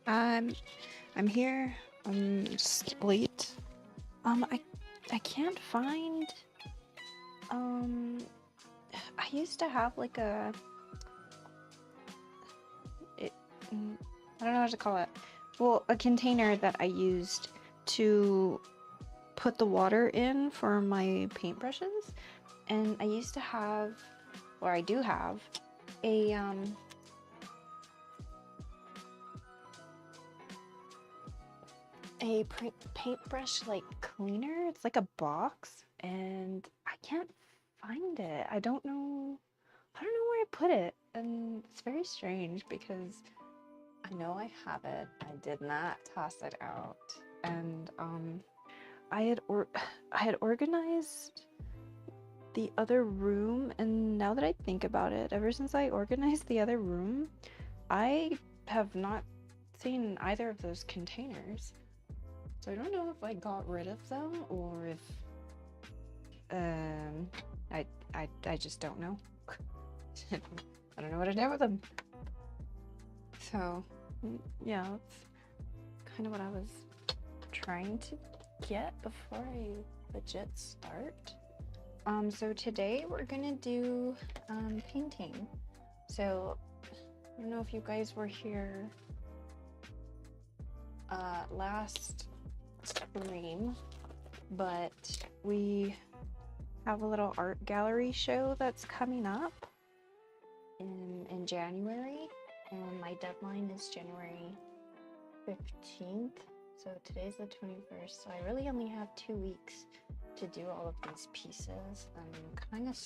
Um, I'm here. Just late. I can't find. Um, I used to have like it, I don't know how to call it. Well, a container that I used to put the water in for my paintbrushes, and I used to have, or I do have, a paintbrush like cleaner. It's like a box, and I can't find it. I don't know where I put it, and it's very strange because I know I have it. I did not toss it out, and I had or I had organized the other room, and now that I think about it, ever since I organized the other room, I have not seen either of those containers. So I don't know if I got rid of them or if um I just don't know. I don't know what to do with them. So yeah, that's kind of what I was trying to get before I legit start. So today we're gonna do painting. So I don't know if you guys were here last stream, but we have a little art gallery show that's coming up in January, and my deadline is January 15th. So today's the 21st, so I really only have 2 weeks to do all of these pieces. I'm kind of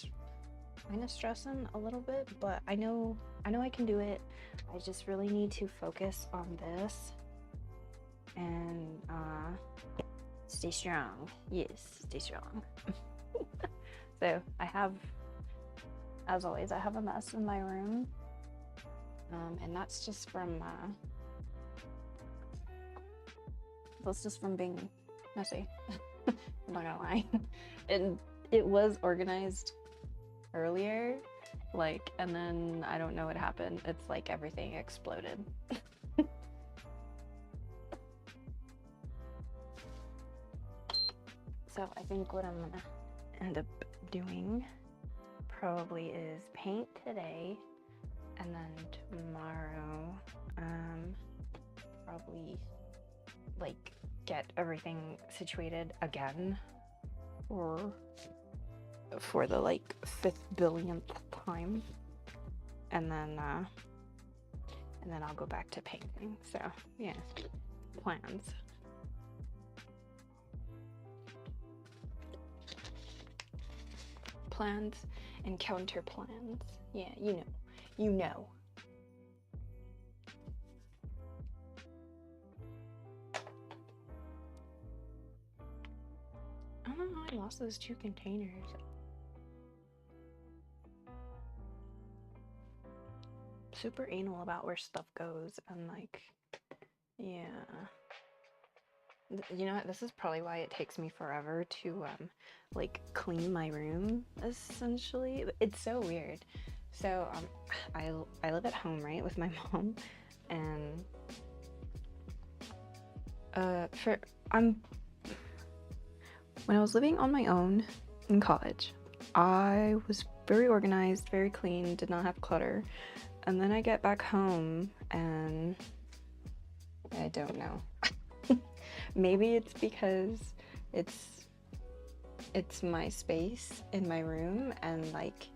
stressing a little bit, but I know I can do it. I just really need to focus on this and stay strong. Yes, stay strong. So I have, as always, I have a mess in my room, and that's just from being messy. I'm not gonna lie. It was organized earlier, like, and then I don't know what happened. It's like everything exploded. So I think what I'm gonna end up doing probably is paint today, and then tomorrow probably like get everything situated again for the like 5th billionth time, and then I'll go back to painting. So yeah, plans. Plans and counter plans. Yeah, you know. I don't know how I lost those 2 containers. Super anal about where stuff goes, and like, yeah. You know what? This is probably why it takes me forever to like clean my room, essentially. It's so weird. So I live at home, right, with my mom, and when I was living on my own in college, I was very organized, very clean, did not have clutter. And then I get back home and I don't know. Maybe it's because it's my space in my room, and like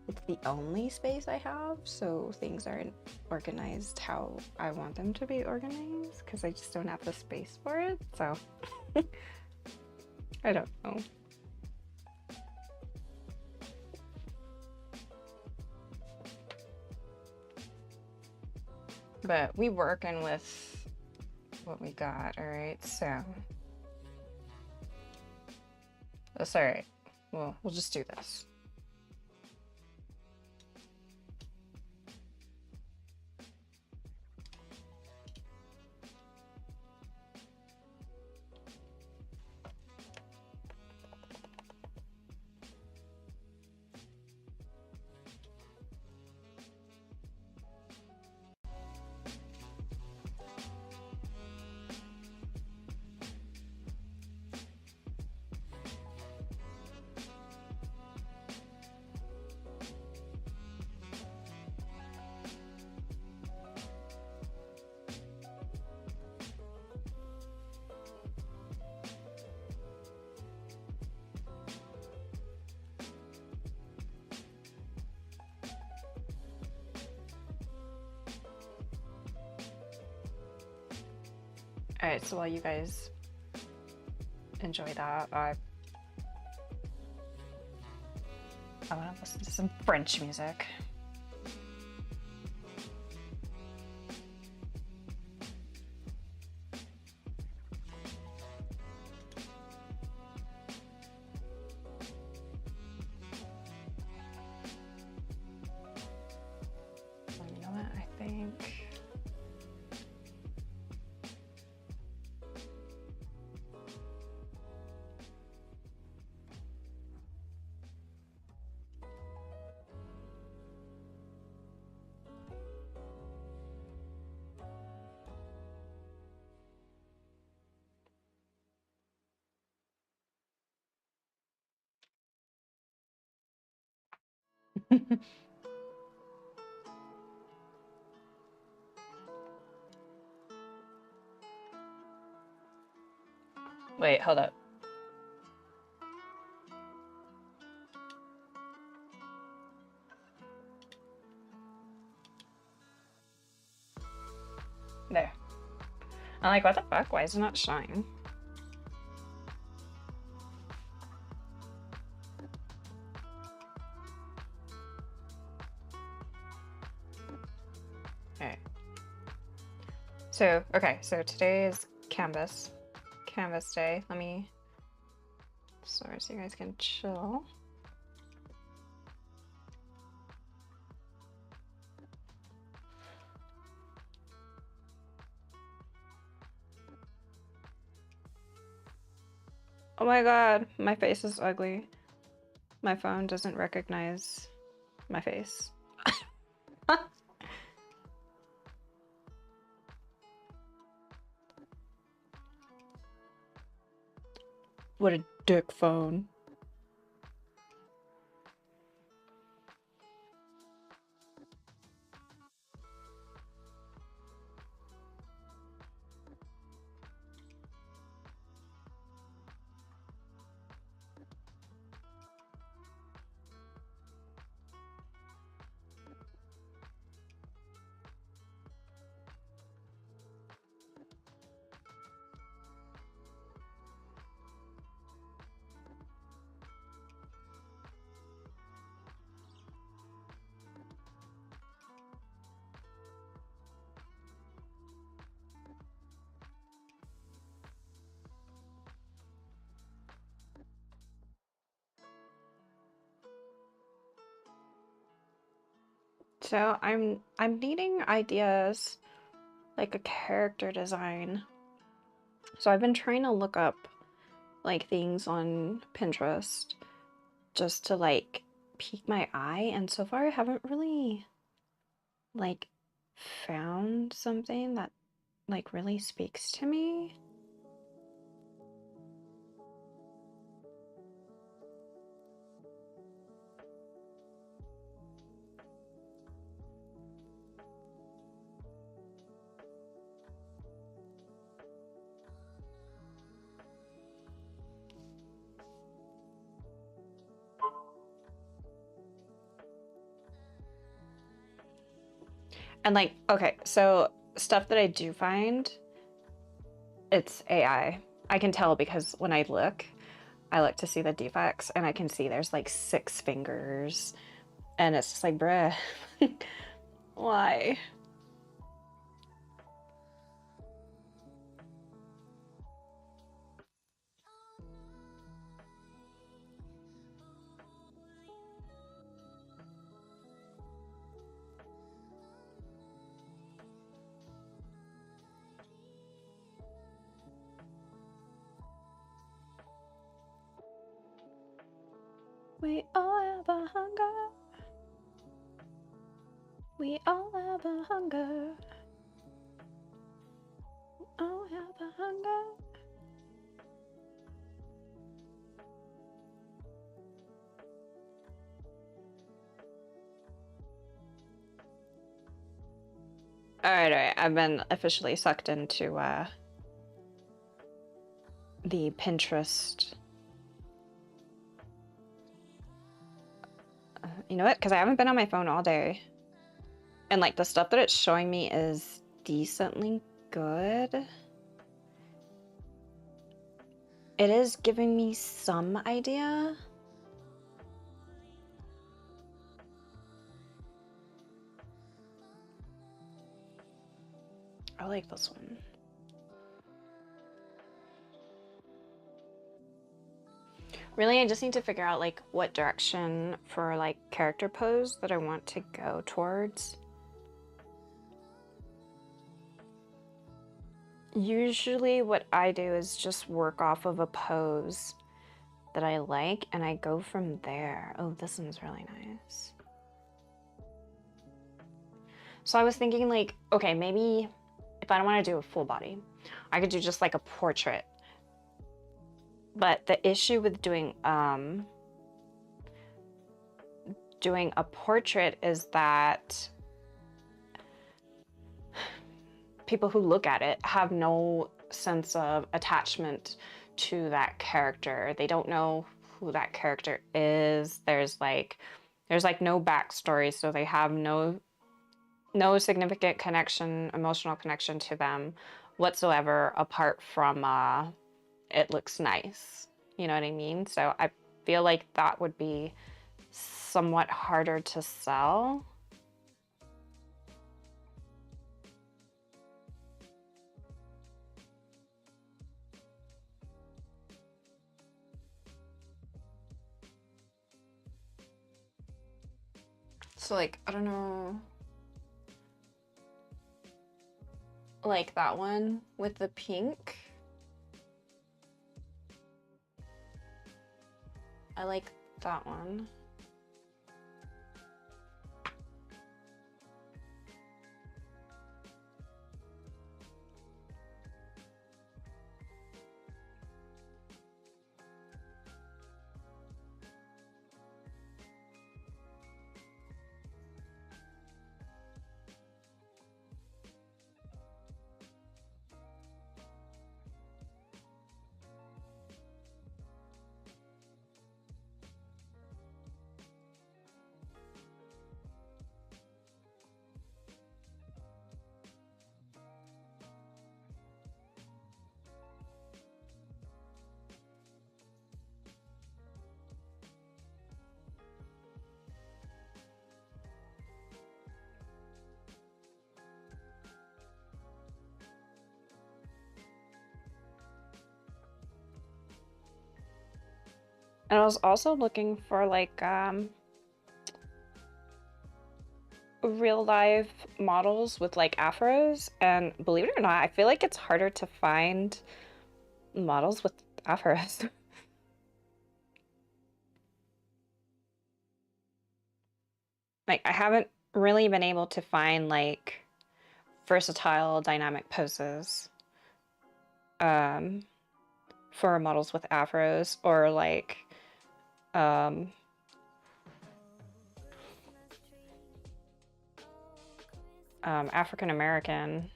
it's the only space I have, so things aren't organized how I want them to be organized because I just don't have the space for it. So I don't know. But we working with what we got, all right? So that's all right. Well, we'll just do this. Alright, so while you guys enjoy that, I want to listen to some French music. You know what? I think wait, hold up. There. I'm like, what the fuck? Why is it not showing? Alright. So, okay, so today is Canvas day. Let me start so you guys can chill. Oh my god, my face is ugly. My phone doesn't recognize my face. What a dick phone. So I'm needing ideas, like a character design. So I've been trying to look up like things on Pinterest just to like pique my eye, and so far I haven't really like found something that like really speaks to me. And like, okay, so stuff that I do find, it's AI. I can tell because when I look to see the defects, and I can see there's like 6 fingers, and it's just like, bruh, why? We all have a hunger. We all have a hunger. We all have a hunger. Alright, I've been officially sucked into the Pinterest. You know what? Because I haven't been on my phone all day. And like the stuff that it's showing me is decently good. it is giving me some idea. I like this one. Really, I just need to figure out like what direction for like character pose that I want to go towards. Usually what I do is just work off of a pose that I like and I go from there. Oh, this one's really nice. So I was thinking like, okay, maybe if I don't want to do a full body, I could do just like a portrait. But the issue with doing a portrait is that people who look at it have no sense of attachment to that character. They don't know who that character is. There's like no backstory, so they have no significant connection, emotional connection to them whatsoever, apart from it looks nice. You know what I mean? So I feel like that would be somewhat harder to sell. So like, I don't know, like that one with the pink. I like that one. And I was also looking for like real life models with like afros, and believe it or not, I feel like it's harder to find models with afros. Like I haven't really been able to find like versatile dynamic poses for models with afros, or like African American.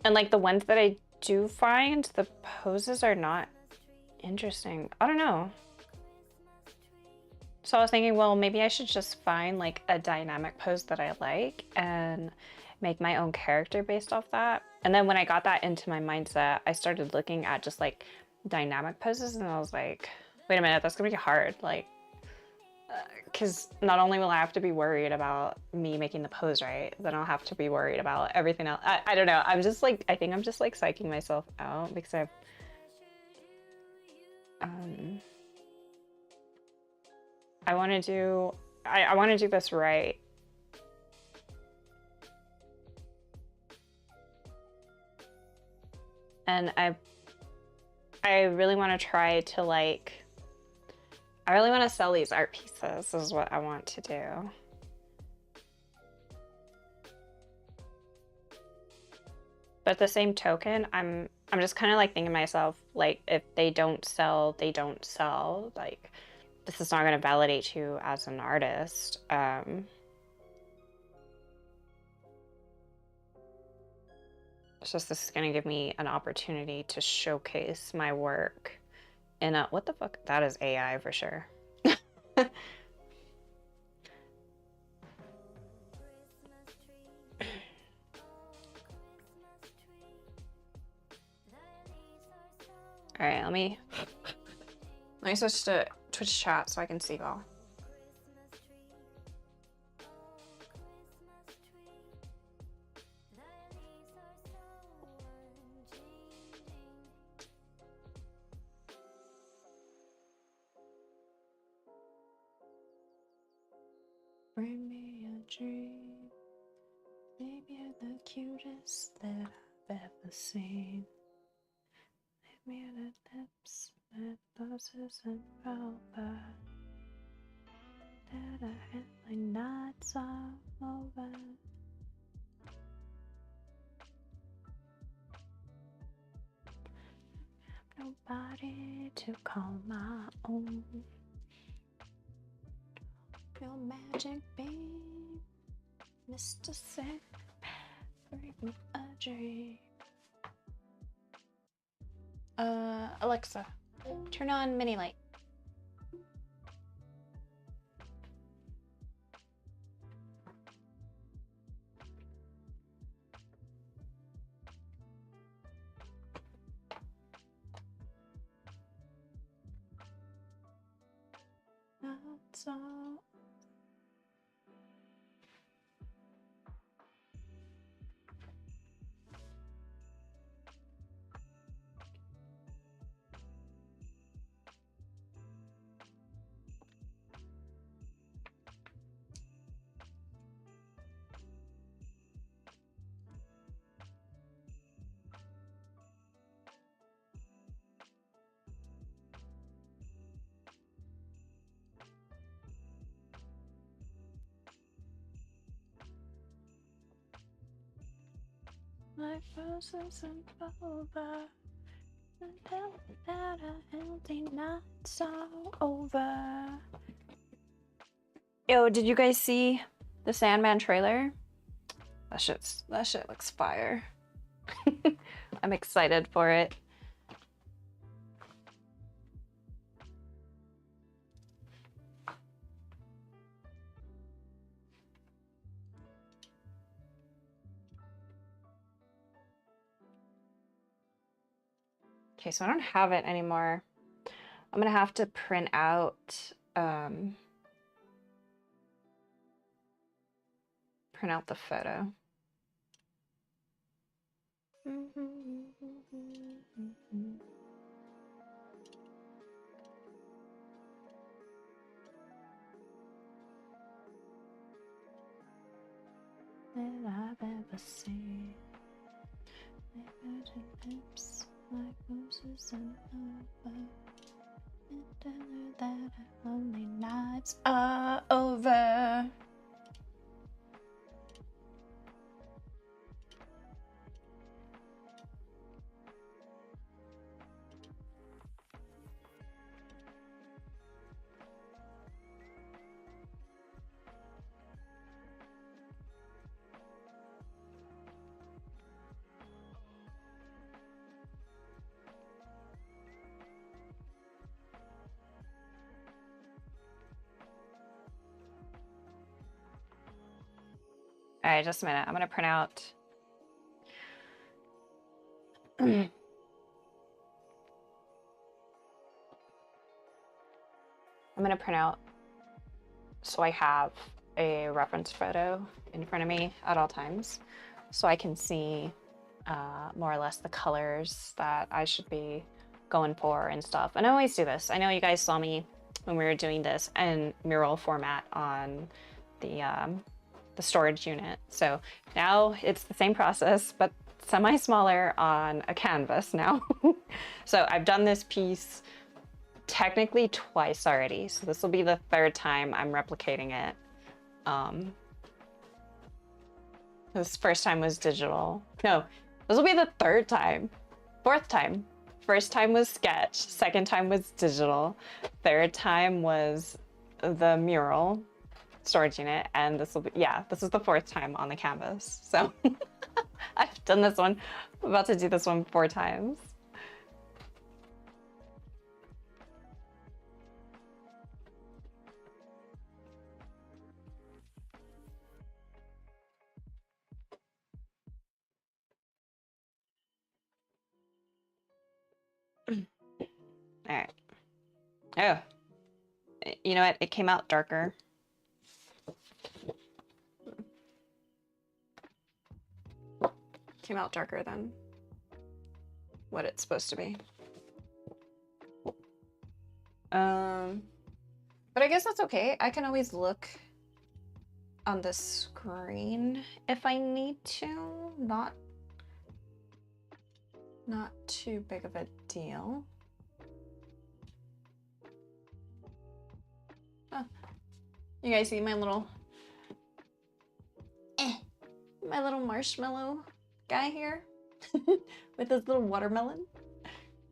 And like the ones that I do find, the poses are not interesting. I don't know. So I was thinking, well, maybe I should just find like a dynamic pose that I like and make my own character based off that. And then when I got that into my mindset, I started looking at just like dynamic poses, and I was like, wait a minute, that's gonna be hard. Like, because not only will I have to be worried about me making the pose right, then I'll have to be worried about everything else. I don't know. I'm just like, I think I'm just like psyching myself out because I've, I want to do, I want to do this right. And I really want to try to like, I really want to sell these art pieces. This is what I want to do. But at the same token, I'm just kind of like thinking to myself, like, if they don't sell, they don't sell. Like, this is not going to validate you as an artist. It's just, this is going to give me an opportunity to showcase my work in a, what the fuck? That is AI for sure. All right, let me switch to Twitch chat so I can see y'all. Bring me a dream. Maybe you're the cutest that I've ever seen. Leave me at the lips that buzzes and velvet. That I had like nights all over. Nobody to call my own. Your magic beam, Mr. Sad, bring me a dream. Alexa, turn on mini light. That's all. My frozen's over. And tell me that a healthy night's all over. Yo, did you guys see the Sandman trailer? That shit looks fire. I'm excited for it. Okay, so I don't have it anymore. I'm gonna have to print out the photo. That I've ever seen. My virgin lips, like roses and over. And tell her that our lonely nights are over. All right, just a minute. I'm gonna print out. I'm gonna print out so I have a reference photo in front of me at all times, so I can see more or less the colors that I should be going for and stuff. And I always do this. I know you guys saw me when we were doing this in mural format on the storage unit. So now it's the same process, but semi-smaller on a canvas now. So I've done this piece technically twice already. So this will be the third time I'm replicating it. This first time was digital. No, this will be the third time. Fourth time. First time was sketch. Second time was digital. Third time was the mural storage unit, and this will be, yeah, this is the fourth time on the canvas. So I've done this one. I'm about to do this one 4 times. All right. Oh, you know what? It came out darker. Came out darker than what it's supposed to be. But I guess that's okay. I can always look on the screen if I need to. Not too big of a deal. Oh, you guys see my little marshmallow guy here with his little watermelon?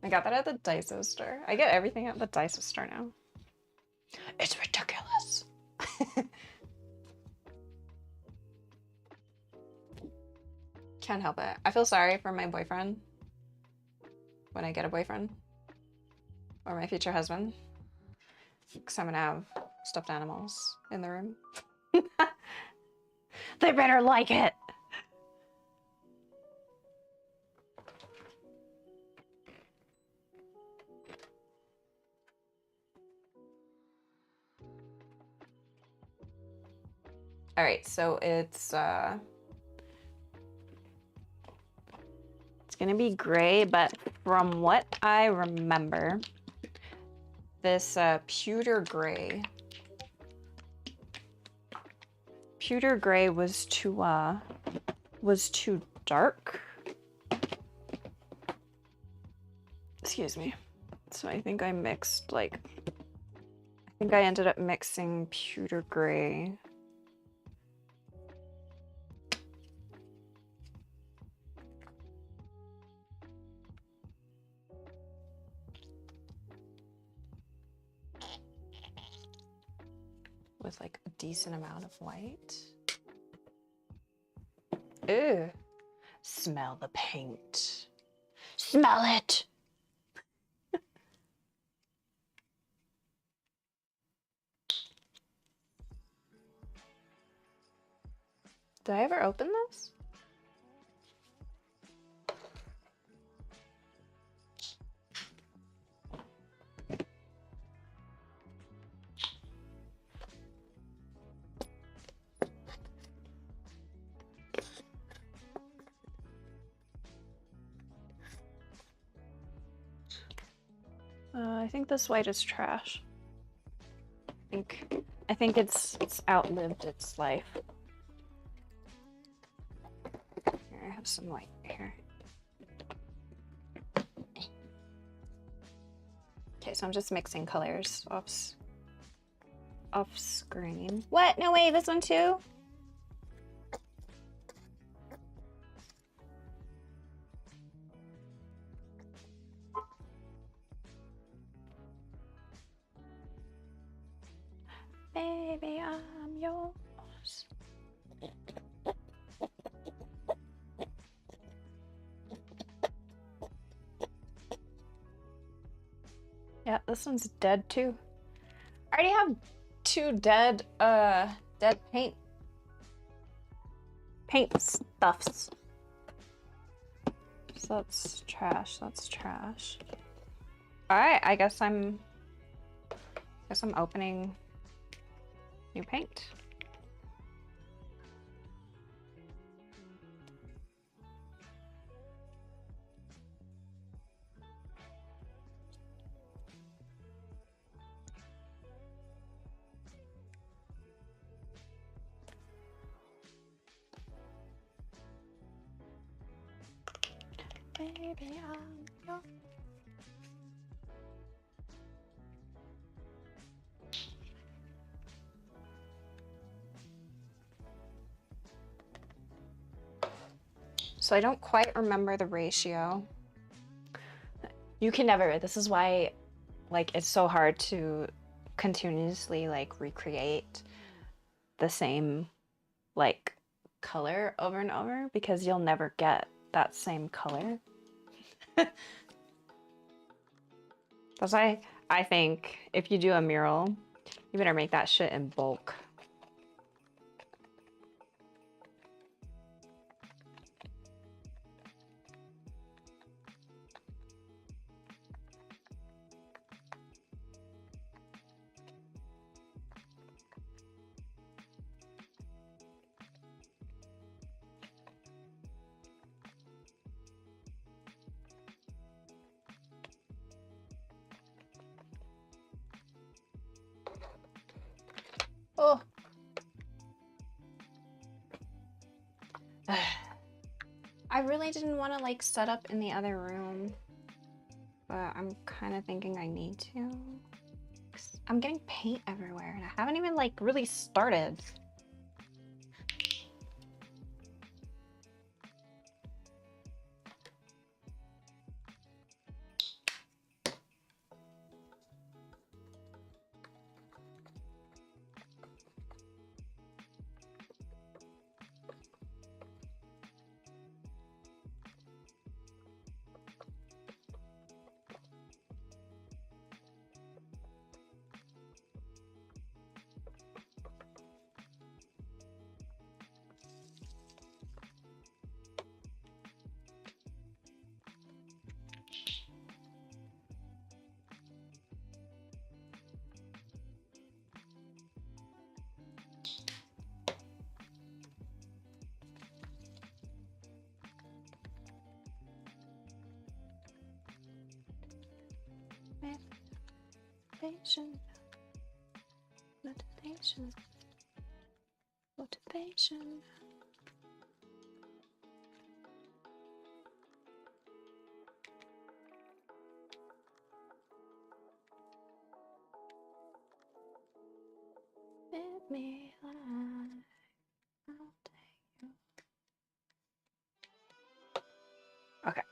I got that at the Daiso store. I get everything at the Daiso store now. It's ridiculous. Can't help it. I feel sorry for my boyfriend when I get a boyfriend or my future husband, because I'm gonna have stuffed animals in the room. They better like it. All right, so it's gonna be gray, but from what I remember, this pewter gray was too dark. Excuse me. So I think I mixed I ended up mixing pewter gray with like a decent amount of white. Ew. Smell the paint. Smell it. Did I ever open this? I think this white is trash. I think it's outlived its life. Here, I have some white here. Okay, so I'm just mixing colors off screen. What? No way, this one too? Baby, I'm yours. Yeah, this one's dead too. I already have two dead paint stuffs. So that's trash, that's trash. Alright, I guess I'm opening new paint. Baby, I'm yours. So I don't quite remember the ratio. You can never, this is why like it's so hard to continuously like recreate the same like color over and over, because you'll never get that same color. That's why I think if you do a mural, you better make that shit in bulk. Oh. I really didn't want to like set up in the other room, but I'm kind of thinking I need to. I'm getting paint everywhere and I haven't even like really started. Motivation, motivation, motivation. With me, I'll take you. Okay.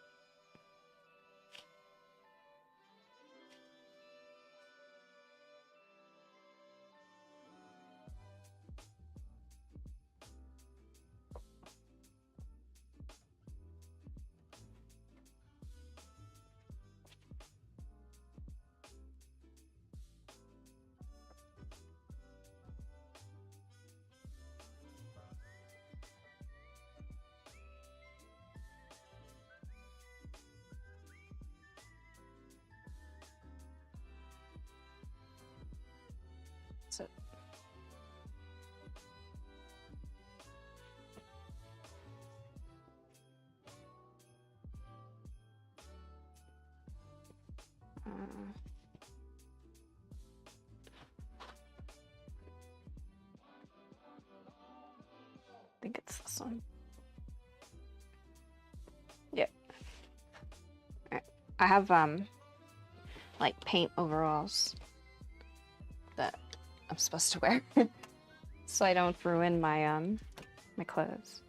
So I think it's this one. Yeah. I have like paint overalls that I'm supposed to wear so I don't ruin my my clothes.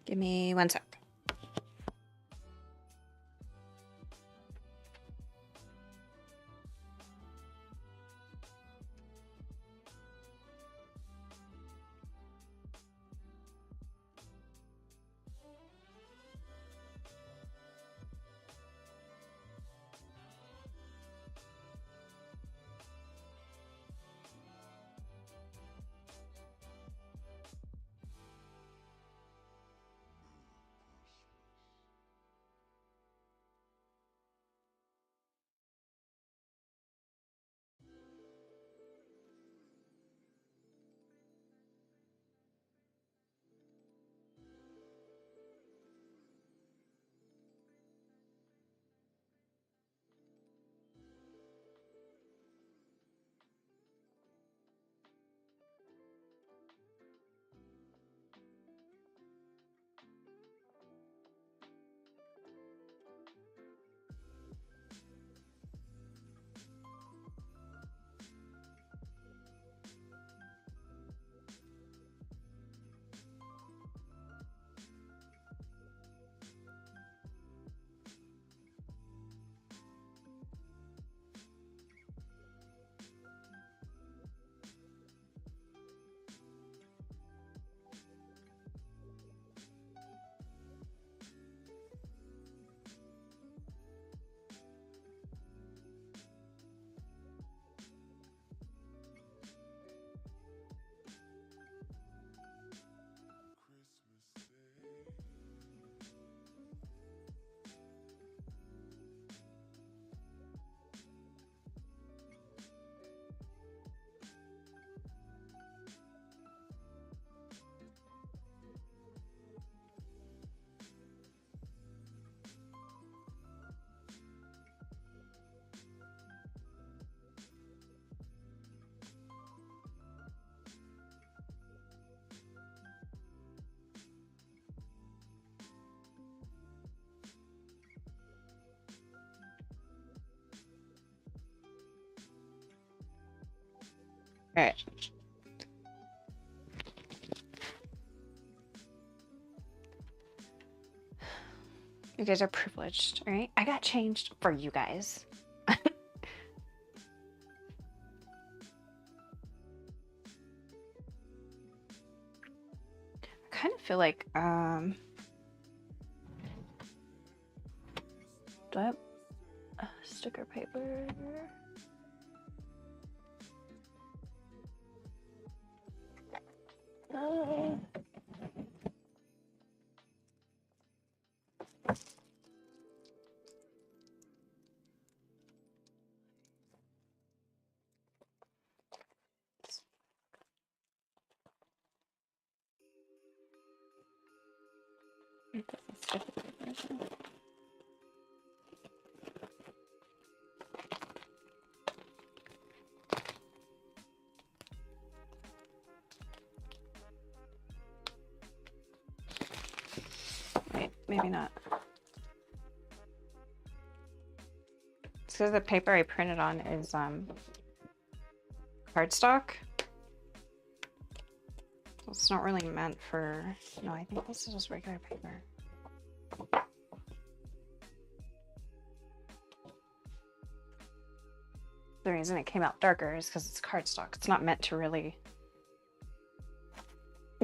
Give me 1 sec. All right. You guys are privileged, all right? I got changed for you guys. I kind of feel like, do I have sticker paper? Wait, maybe not. It's because the paper I printed on is cardstock. So it's not really meant for, no, I think this is just regular paper. The reason it came out darker is because it's cardstock. It's not meant to really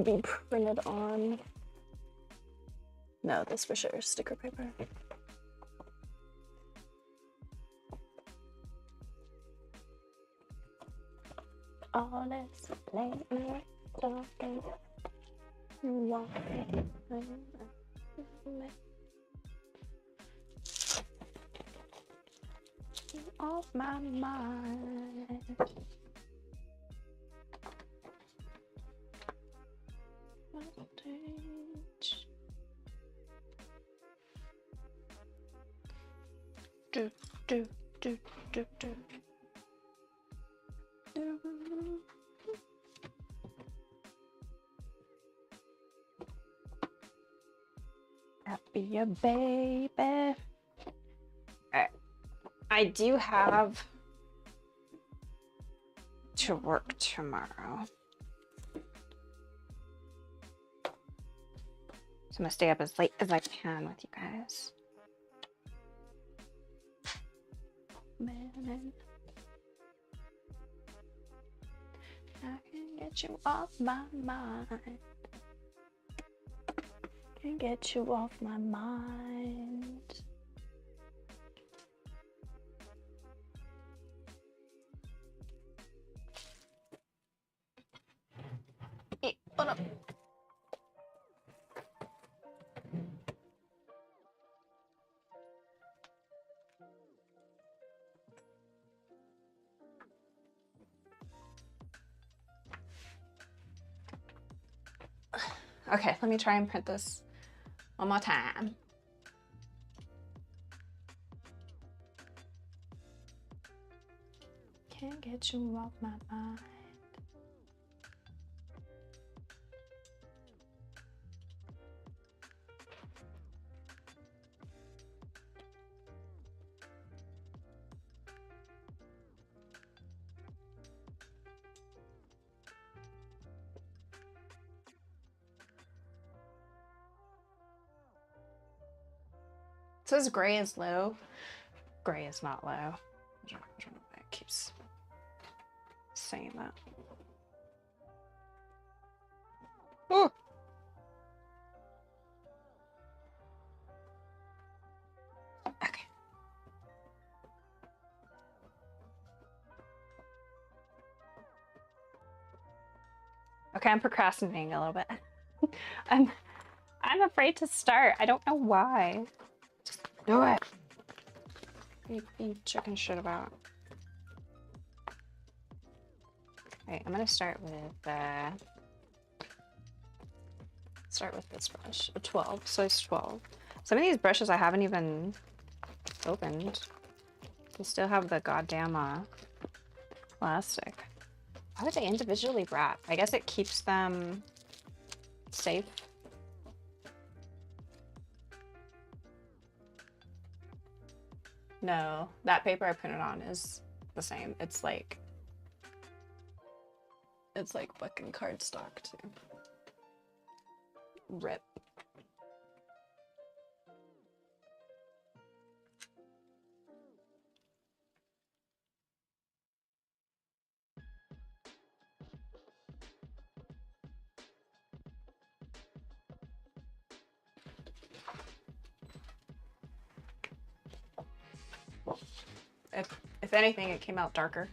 be printed on. No, this for sure is sticker paper. All this lately, talking, walking, off my mind. Do, do, do, do, do. Happy a baby. Alright. I do have to work tomorrow. So I'm gonna stay up as late as I can with you guys. Man, I can get you off my mind. Can get you off my mind. Oh no. Okay, let me try and print this one more time. Can't get you off my mind. It says gray is low. Gray is not low. I don't know why it keeps saying that. Oh! Okay. Okay, I'm procrastinating a little bit. I'm afraid to start. I don't know why. Just do it. What are you being chicken shit about? Alright, I'm gonna start with this brush. A 12, size 12. Some of these brushes I haven't even opened. They still have the goddamn plastic. Why would they individually wrap? I guess it keeps them safe. No, that paper I printed on is the same. It's like It's like fucking cardstock too. Rip. If anything, it came out darker.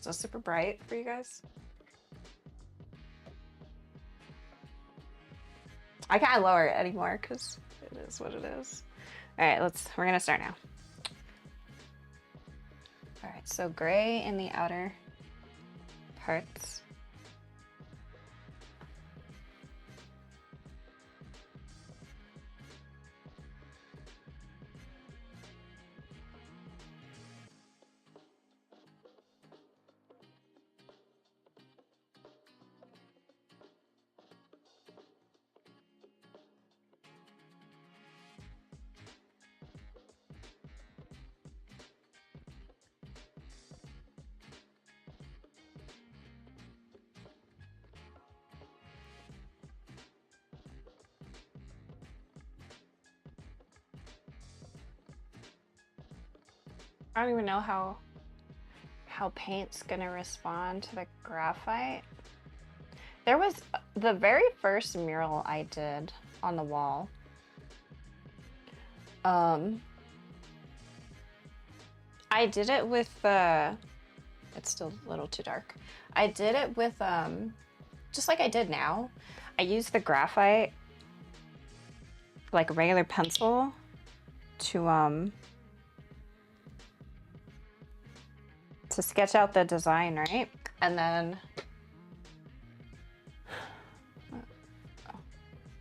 So super bright for you guys. I can't lower it anymore because it is what it is. All right, we're gonna start now. All right, so gray in the outer parts. I don't even know how paint's gonna respond to the graphite. There was the very first mural I did on the wall. I did it with it's still a little too dark. I did it with just like I did now. I used the graphite like a regular pencil to sketch out the design, right? And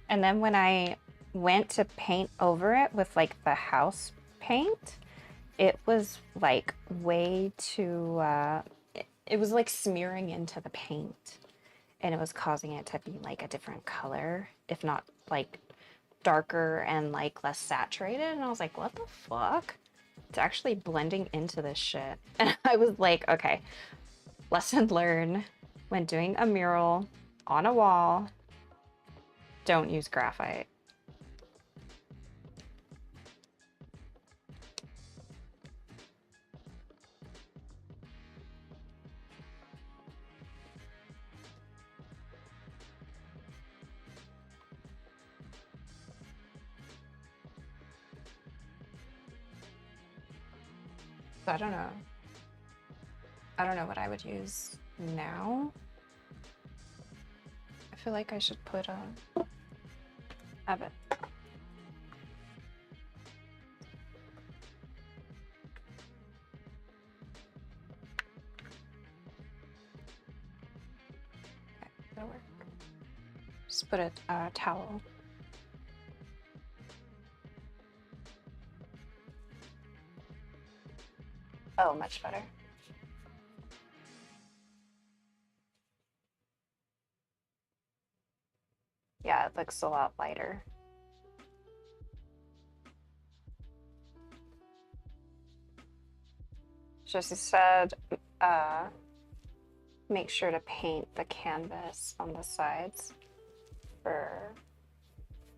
then when I went to paint over it with like the house paint, it was like way too, it was like smearing into the paint and it was causing it to be like a different color, if not like darker and like less saturated. And I was like, what the fuck? It's actually blending into this shit. And I was like, okay, lesson learned. When doing a mural on a wall, don't use graphite. So I don't know. I don't know what I would use now. I feel like I should put Abbott. Okay, that'll work. Just put a towel. Oh, much better. Yeah, it looks a lot lighter. Jesse said, make sure to paint the canvas on the sides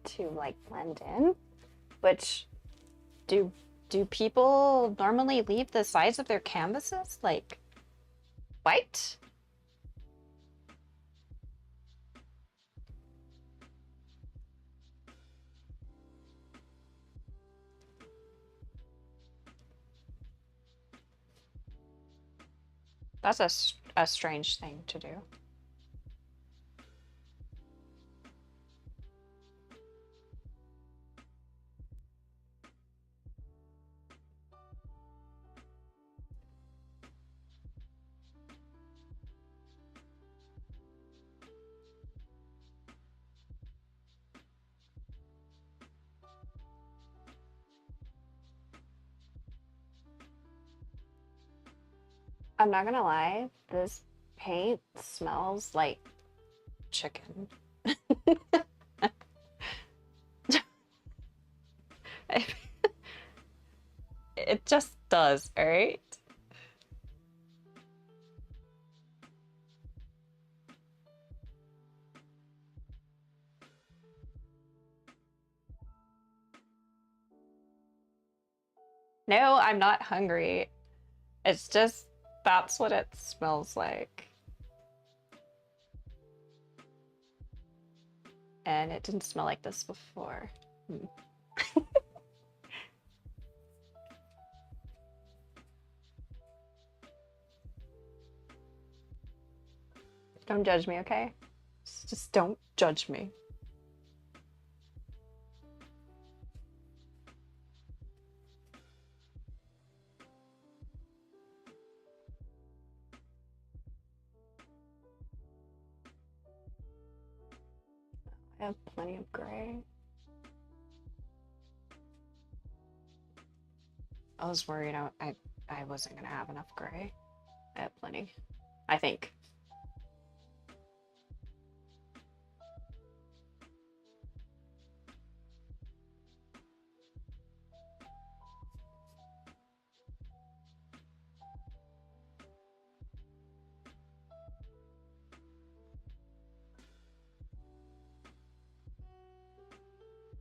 to like blend in. Which, do people normally leave the sides of their canvases like white? That's a strange thing to do. I'm not gonna lie, this paint smells like chicken. It just does, all right? No, I'm not hungry. It's just, that's what it smells like. And it didn't smell like this before. Don't judge me, okay? Just don't judge me. I have plenty of gray. I was worried I wasn't gonna have enough gray. I have plenty, I think.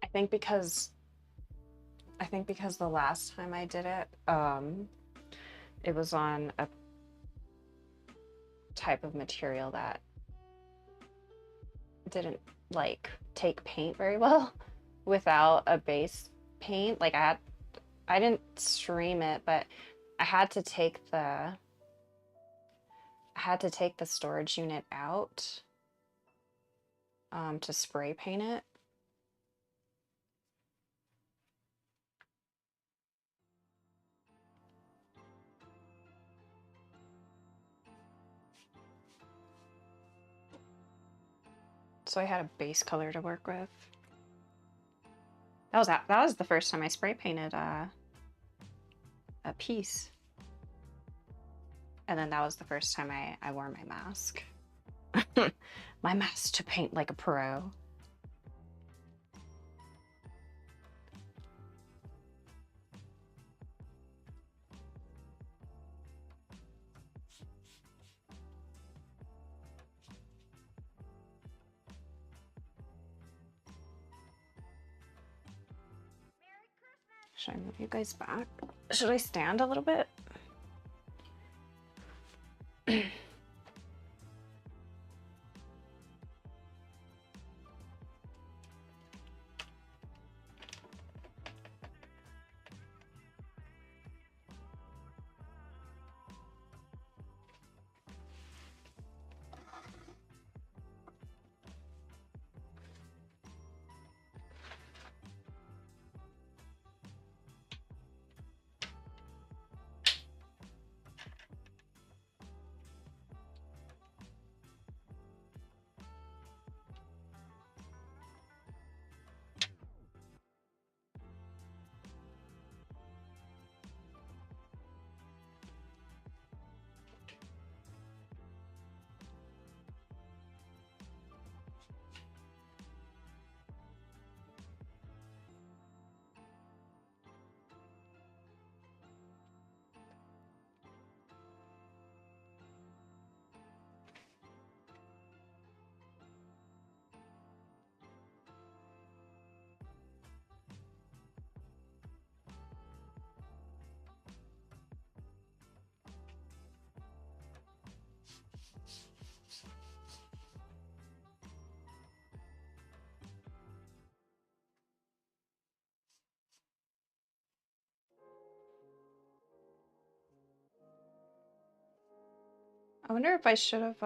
I think because the last time I did it, it was on a type of material that didn't like take paint very well without a base paint. Like I didn't stream it, but I had to take the storage unit out to spray paint it. So I had a base color to work with. That was the first time I spray painted a piece. And then that was the first time I wore my mask. My mask to paint like a pro. Should I move you guys back? Should I stand a little bit? I wonder if I should have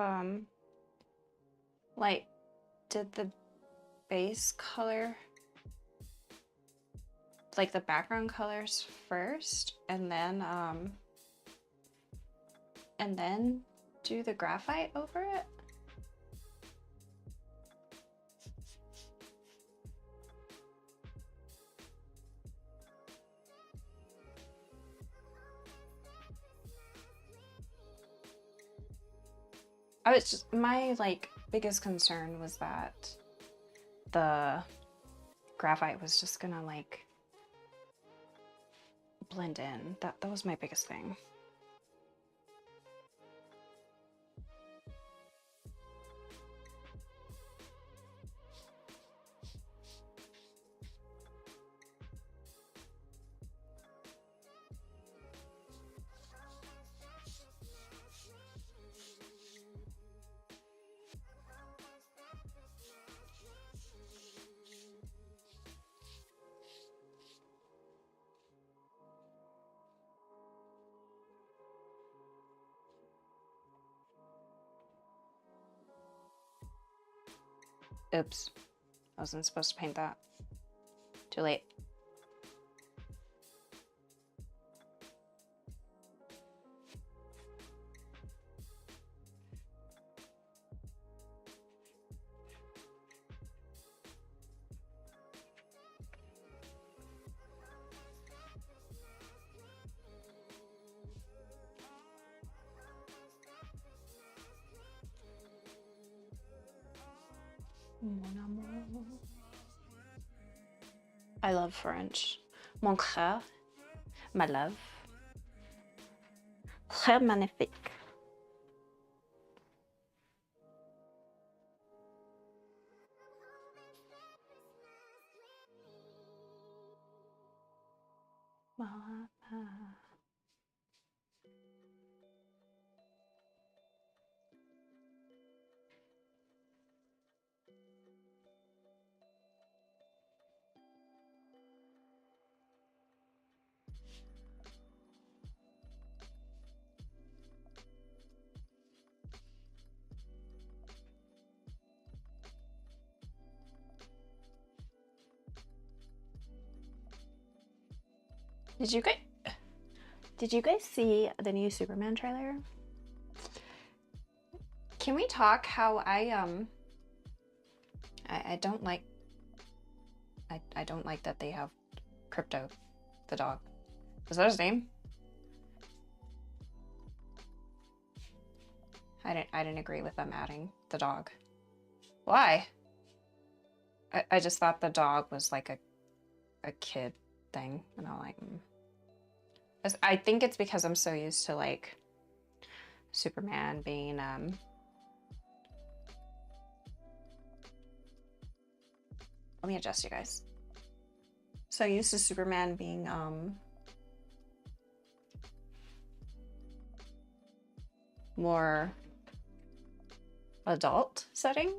like did the base color, like the background colors first, and then do the graphite over it. I was just, my like biggest concern was that the graphite was just gonna like blend in. That was my biggest thing. Oops, I wasn't supposed to paint that. Too late. I love French. Mon frère, my love. Très magnifique. Did you guys see the new Superman trailer? Can we talk how I don't like I don't like that they have Crypto, the dog. Is that his name? I didn't agree with them adding the dog. Why? I just thought the dog was like a kid thing, and I'm like, I think it's because I'm so used to like Superman being let me adjust you guys. So used to Superman being more adult setting.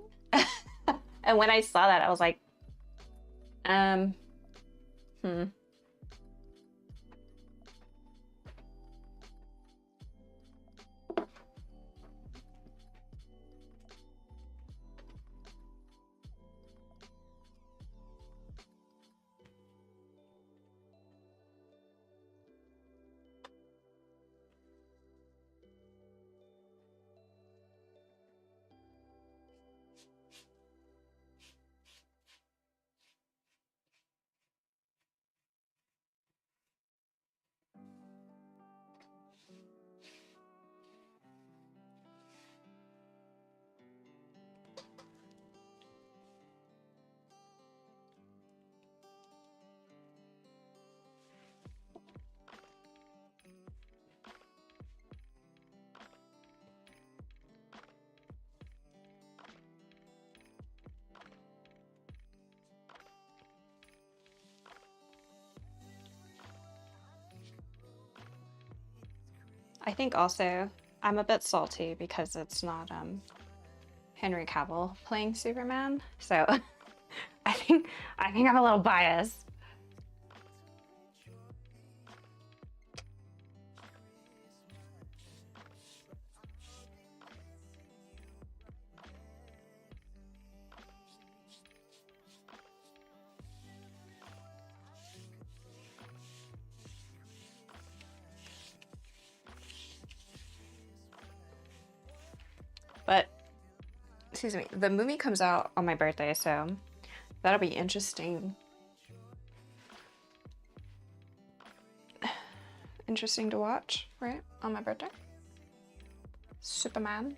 And when I saw that, I was like, I think also I'm a bit salty because it's not Henry Cavill playing Superman, so I think I'm a little biased. But, excuse me, the movie comes out on my birthday, so that'll be interesting. Interesting to watch, right? On my birthday. Superman.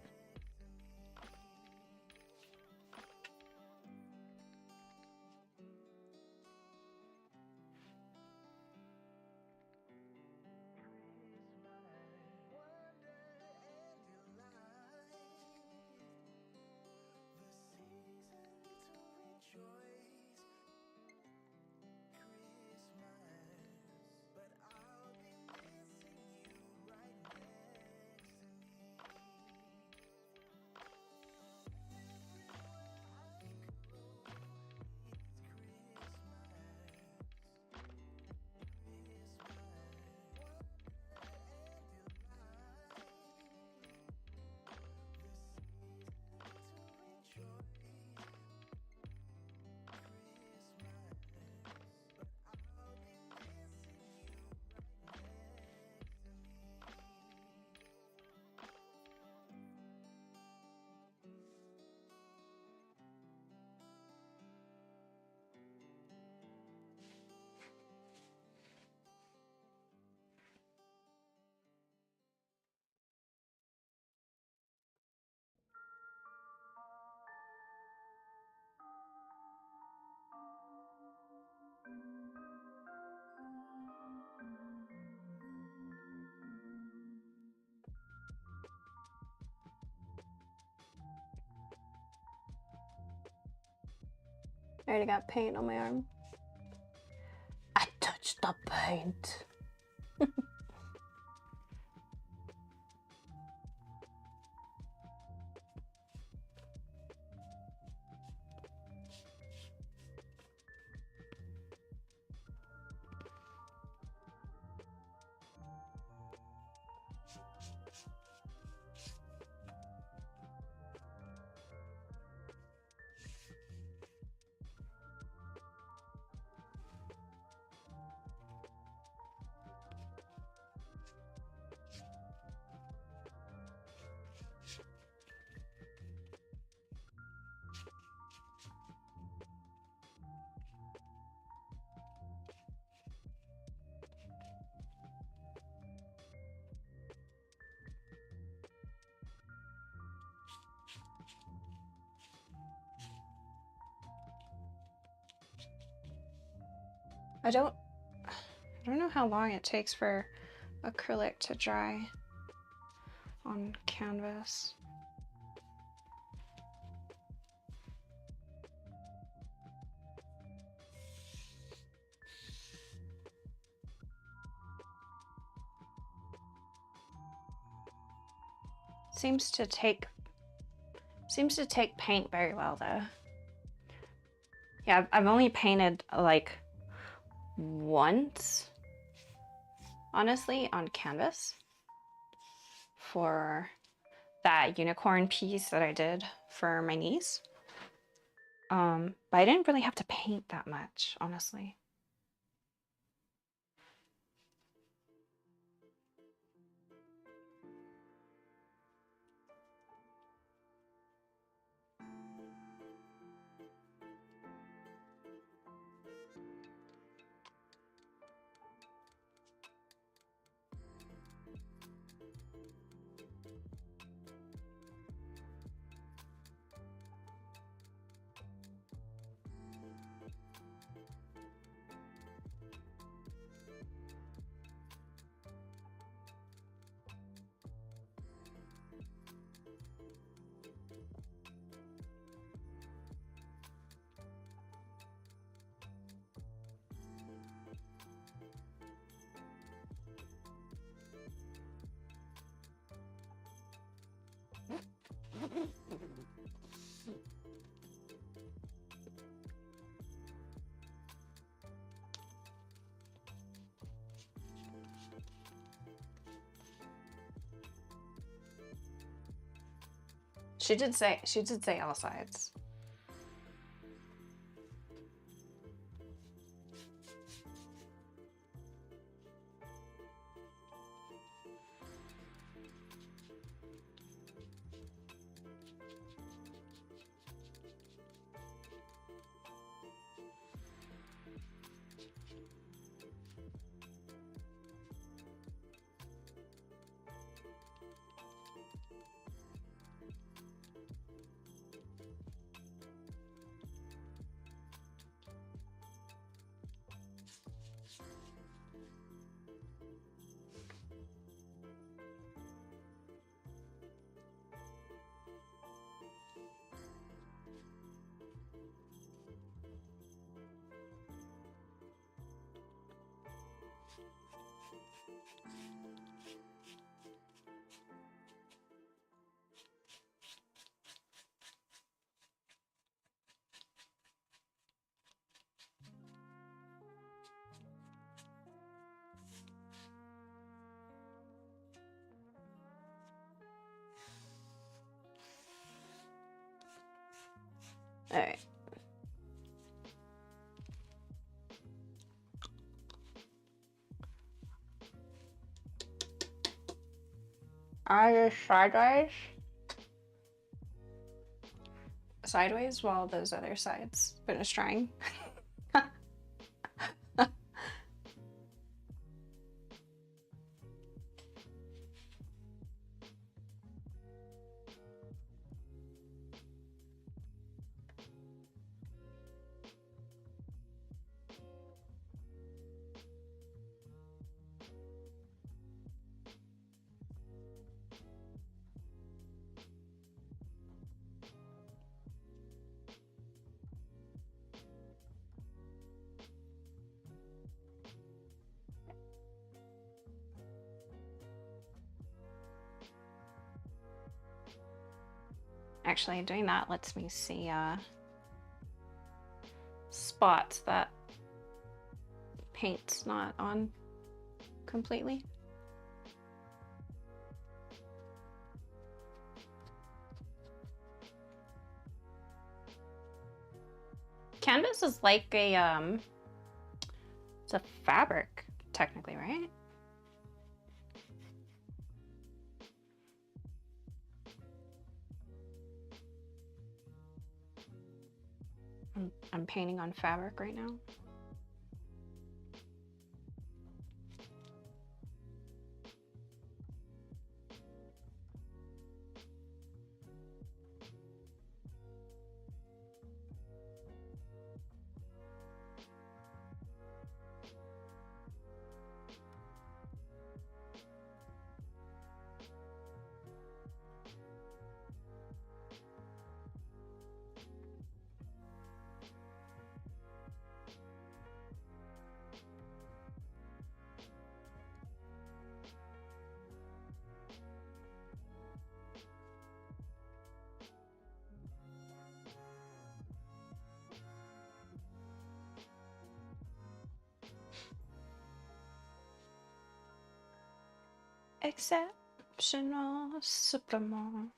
I already got paint on my arm. I touched the paint. I don't know how long it takes for acrylic to dry on canvas. Seems to take paint very well though. Yeah, I've only painted like once, honestly, on canvas for that unicorn piece that I did for my niece. But I didn't really have to paint that much, honestly. She did say all sides. All right. I just sideways while those other sides finish drying. Actually, doing that lets me see spots that paint's not on completely. Canvas is like a it's a fabric technically, right? I'm painting on fabric right now. Exceptional supplement.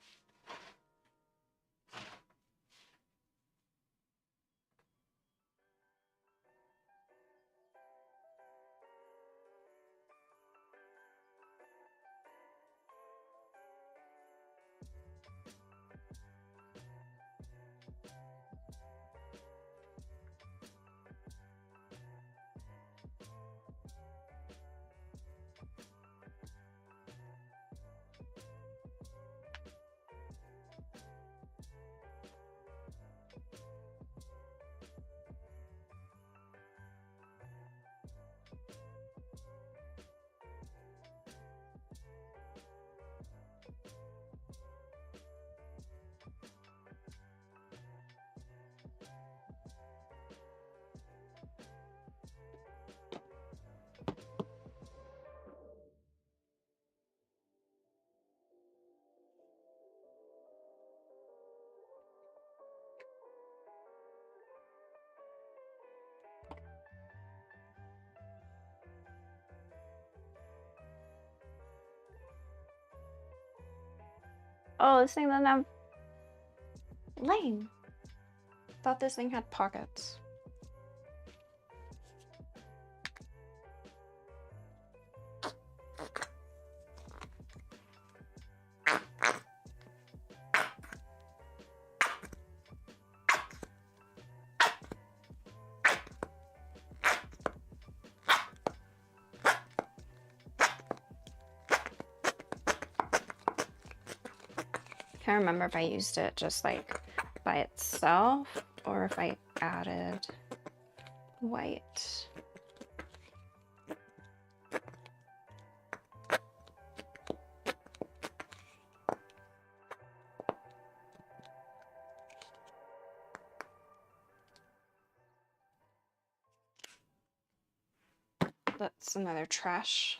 Oh, this thing doesn't have lane. Thought this thing had pockets. Can't remember if I used it just like by itself or if I added white. That's another trash.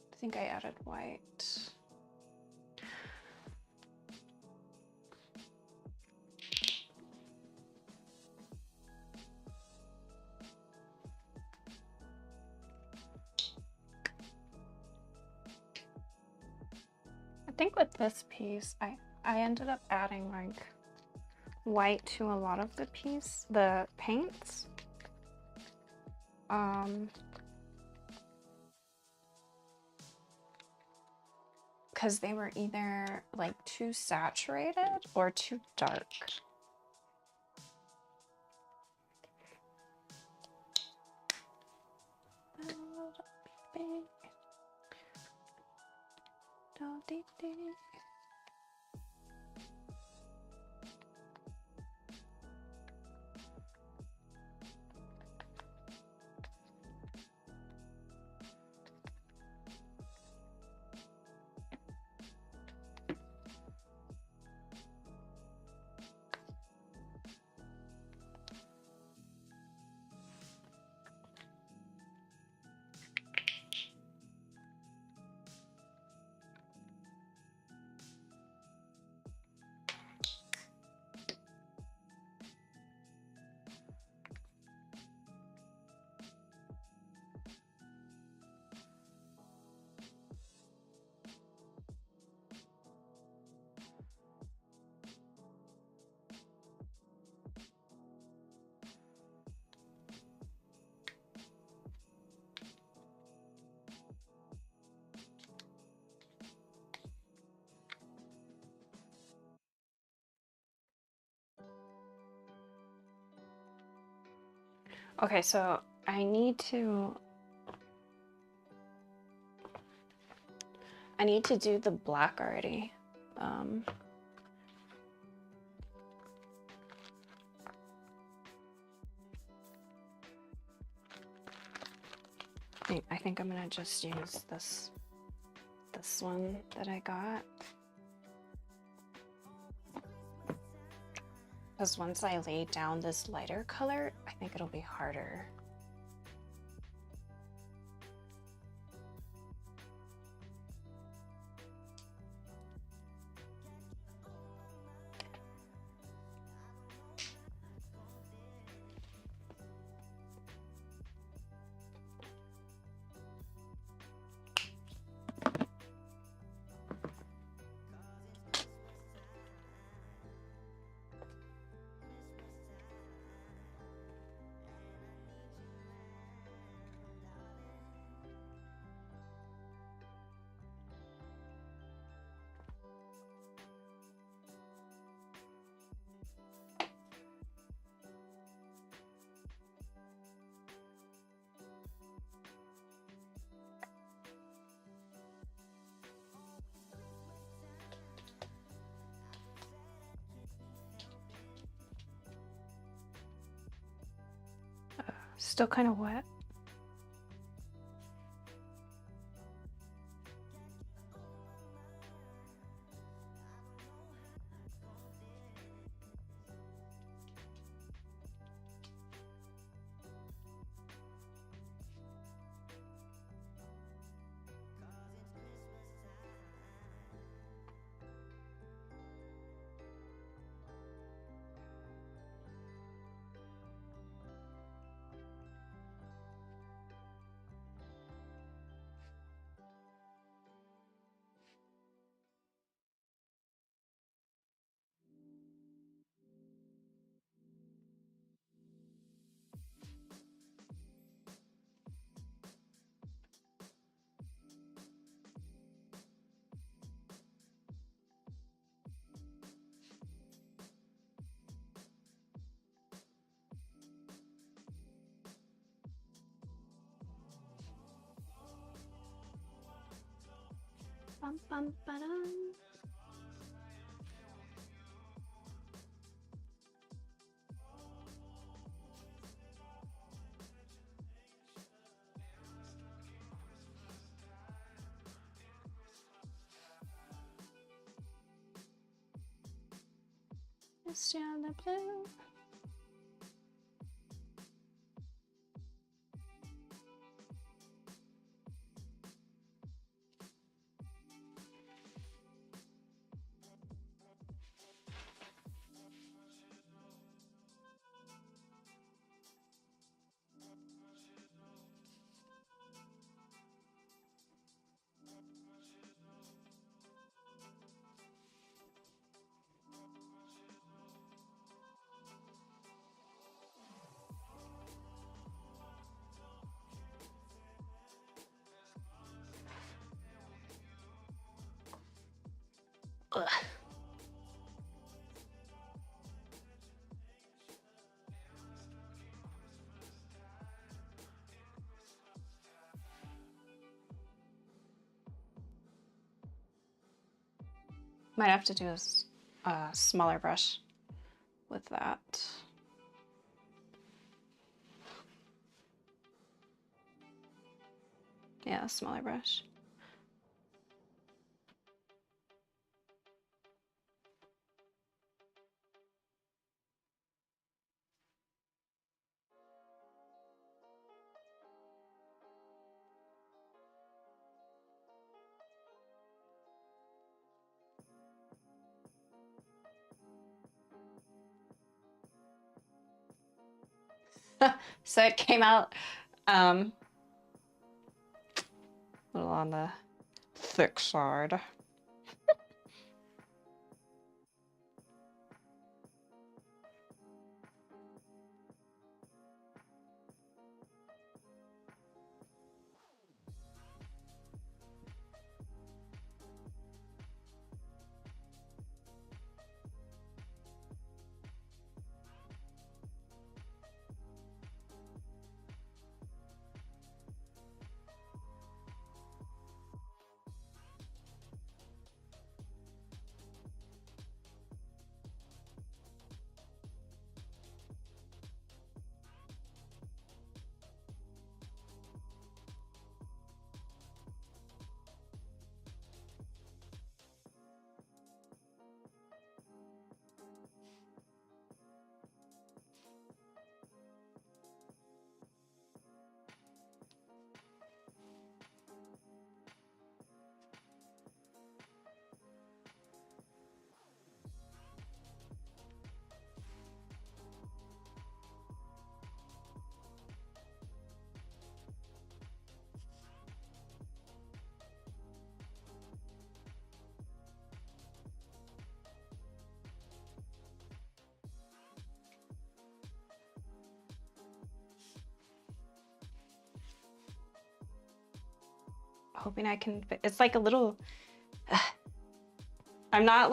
I think I added white. I think with this piece, I ended up adding like white to a lot of the paints. Because they were either like too saturated or too dark. Okay, so I need to do the black already. I think I'm gonna just use this one that I got. Because once I lay down this lighter color, I think it'll be harder. Still kind of wet. Bum, bum, ba-dum. It's down the blue. Ugh. Might have to do a smaller brush with that. Yeah, a smaller brush. So it came out a little on the thick side. hoping I can fit. It's like a little, I'm not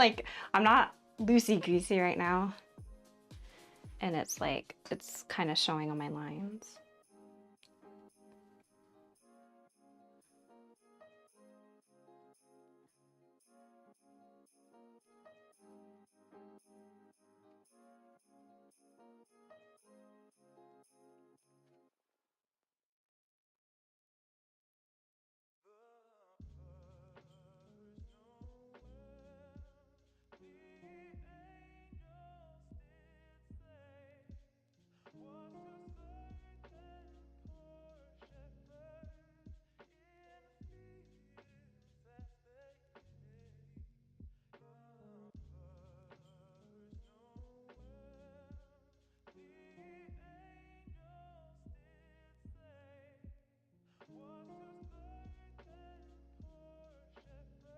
loosey-goosey right now. And it's like, it's kind of showing on my lines.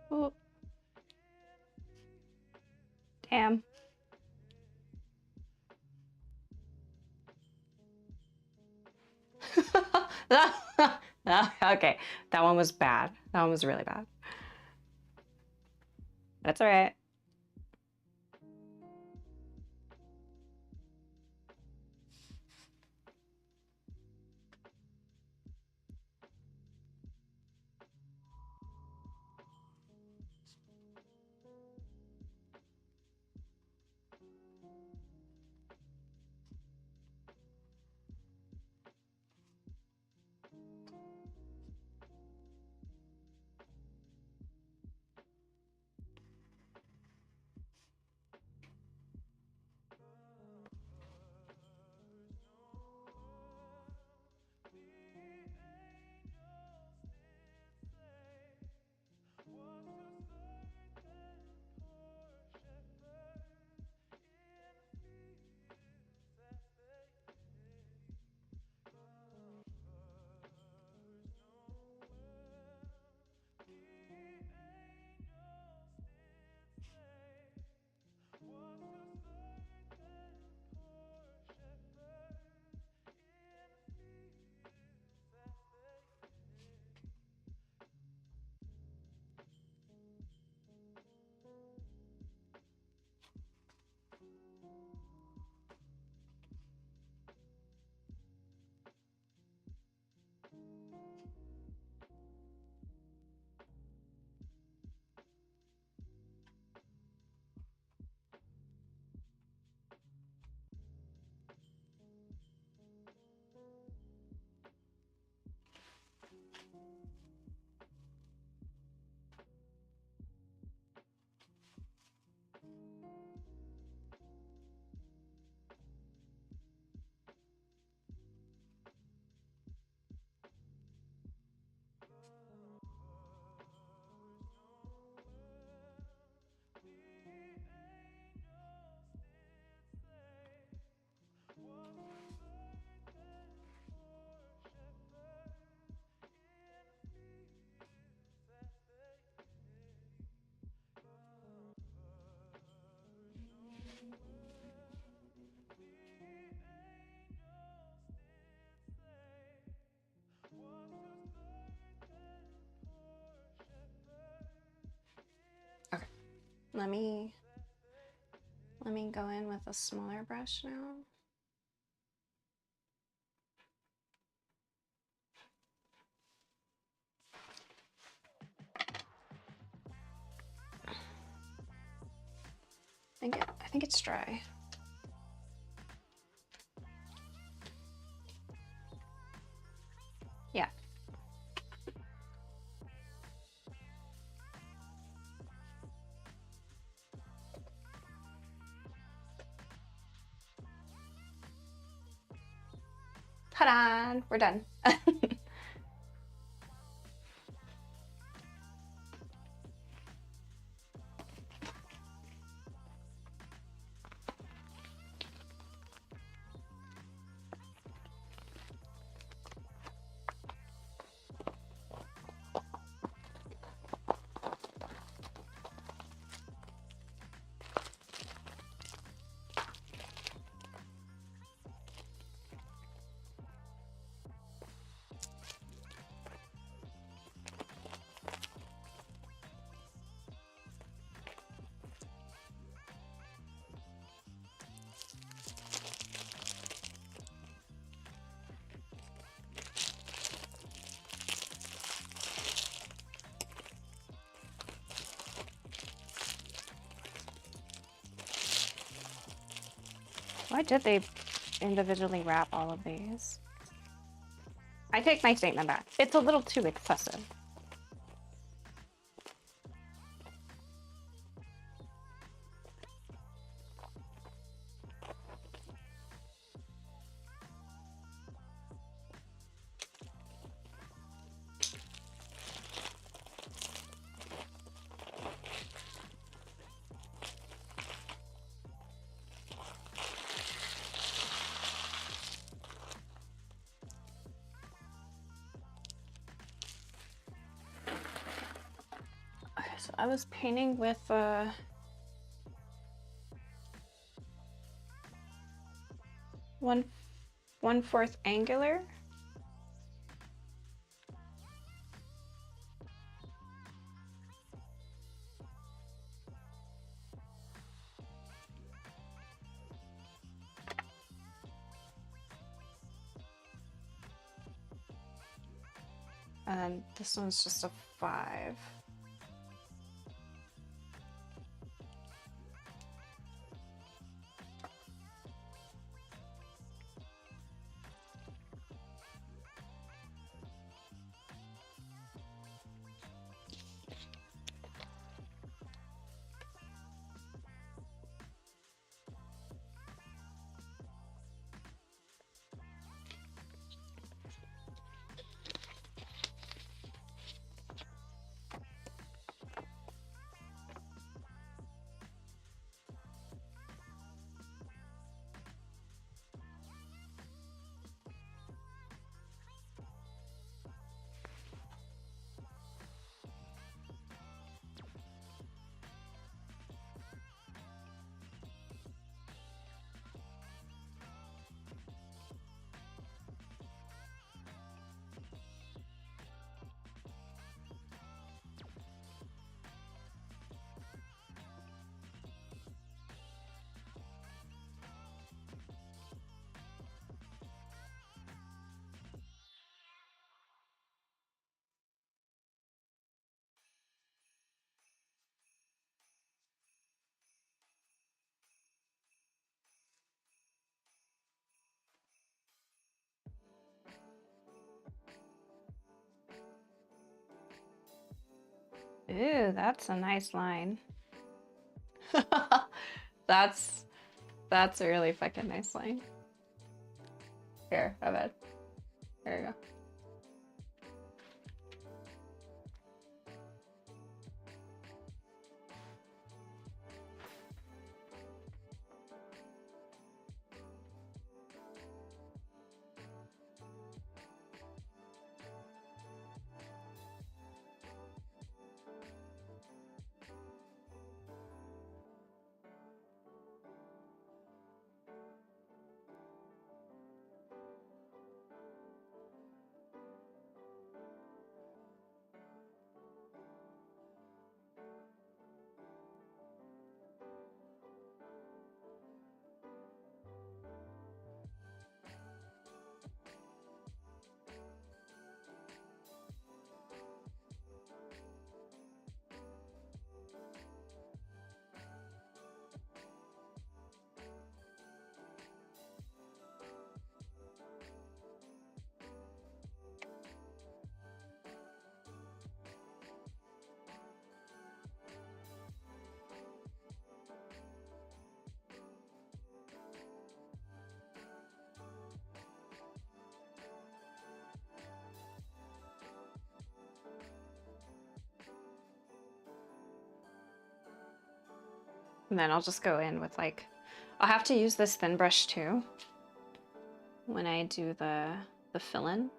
Oh. Damn. Okay, that one was bad. That one was really bad. That's all right. Okay, let me go in with a smaller brush now. I think it's dry. Yeah. Ta-da! We're done. Why did they individually wrap all of these? I take my statement back. It's a little too excessive. So I was painting with 1/4 angular. And this one's just a 5. Ooh, that's a nice line. That's a really fucking nice line. Here, have it. There you go. And then I'll just go in with like, I'll have to use this thin brush too when I do the fill-in.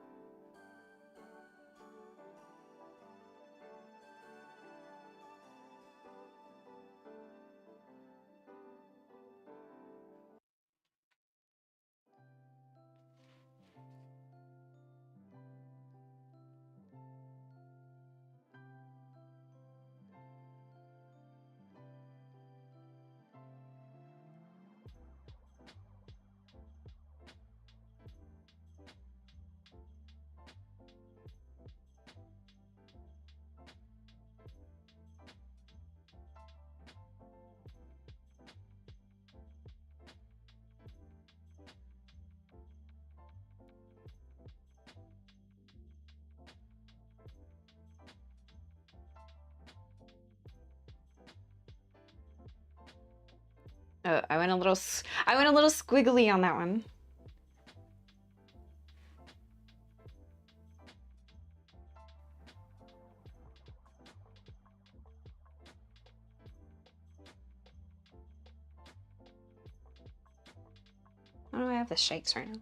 I went a little squiggly on that one. Why do I have the shakes right now?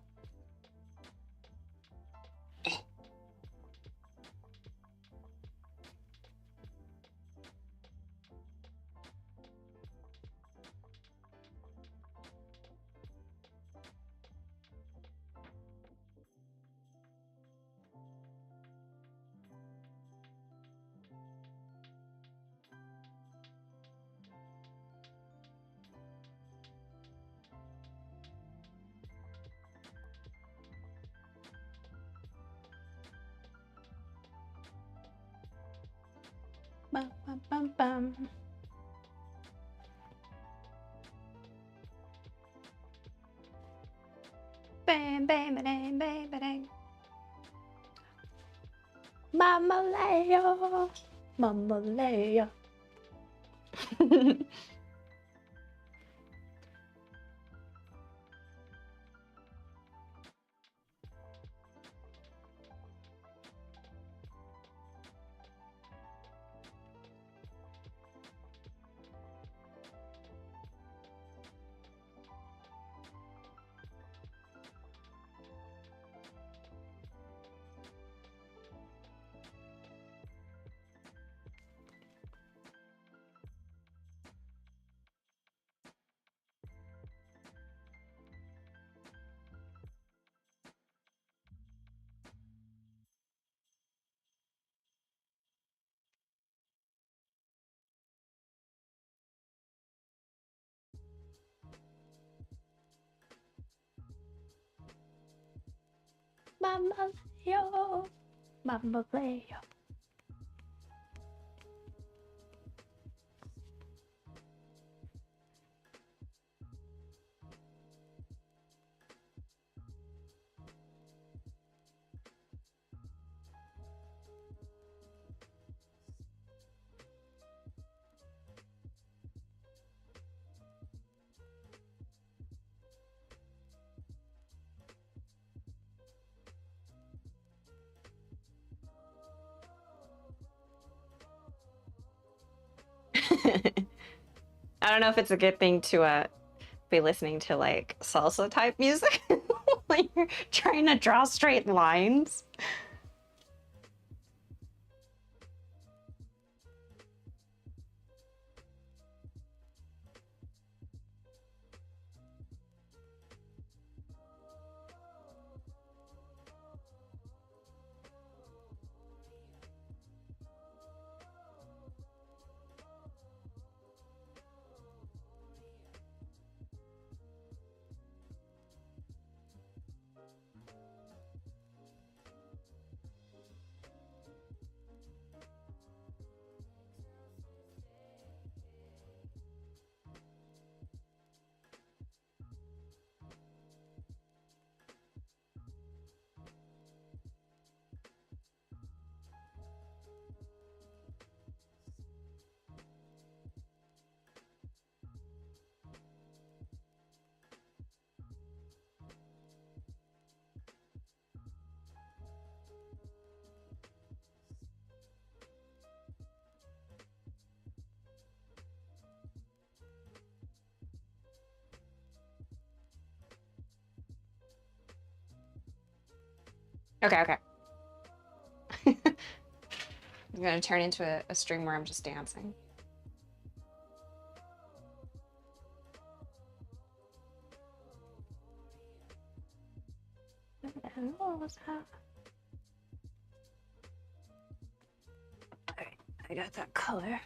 Bum, bum, bum, bum. Bam, bam, bam, bam, bam. Mama Leia, Mama Leia. Mama Leia, Mama Leia. I don't know if it's a good thing to be listening to like salsa type music when you're trying to draw straight lines. Okay, okay. I'm gonna turn into a stream where I'm just dancing. Alright, I got that color.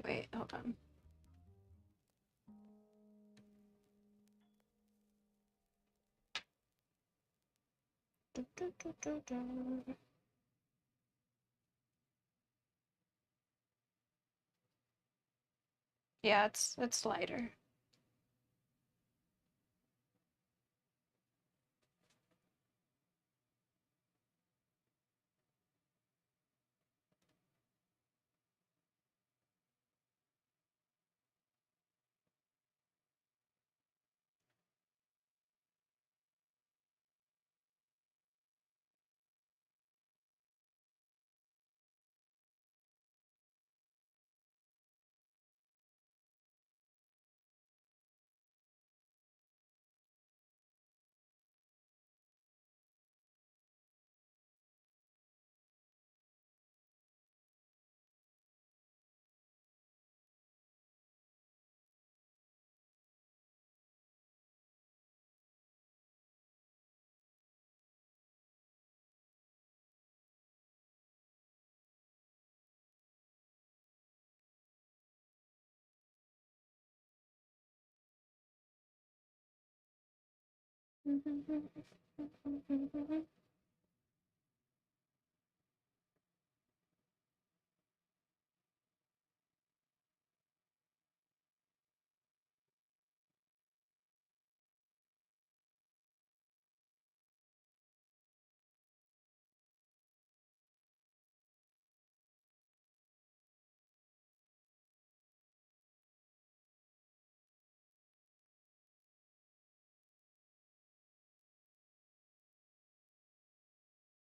Wait, hold on. Yeah, it's lighter.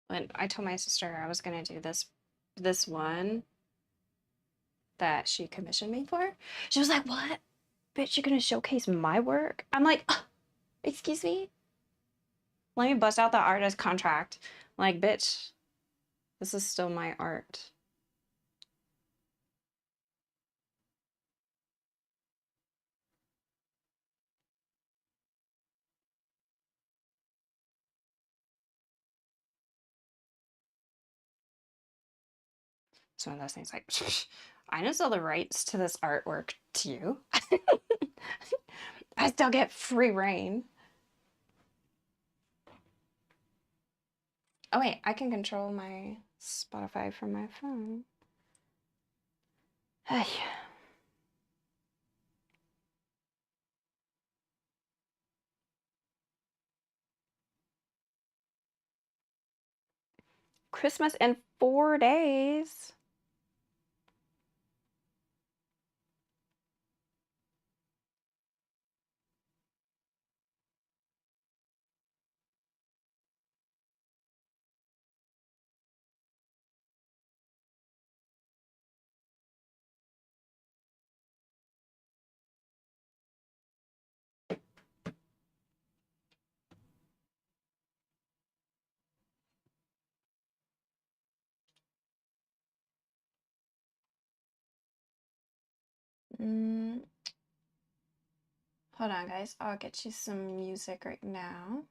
When I told my sister I was gonna do this one that she commissioned me for, she was like, "What? Bitch, you're gonna showcase my work?" I'm like, excuse me? Let me bust out the artist contract. Like, bitch, this is still my art. It's one of those things like, I didn't sell the rights to this artwork to you. I still get free reign. Oh wait, I can control my Spotify from my phone. Hey. Christmas in 4 days. Mm, hold on, guys. I'll get you some music right now.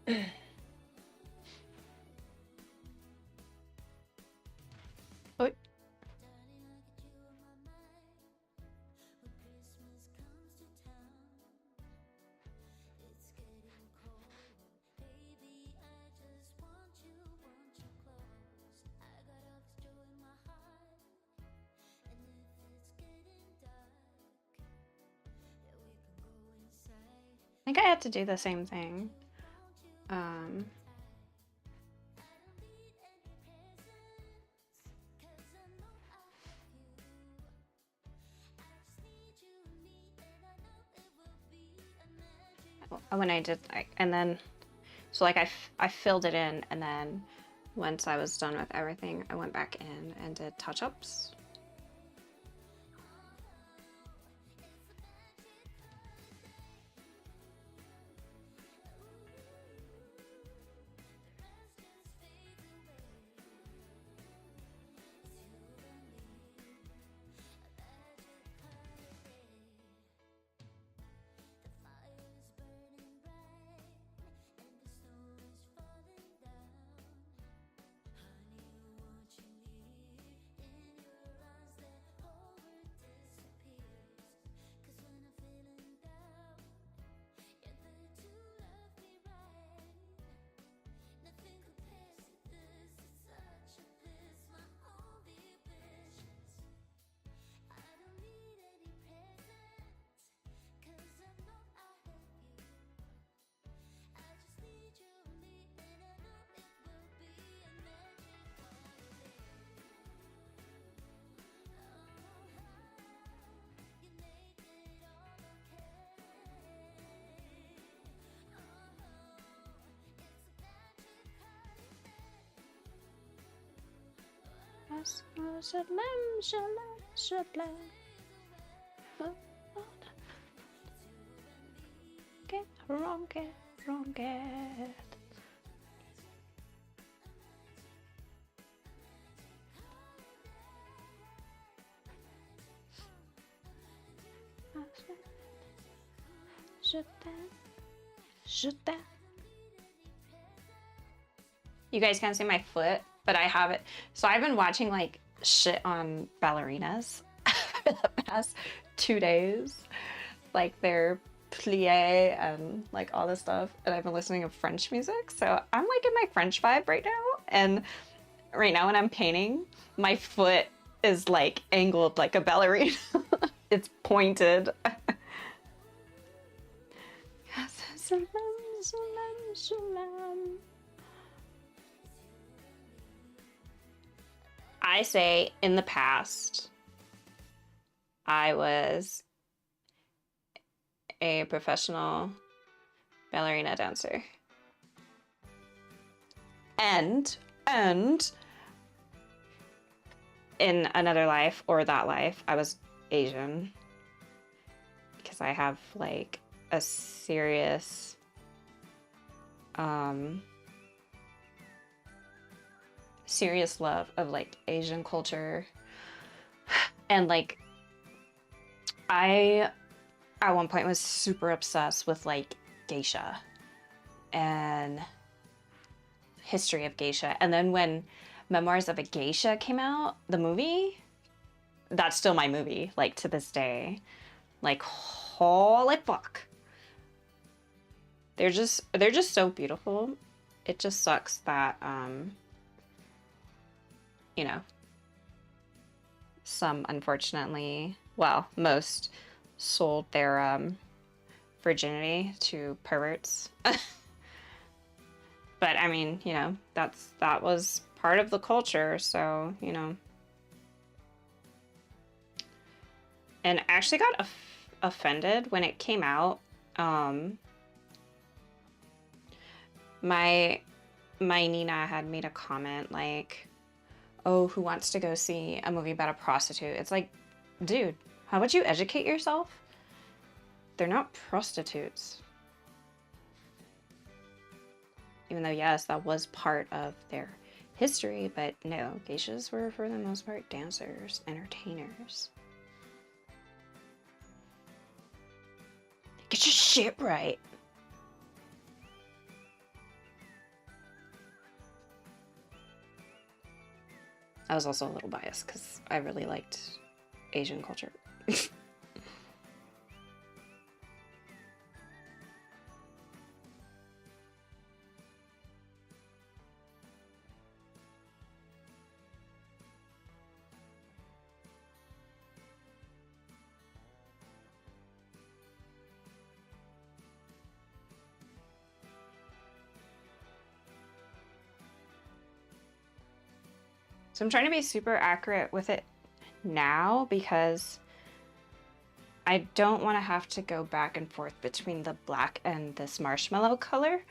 Oh. I think I had to do the same thing. When I did, and then So like I filled it in, and then once I was done with everything, I went back in and did touch-ups. Get wrong, get wrong, get. You guys can't see my foot, but I have it. So I've been watching like shit on ballerinas for the past 2 days, like their plie and like all this stuff. And I've been listening to French music, so I'm like in my French vibe right now. And right now when I'm painting, my foot is like angled like a ballerina. It's pointed. I say in the past, I was a professional ballerina dancer. And in another life or that life, I was Asian. Because I have like a serious serious love of like Asian culture. And like I at one point was super obsessed with like geisha and history of geisha. And then when Memoirs of a Geisha came out, the movie, that's still my movie, like to this day. Like holy fuck. They're just so beautiful. It just sucks that you know, some unfortunately, well, most sold their virginity to perverts. But I mean, you know, that was part of the culture, so, you know. And I actually got offended when it came out. My Nina had made a comment like, oh, who wants to go see a movie about a prostitute? It's like, dude, how about you educate yourself? They're not prostitutes. Even though, yes, that was part of their history, but no, geishas were, for the most part, dancers, entertainers. Get your shit right. I was also a little biased because I really liked Asian culture. So I'm trying to be super accurate with it now because I don't want to have to go back and forth between the black and this marshmallow color.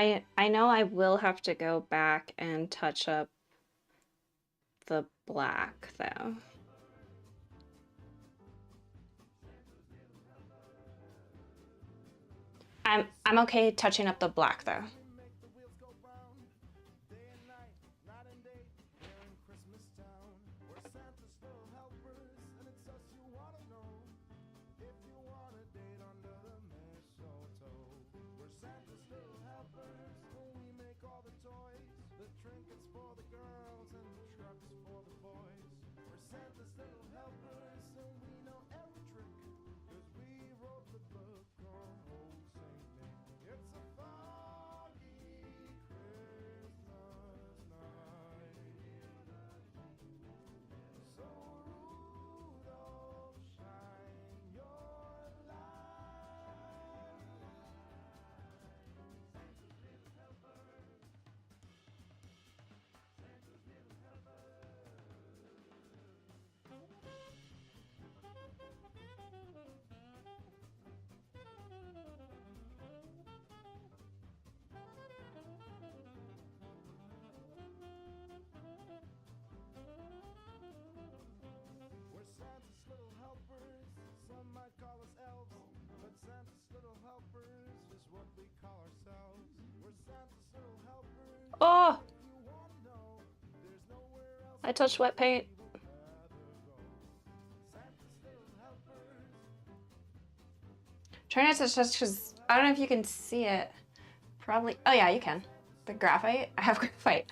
I know I will have to go back and touch up the black though. I'm okay touching up the black though. Oh! I touched wet paint. Try not to touch because I don't know if you can see it. Probably. Oh yeah, you can. The graphite. I have graphite.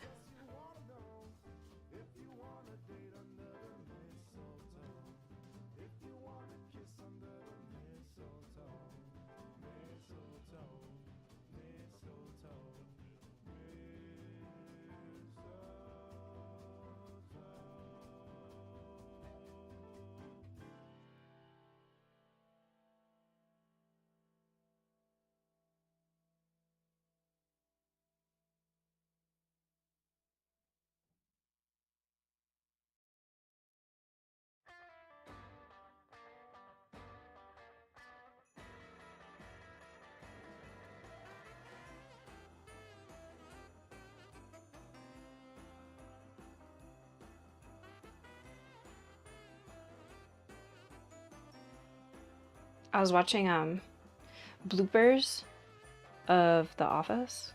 I was watching bloopers of The Office.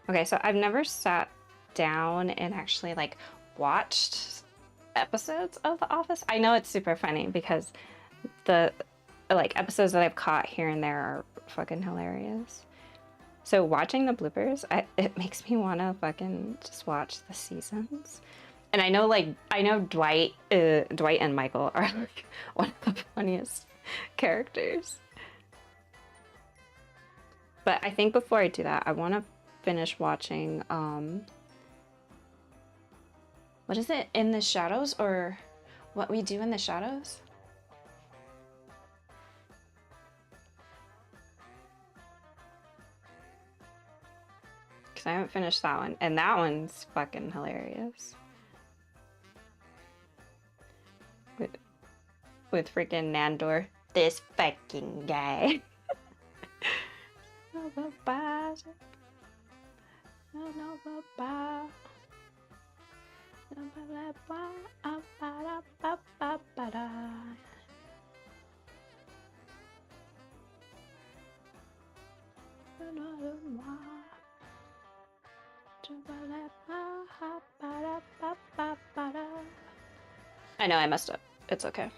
Okay, so I've never sat down and actually like watched episodes of The Office. I know it's super funny because the like episodes that I've caught here and there are fucking hilarious. So watching the bloopers, it makes me want to fucking just watch the seasons. And I know Dwight and Michael are like one of the funniest characters. But I think before I do that, I want to finish watching what is it? In the Shadows, or What We Do in the Shadows? Because I haven't finished that one, and that one's fucking hilarious. With freaking Nandor, this fucking guy. I know I messed up. It's okay.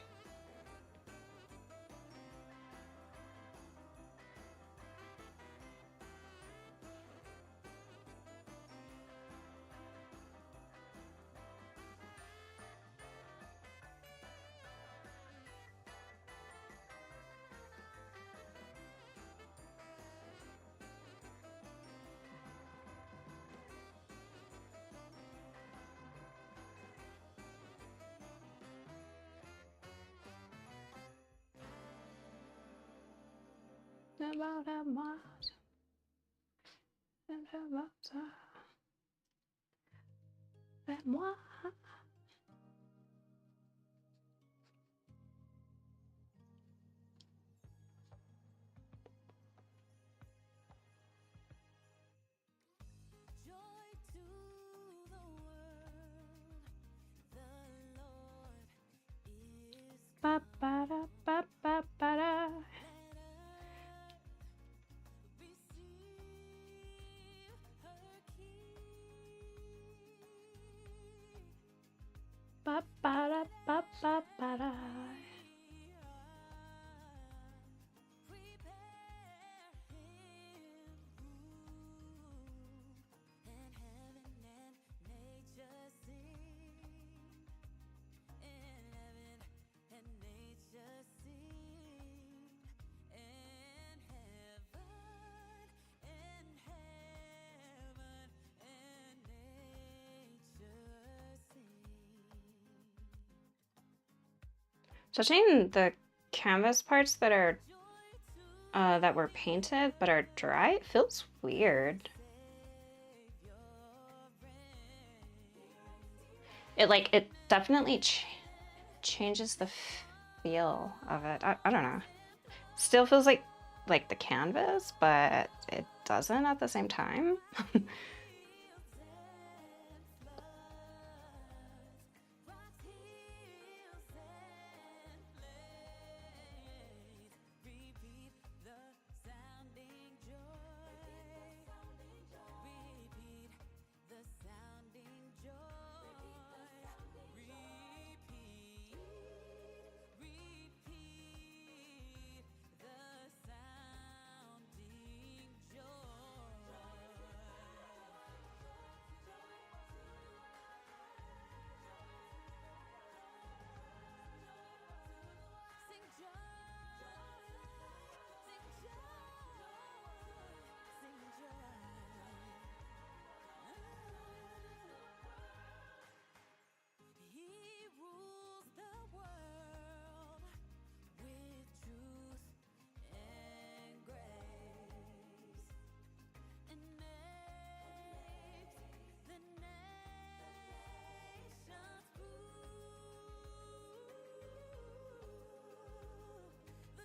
ba ba da ba ba ba da. Ba ba da ba ba ba da. Touching the canvas parts that are that were painted but are dry, it feels weird. It definitely changes the feel of it. I don't know. Still feels like the canvas, but it doesn't at the same time.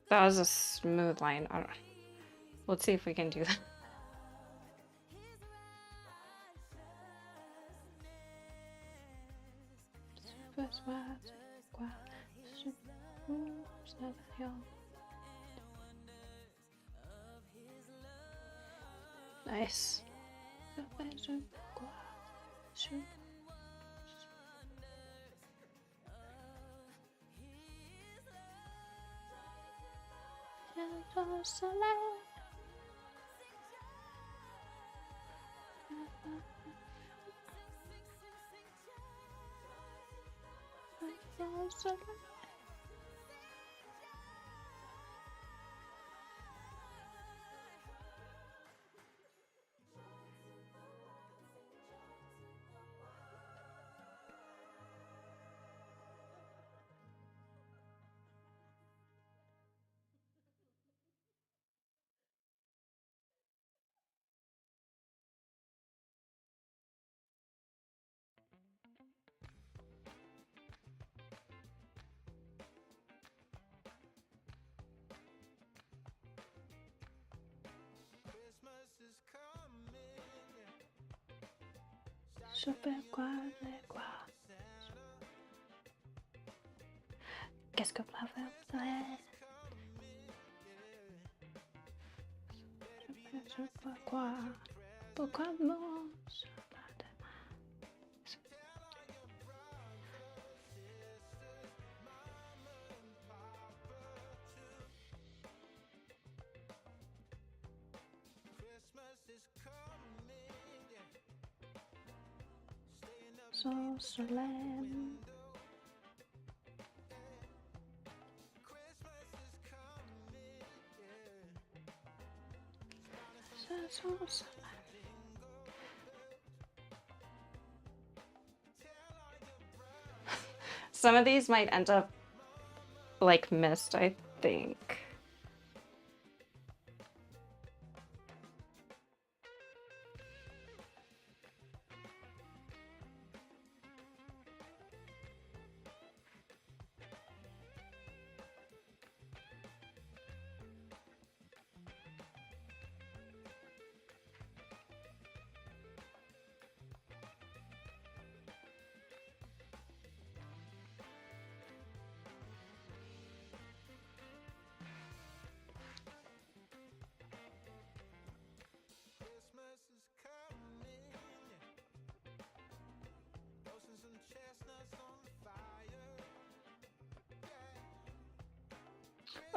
That was a smooth line. I don't. Let's see if we can do that. Nice. Super quoi, quoi. Qu'est-ce que va faire? Pourquoi? Pourquoi non? So solemn. So solemn. Some of these might end up like missed, I think.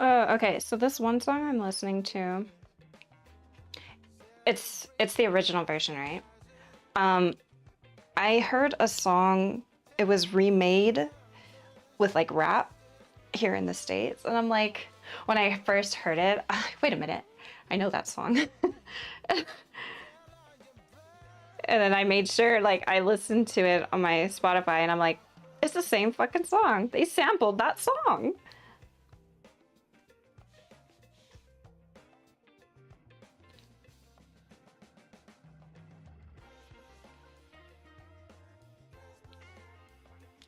Okay, so this one song I'm listening to, it's the original version, right? I heard a song, it was remade with like rap here in the States, and I'm like, when I first heard it, wait a minute, I know that song. And then I made sure, like, I listened to it on my Spotify, and I'm like, it's the same fucking song. They sampled that song.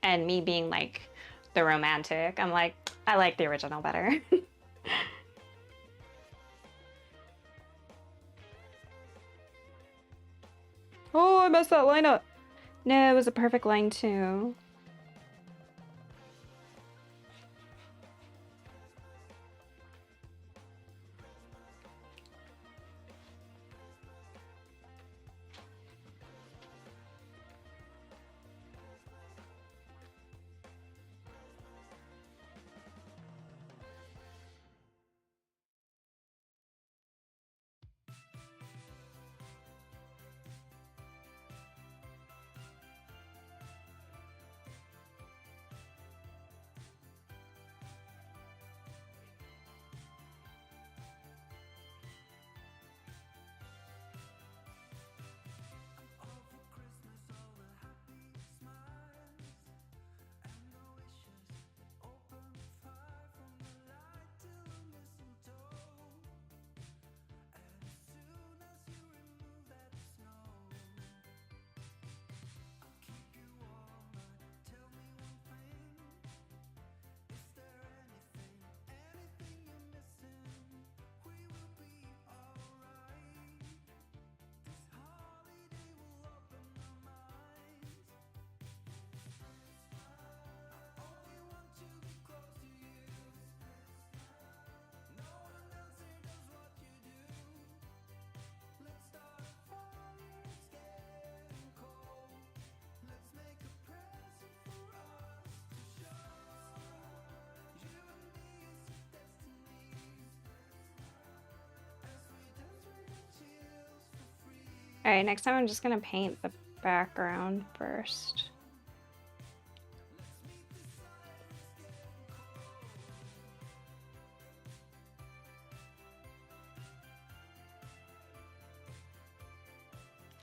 And me being like the romantic, I'm like, I like the original better. Oh, I messed that line up. No, it was a perfect line too. All right, next time I'm just gonna paint the background first.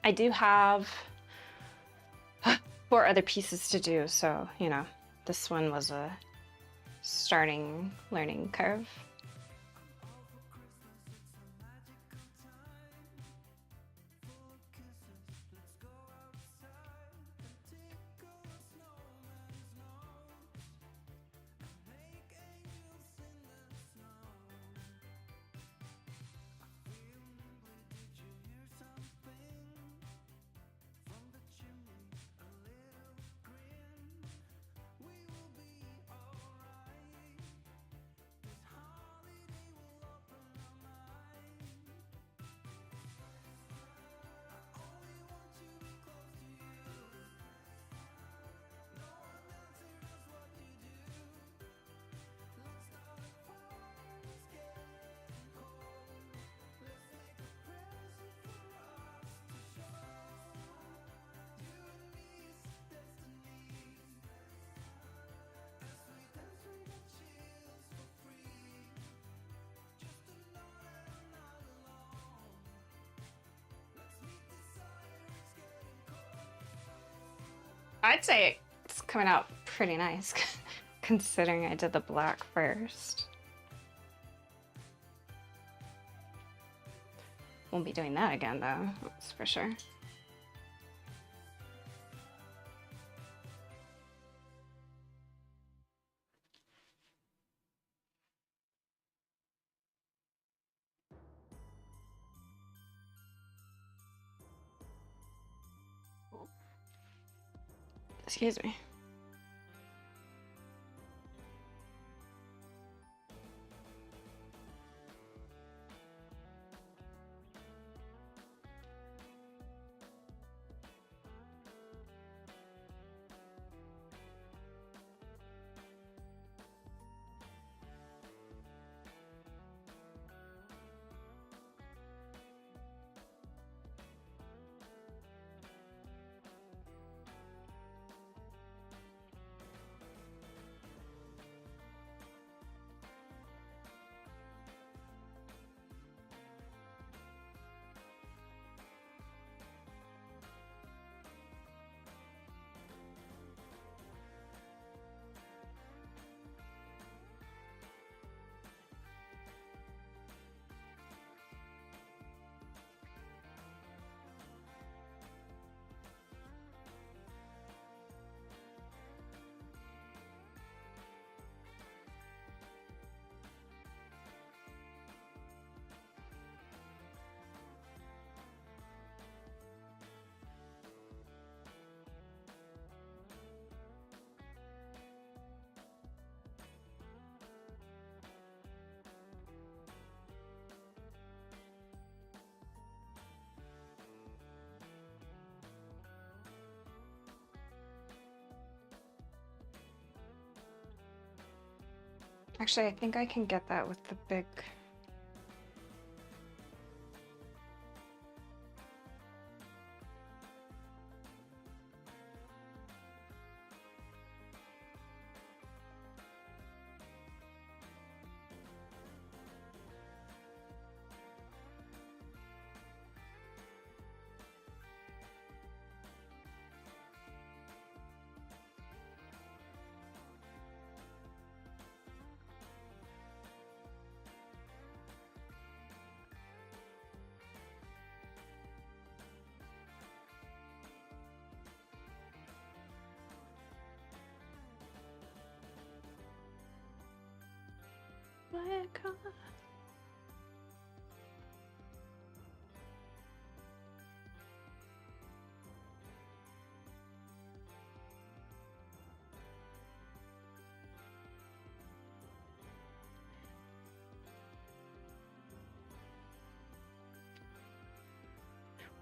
I do have 4 other pieces to do, so, you know, this one was a starting learning curve. I'd say it's coming out pretty nice, considering I did the black first. Won't be doing that again, though, that's for sure. Excuse me. Actually, I think I can get that with the big...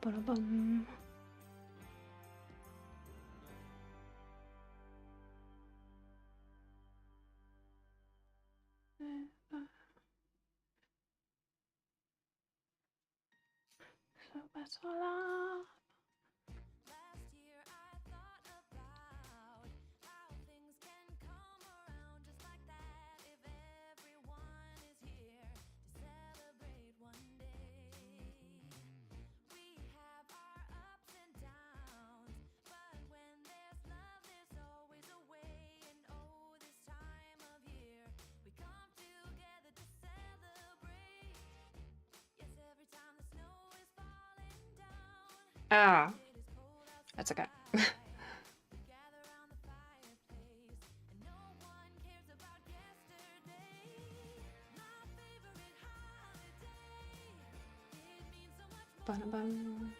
Ba-da-bum. So that's all I... Last year I thought about how things can come around just like that if everyone is here to celebrate one day. We have our ups and downs, but when there's love there's always a way. And oh, this time of year we come together to celebrate. Yes, every time the snow is falling down. Ah, that's okay. Ba-da-bum.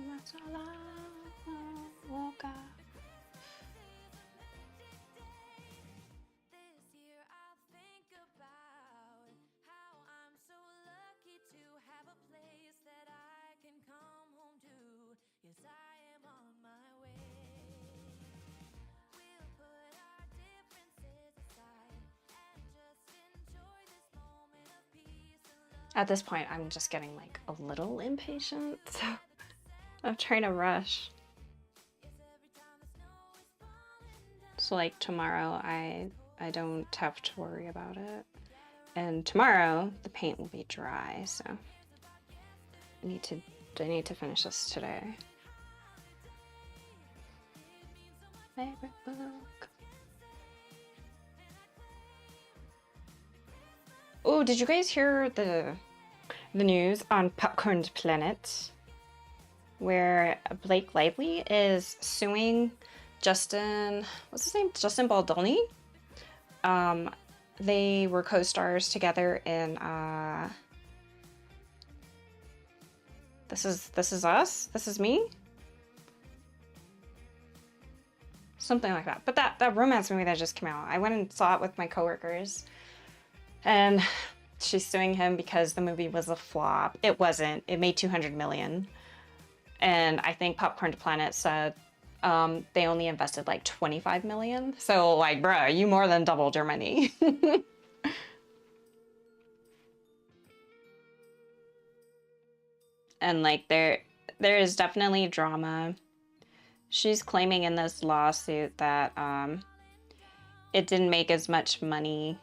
That's all I woke up. This year I'll think about how I'm so lucky to have a place that I can come home to. Yes, I am on my way. We'll put our differences aside and just enjoy this moment of peace and love. At this point, I'm just getting like a little impatient, so I'm trying to rush. So like tomorrow, I don't have to worry about it, and tomorrow the paint will be dry. So I need to finish this today. Favorite book. Oh, did you guys hear the news on Popcorn Planet, where Blake Lively is suing Justin, what's his name? Justin Baldoni. They were co-stars together in This Is Us? This Is Me? Something like that. But that romance movie that just came out, I went and saw it with my coworkers, and she's suing him because the movie was a flop. It wasn't. It made 200 million. And I think Popcorn Planet said they only invested like 25 million. So like, bruh, you more than doubled your money. And like there is definitely drama. She's claiming in this lawsuit that it didn't make as much money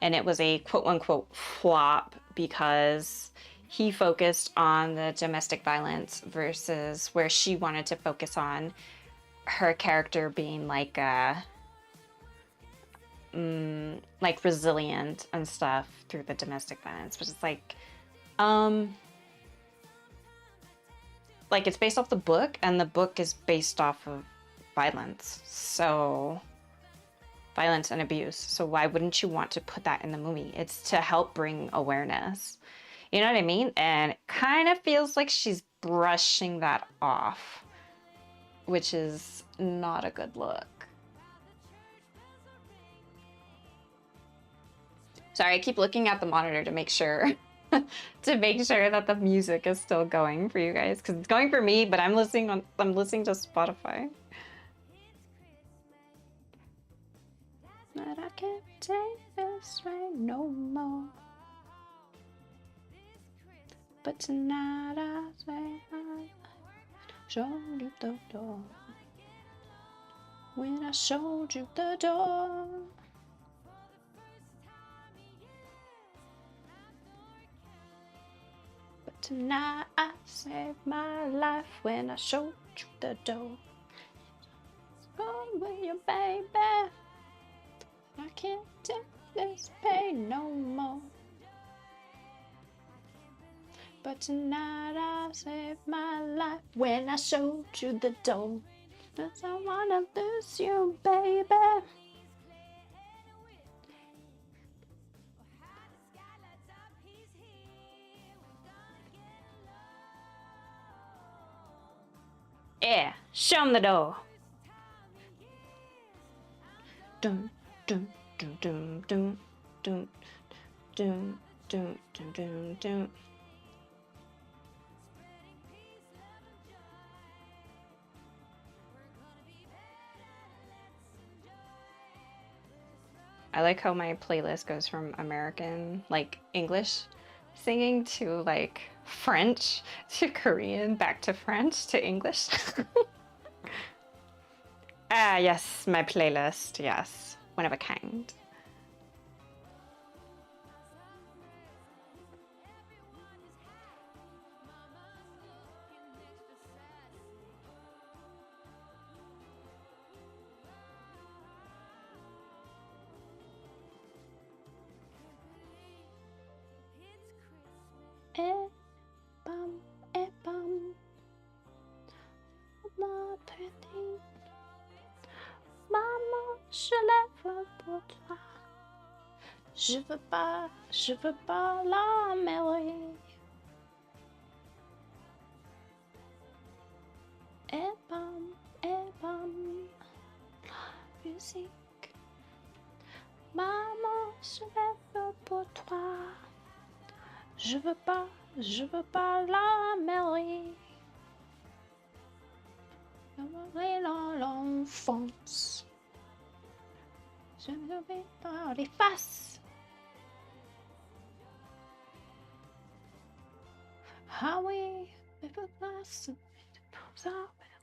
and it was a quote unquote flop because he focused on the domestic violence versus where she wanted to focus on her character being like resilient and stuff through the domestic violence, which is like it's based off the book, and the book is based off of violence, so violence and abuse. So why wouldn't you want to put that in the movie? It's to help bring awareness. You know what I mean? And it kind of feels like she's brushing that off, which is not a good look. Sorry, I keep looking at the monitor to make sure to make sure that the music is still going for you guys, because it's going for me, but I'm listening to Spotify. But I can't take this rain no more. But tonight I say I showed you the door. When I showed you the door. But tonight I saved my life when I showed you the door. Go with you, baby. I can't take this pain no more. But tonight I saved my life when I showed you the door. 'Cause I wanna lose you, baby. Yeah, show him the door. Dun dun dun dun dun dun dun dun dun dun dun. I like how my playlist goes from American, like English singing, to like French to Korean, back to French to English. Ah, yes, my playlist, yes. One of a kind. Bum, bum, ma petite maman, je lève pour toi. Je veux pas la mairie. Bum, la musique. Maman, je lève pour toi. Je veux pas la mairie. Dans l'enfance. Je me mets dans les faces. Ah oui, mais faut pas se mettre ça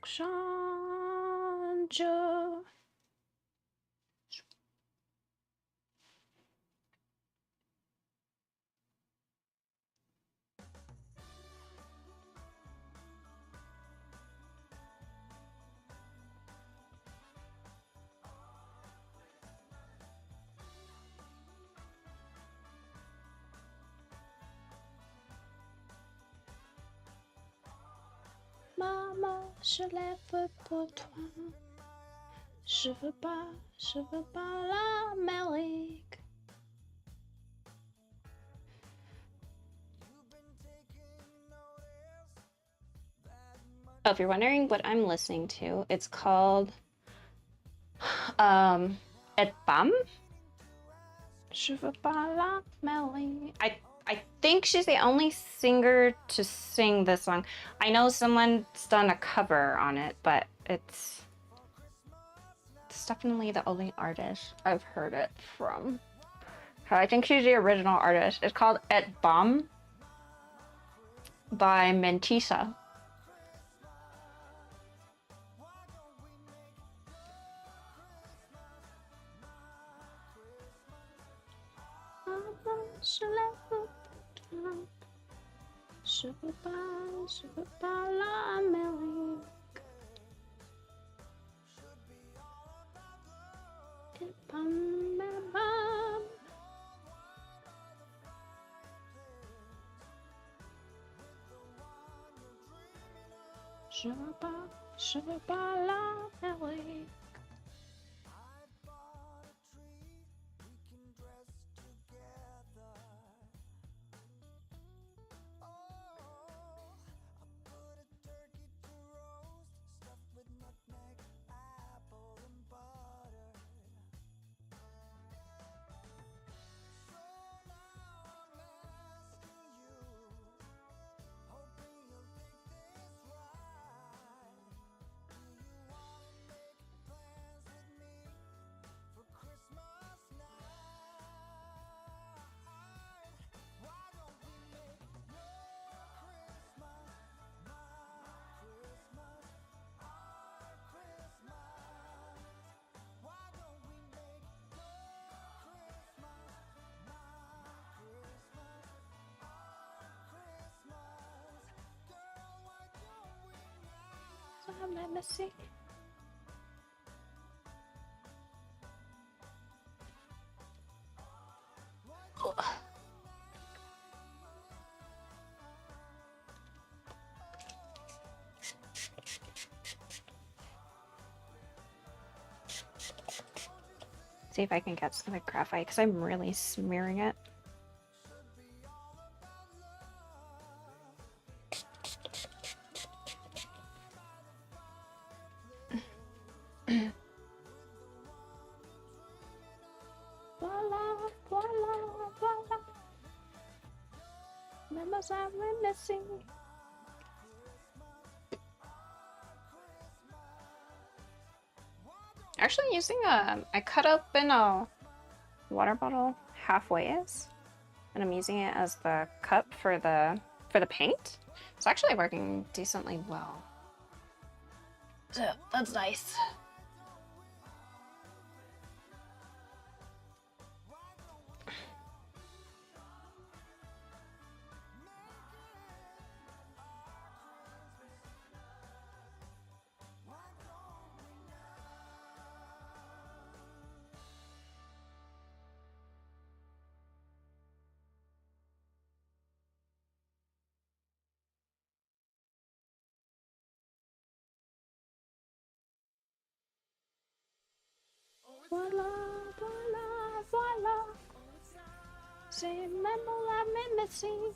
change. Maman, je lève pour toi. Je veux pas l'Amérique. Oh, if you're wondering what I'm listening to, it's called Et Bam. Je veux pas l'Amérique. I think she's the only singer to sing this song. I know someone's done a cover on it, but it's definitely the only artist I've heard it from. I think she's the original artist. It's called Et Bam by Mentisa. Je veux pas l'Amérique. Et bam, bam, bam. Je veux pas l'Amérique. let me see. See if I can get some of the graphite because I'm really smearing it. Voila, voila, voila. Members I'm missing. Actually using I cut open a water bottle halfways, and I'm using it as the cup for the paint. It's actually working decently well. So that's nice. Voila, voila, voila. Say, remember I'm missing.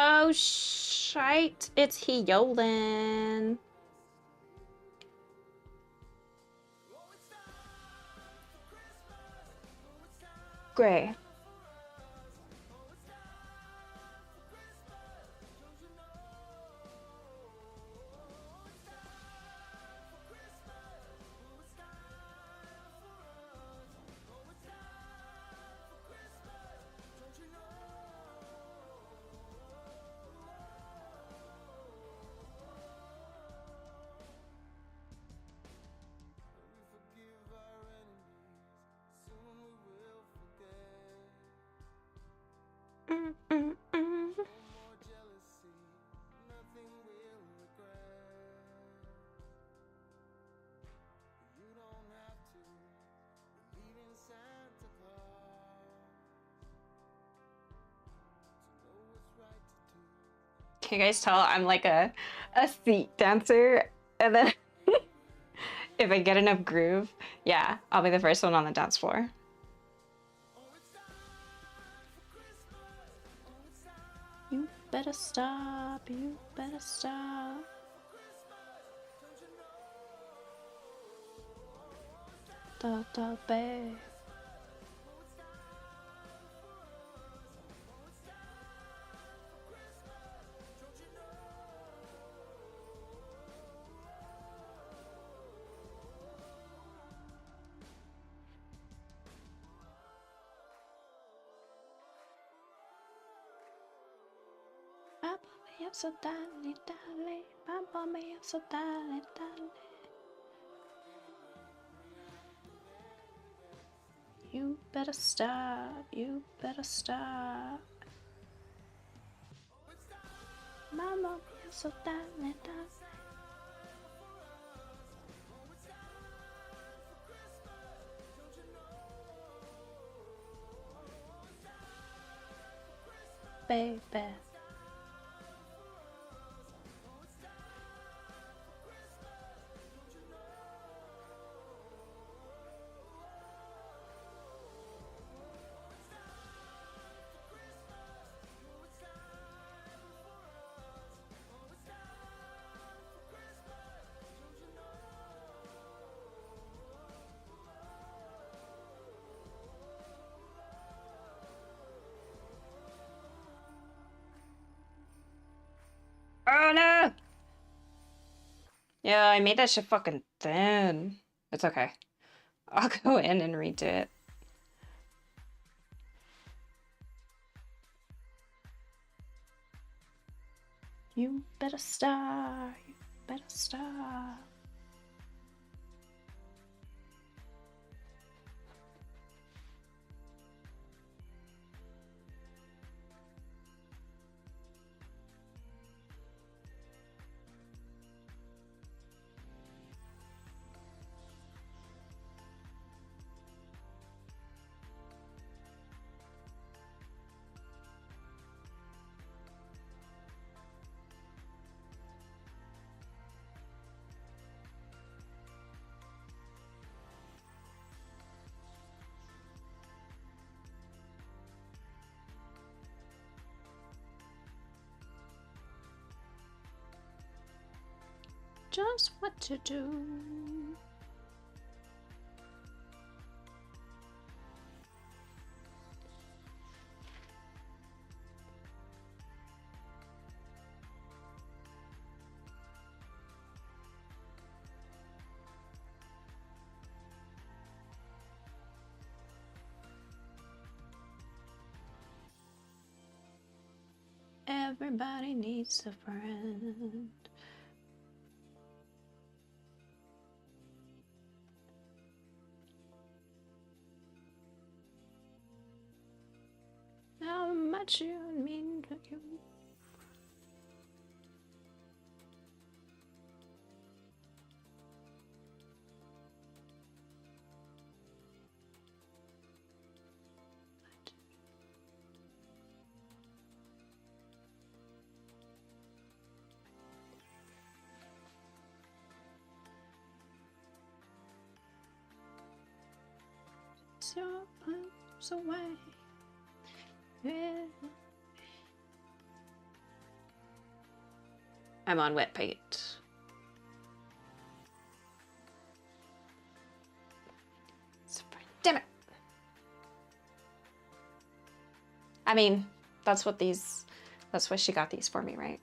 Oh shite, it's Heolin. Gray. Can you guys tell I'm like a seat dancer? And then if I get enough groove, yeah, I'll be the first one on the dance floor. You better stop, you better stop. Da babe. Mamma mia, so dale, dale. Mamma mia, so dale, dale. You better stop, you better stop. Mamma mia, so dale, dale. Baby. Yeah, I made that shit fucking thin. It's okay. I'll go in and redo it. You better stop. You better stop. Just what to do. Everybody needs a friend. How much you mean to you? Your arms away. Yeah. I'm on wet paint. Damn it. I mean, that's what she got these for me, right?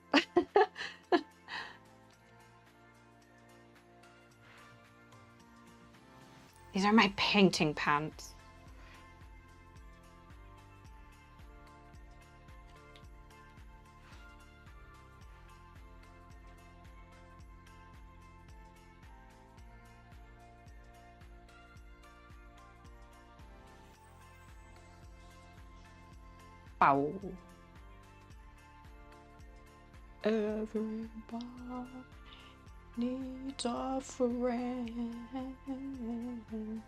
These are my painting pants. Wow. Everybody needs a friend.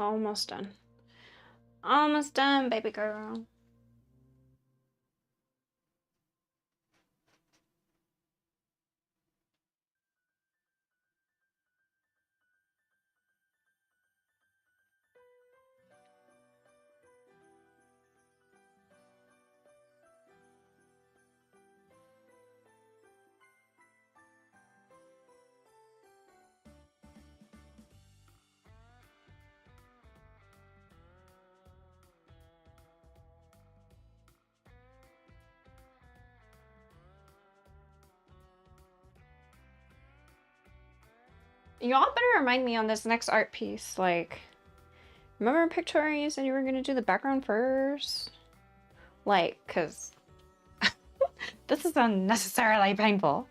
Almost done. Almost done, baby girl. Y'all better remind me on this next art piece, like, remember Piktorr, you said you were gonna do the background first? Like, cause this is unnecessarily painful.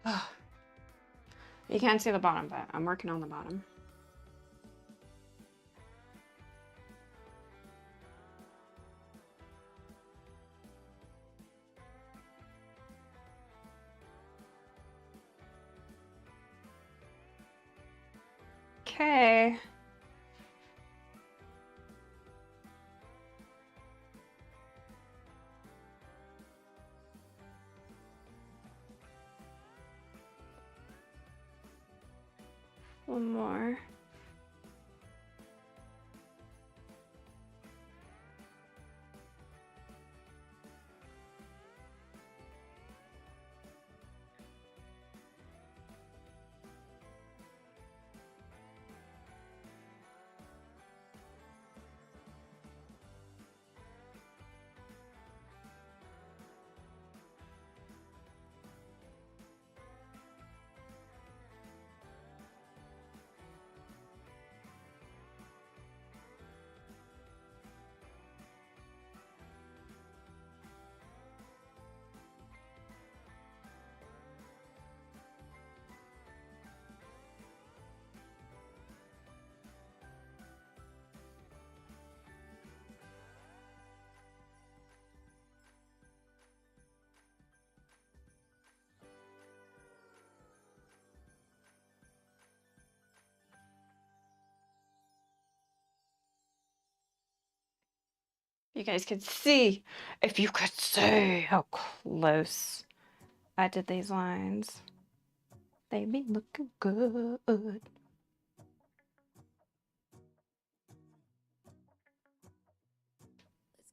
You can't see the bottom, but I'm working on the bottom. Okay. One more. You guys could see, if you could see how close I did these lines, they'd be looking good. Let's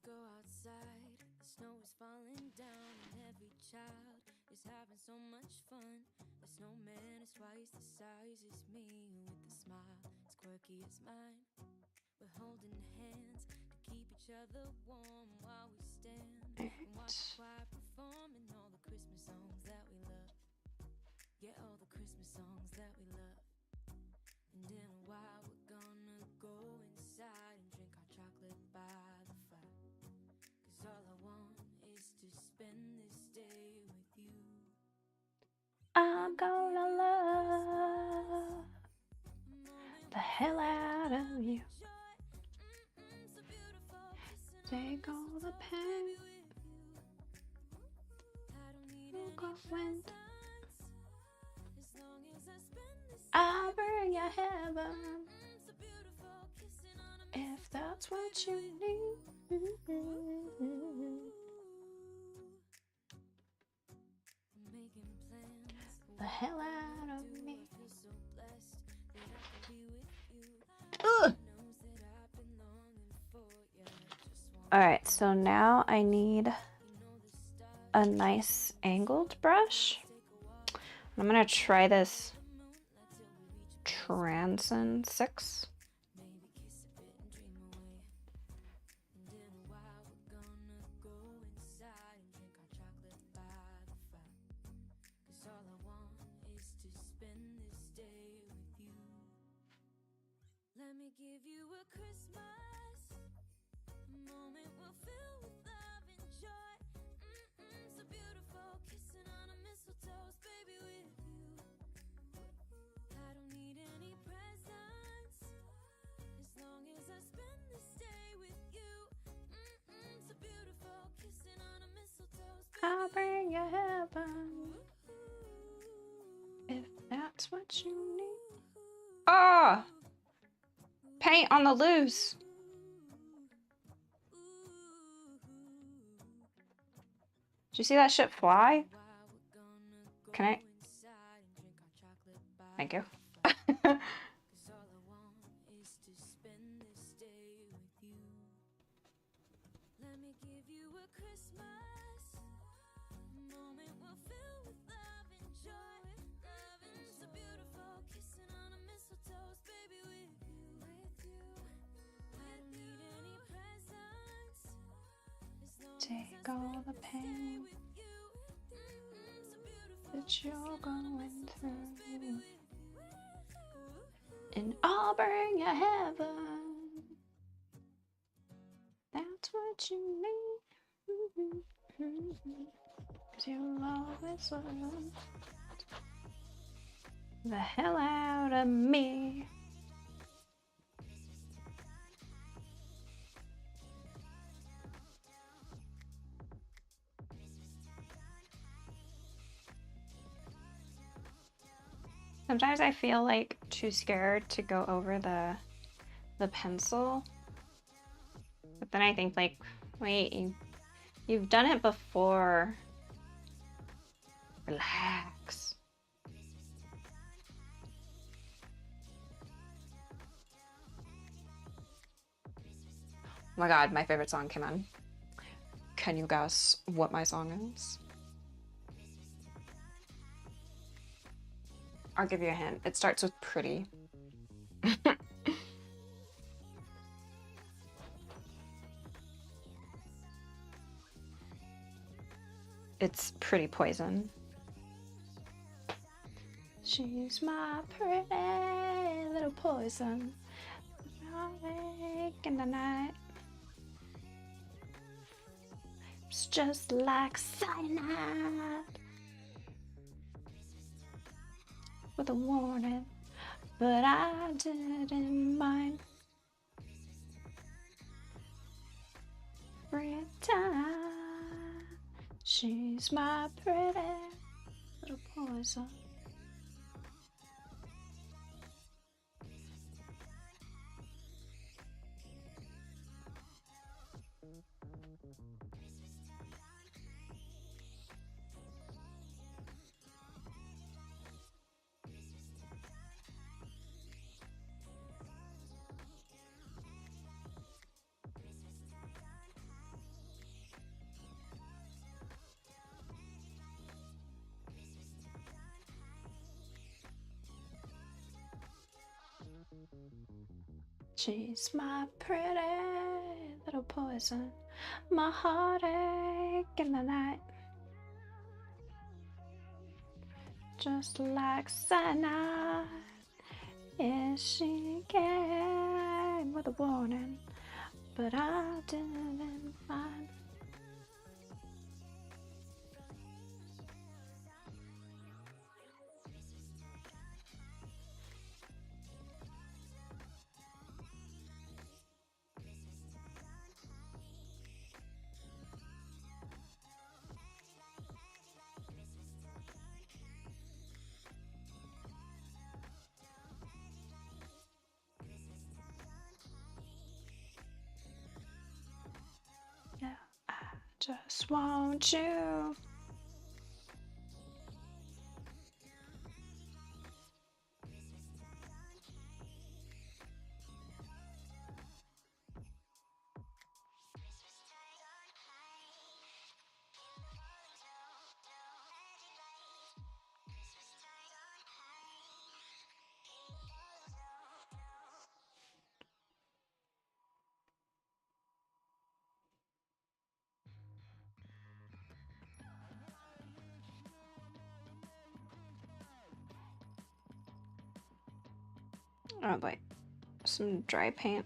go outside. The snow is falling down, and every child is having so much fun. The snowman is twice the size as me, with a smile as quirky as mine. We're holding hands to keep each other warm while we stand and watch the choir performing all the Christmas songs that we love. Yeah, all the Christmas songs that we love. And in a while we're gonna go inside and drink our chocolate by the fire. 'Cause all I want is to spend this day with you. I'm gonna love the hell out of you. So beautiful, kissing Take all the pain. I don't need You any got wind. presents as long as I spend this I'll bring you heaven so beautiful, kissing on a if that's what you need. making plans. The hell out of me. I feel so blessed that I can be with you. Ugh. Knows that I've been longing for you. Just want Alright, so now I need you know the stars a nice angled brush. I'm gonna try this Transin 6. maybe kiss a bit and dream away. And in a while we're gonna go inside and drink our chocolate by the fire. 'Cause all I want is to spend this day with you. Let me give you a Christmas moment we'll fill with love and joy. So beautiful, kissing on a mistletoe, baby, with you. I don't need any presents as long as I spend this day with you. So beautiful, kissing on a mistletoe, I'll bring you heaven if that's what you need. Ah! Paint on the loose. Did you see that shit fly? Can I? Thank you. 'Cause all I want is to spend this day with you. Let me give you a Christmas moment we'll fill with love and joy. Loving so beautiful, kissing on a mistletoe, baby, with you. I don't need any presents as long Take all the pain with you. So beautiful, that you're going through, and I'll bring you heaven. That's what you need. 'Cause you'll always love. the hell out of me. Sometimes I feel like too scared to go over the pencil. But then I think like, wait, you've done it before. Relax. Oh my god, my favorite song came on. Can you guess what my song is? I'll give you a hint. It starts with pretty. It's Pretty Poison. She's my pretty little poison. In the night. It's just like cyanide. With a warning, but I didn't mind. Every time she's my pretty little poison. She's my pretty little poison, my heartache in the night. Just like cyanide, yeah, she came with a warning, but I didn't mind. Yeah, I just want you. Oh boy, some dry paint.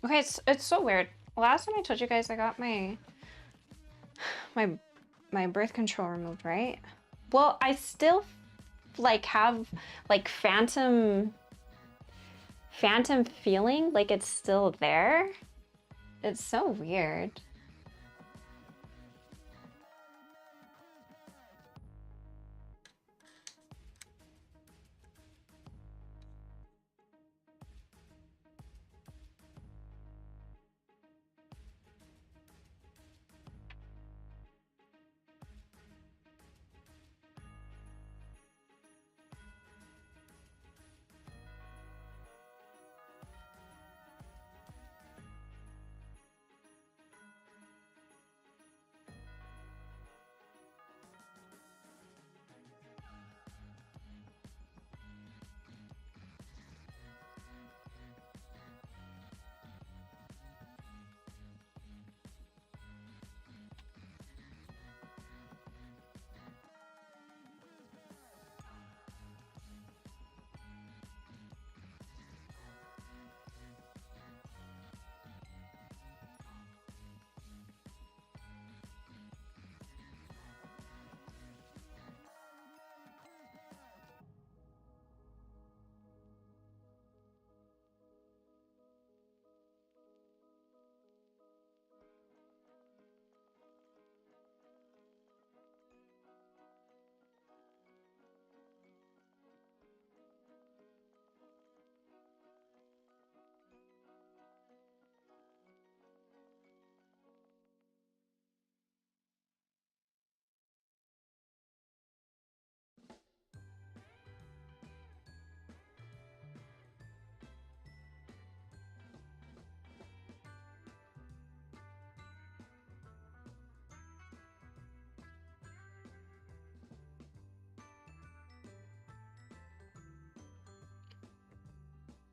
Okay, it's so weird. Last time I told you guys I got my birth control removed, right? Well, I still like have like phantom feeling, like it's still there. It's so weird.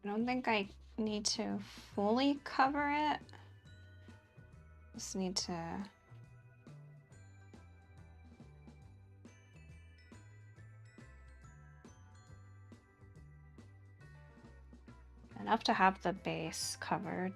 I don't think I need to fully cover it. Just need to enough to have the base covered.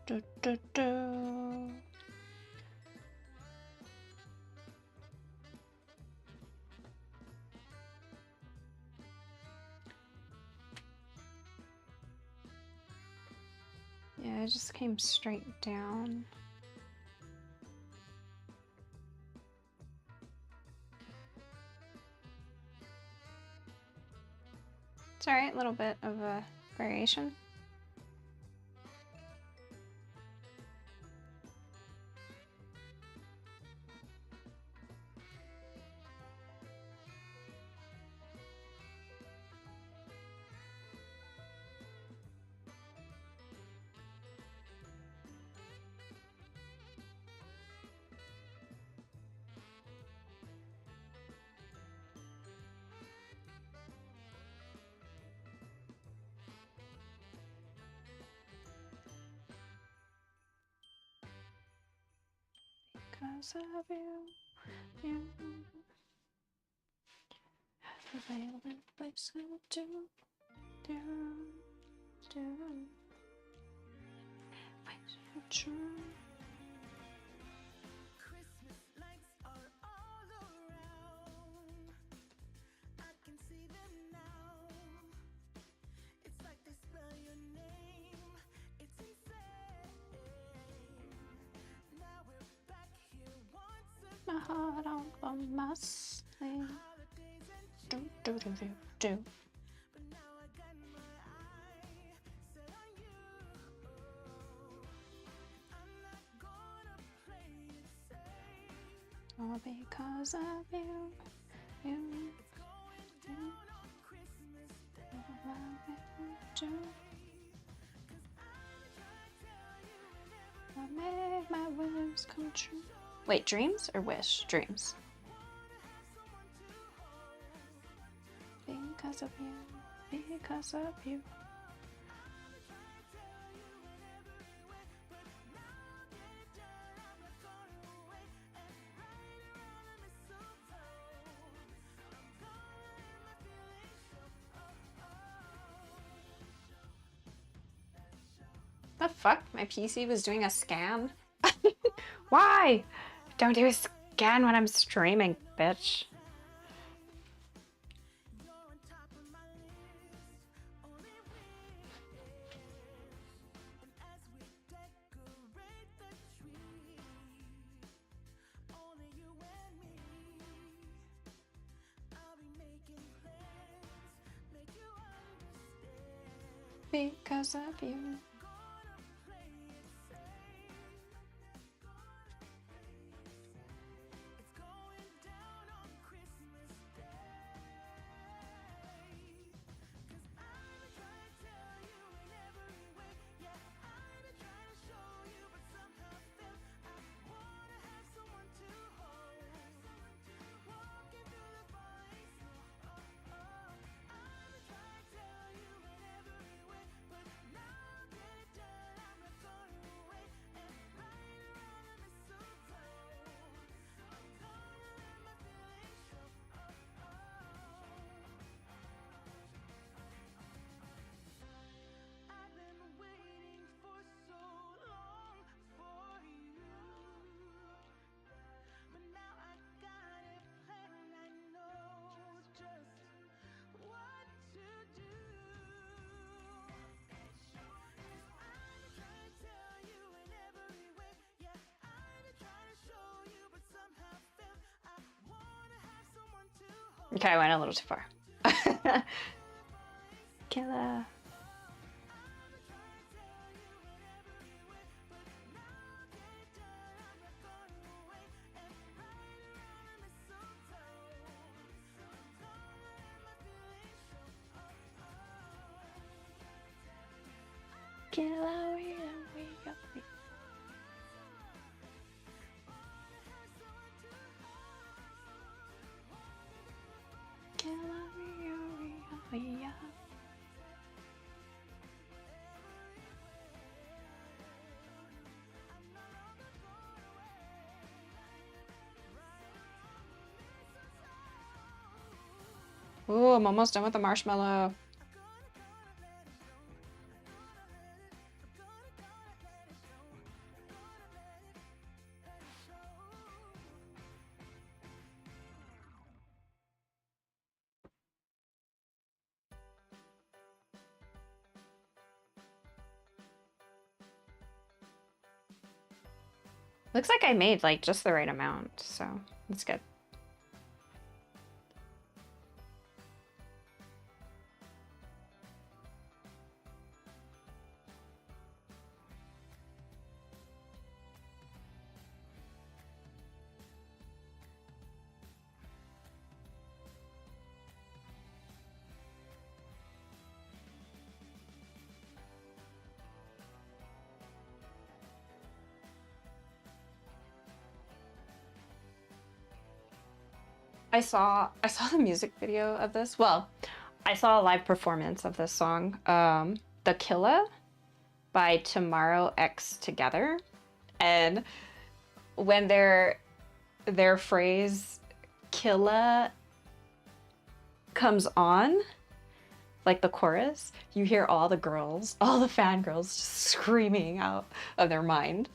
Do, do, do. Yeah, it just came straight down. It's alright, a little bit of a variation. Because of you, you have a violent place to do, do, do. True. Christmas lights are all around. I can see them now. It's like they spell your name. It's insane. Now we're back here once My heart on my sleeve. holidays and Do, do, do, do, do. but now I got my eye set on you. I'm not gonna play it safe. All because of you, you. Going down on Christmas Day. Do. 'Cause I'm trying to tell you in every I make my wishes come true. Wait, dreams or wish? Dreams. Because of you, because of you. The fuck? My PC was doing a scan? Why? Don't do a scan when I'm streaming, bitch. You're on top of my list, only wish. And as we decorate the tree, only you and me. I'll be making plans, make you understand. Because of you. Gonna play it safe. It's going down on Christmas Day. 'Cause I'm trying to tell you in every way. Yeah, I'm trying to show you, but somehow fail. I wanna have someone to hold. Walking through the falling snow. I'm trying to tell you in every way, but now I'm getting Okay, I went a little too far. Killer. Killer, we got me. Ooh, I'm almost done with the marshmallow. Looks like I made like just the right amount, so that's good. I saw the music video of this. Well, I saw a live performance of this song, The Killa by Tomorrow X Together. And when their phrase Killa comes on, like the chorus, you hear all the girls, all the fangirls just screaming out of their mind.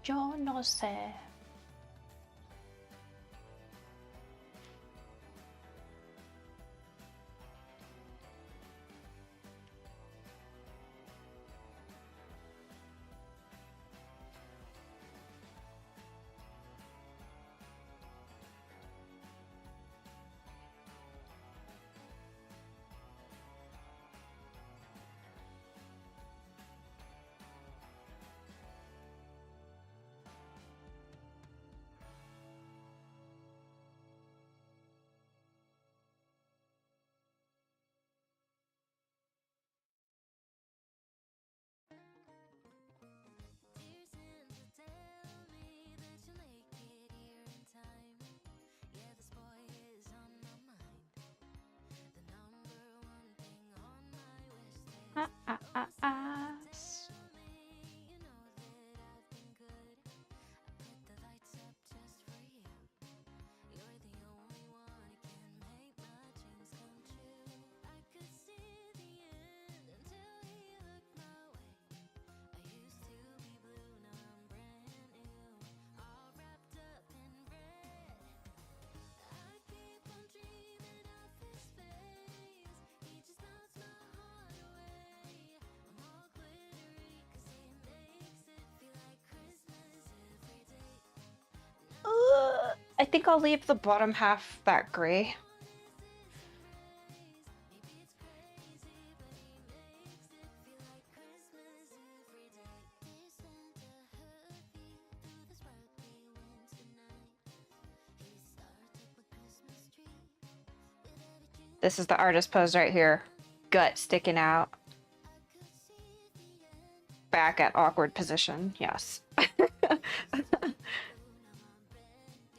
Yo no sé. Dear Santa, tell me that you'll make it here in time. Yeah, this boy is on my mind. The number one thing on my wish list. Ah, ah, ah, ah. Tell me, you know that I've been good. I put the lights up just for you. You're the only one who can make my dreams come true. I could see the end until he looked my way. I used to be blue, now I'm brand new, all wrapped up in red. I keep on dreaming of his face. He just melts my heart away. I'm all glittery 'cause he makes it feel like Christmas every day. I think I'll leave the bottom half that gray. Maybe it's crazy, but he makes it feel like Christmas every day. Dear Santa, hurry through the sparkly winter night. He starts up a Christmas tree with every June. This is the artist pose right here. Gut sticking out. I could see the end. Back at awkward position. Yes. Now I'm brand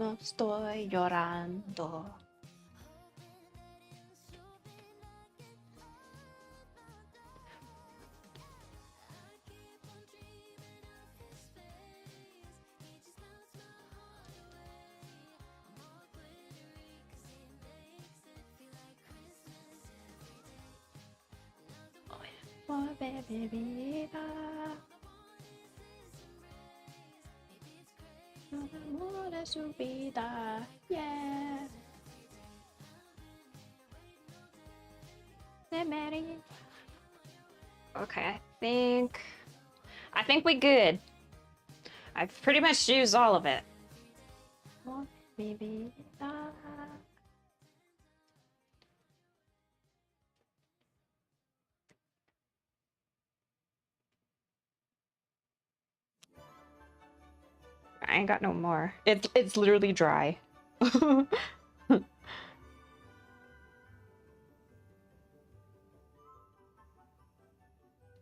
No estoy llorando. Oh, baby, vida. El amor es su vida. Yeah. Okay, I think we good. I've pretty much used all of it. Oh, baby, vida. I ain't got no more. It's literally dry.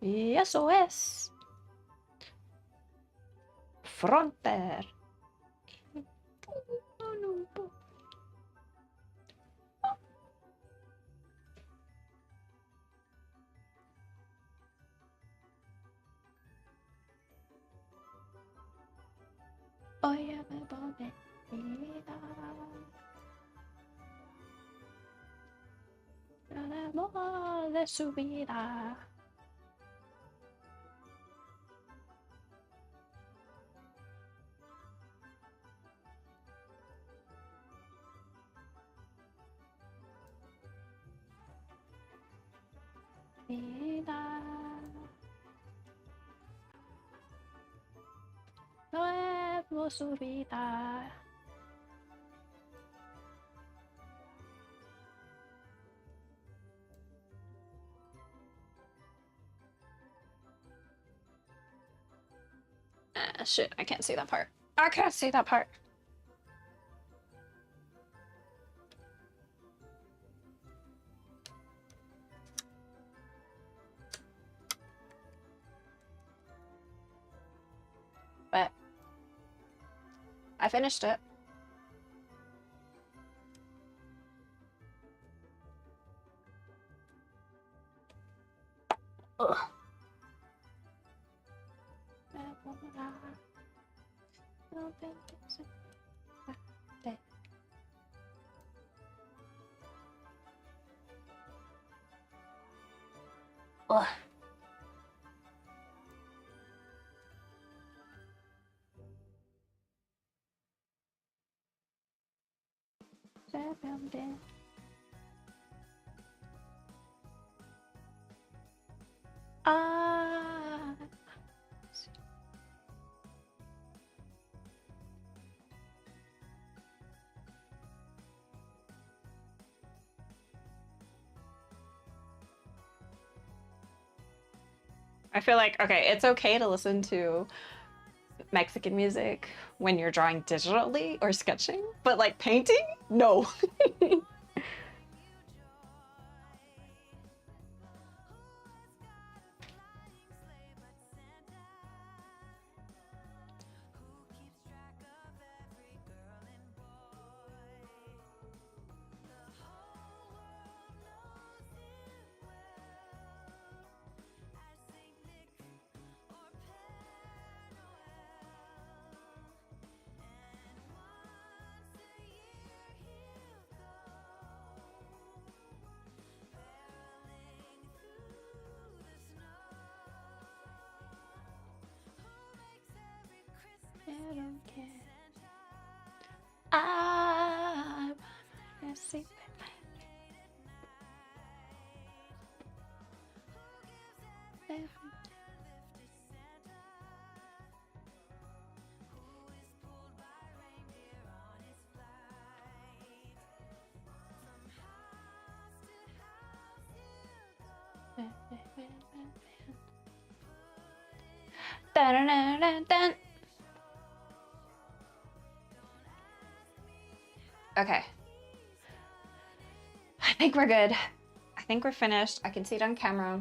Eso es. Fronter. Oye, me pone vida. El amor de su vida. Vida. Nuevo su vida. Shit, I can't see that part. I can't see that part. But I finished it. Ugh. Ugh. Ah. I feel like, okay, it's okay to listen to Mexican music when you're drawing digitally or sketching, but like painting? No. I don't care. I'm a secret man. Dun-dun-dun-dun-dun. Okay. I think we're good. I think we're finished. I can see it on camera.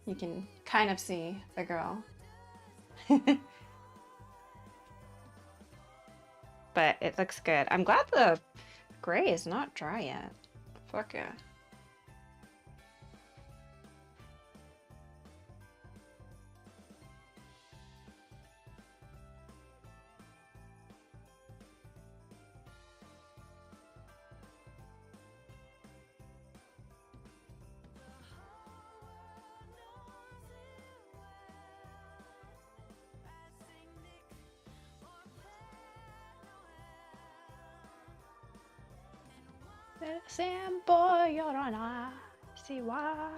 You can kind of see the girl. but it looks good. I'm glad the gray is not dry yet. Fuck yeah. Sambo llorona, si wa.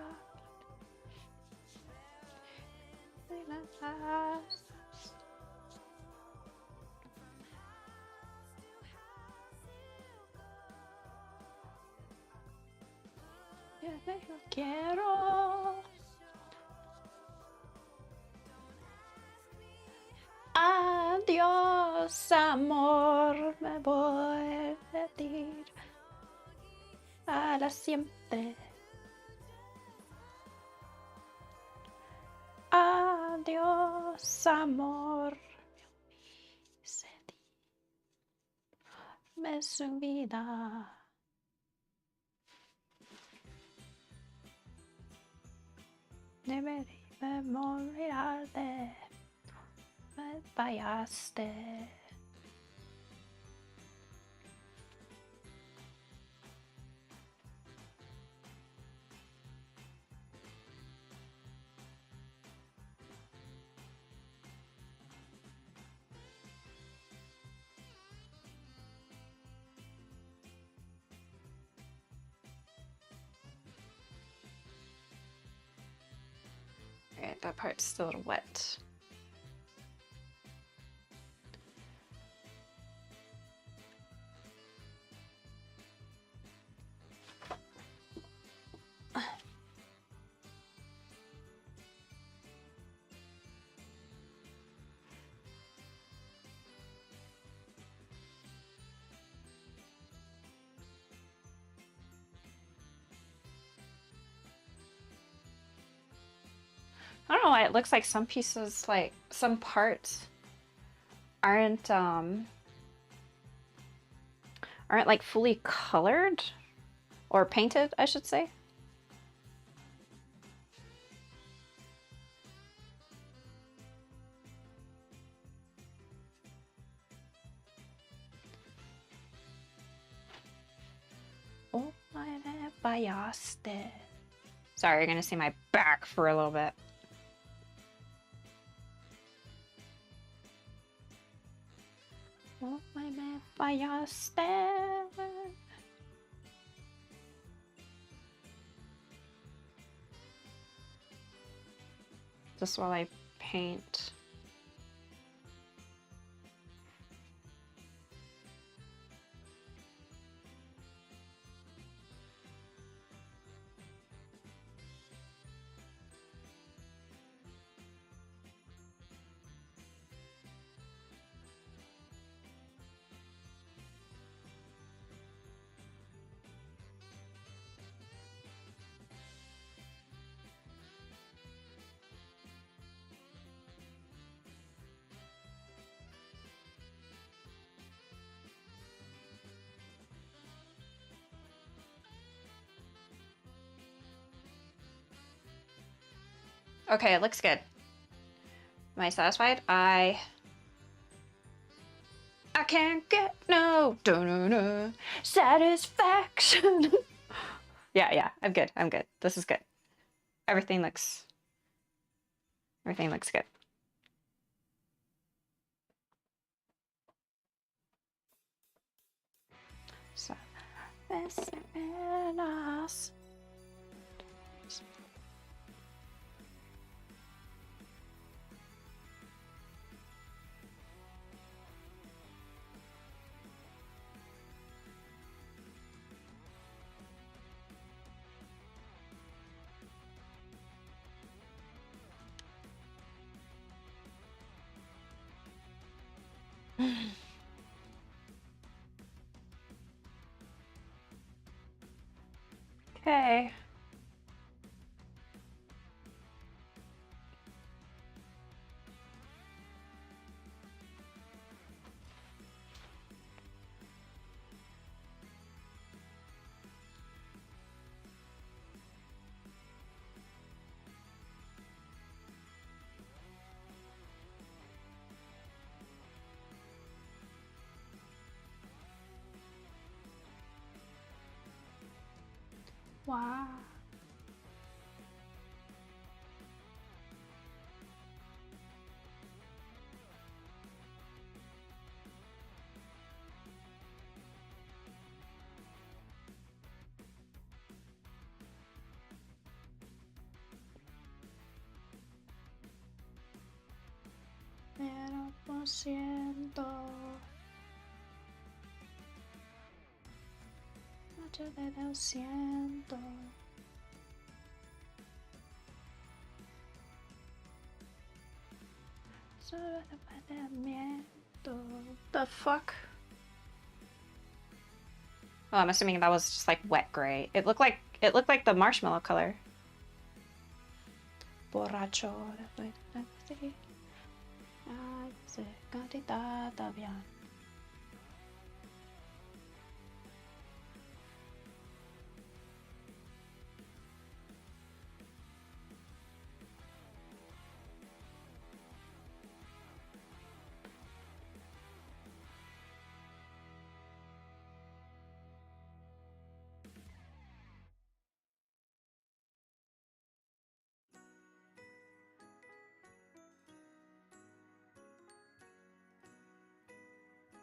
Quiero. Adiós, amor, me voy a pedir para siempre. Adiós, amor, me su vida. Debería morirte, me fallaste. Alright, that part's still a little wet. I don't know why it looks like some pieces, like some parts aren't like fully colored or painted, I should say. Oh, my fallaste. Sorry, you're gonna see my back for a little bit. Oh, my fallaste. Just while I paint. Okay, it looks good. Am I satisfied? I can't get no satisfaction. Yeah, I'm good. I'm good. This is good. Everything looks good. So, okay. Wow. Pero lo siento. Noche de lo siento. Solo de padecimiento. The fuck? Well, I'm assuming that was just like wet gray. It looked like the marshmallow color. Borracho de sí. Ay, se cantita bien.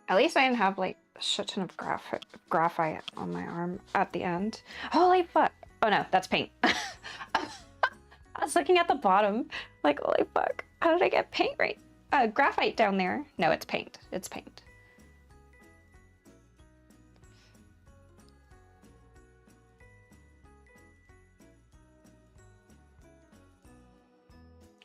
At least I didn't have like a shit ton of graphite on my arm at the end. Holy fuck! Oh no, that's paint. I was looking at the bottom, like holy fuck! How did I get paint right? Graphite down there. No, it's paint. It's paint.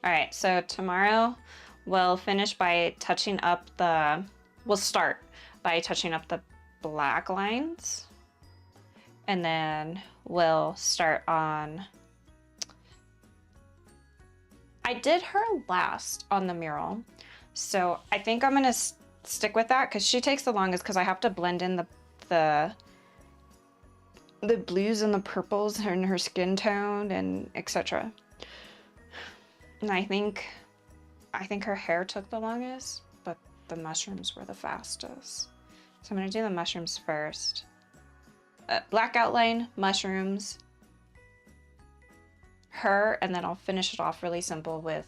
All right, so tomorrow we'll finish by touching up the. We'll start by touching up the black lines, and then we'll start on. I did her last on the mural, so I think I'm gonna stick with that because she takes the longest because I have to blend in the blues and the purples in her skin tone and etc. And I think her hair took the longest, but the mushrooms were the fastest. So I'm gonna do the mushrooms first. Black outline, mushrooms, her, and then I'll finish it off really simple with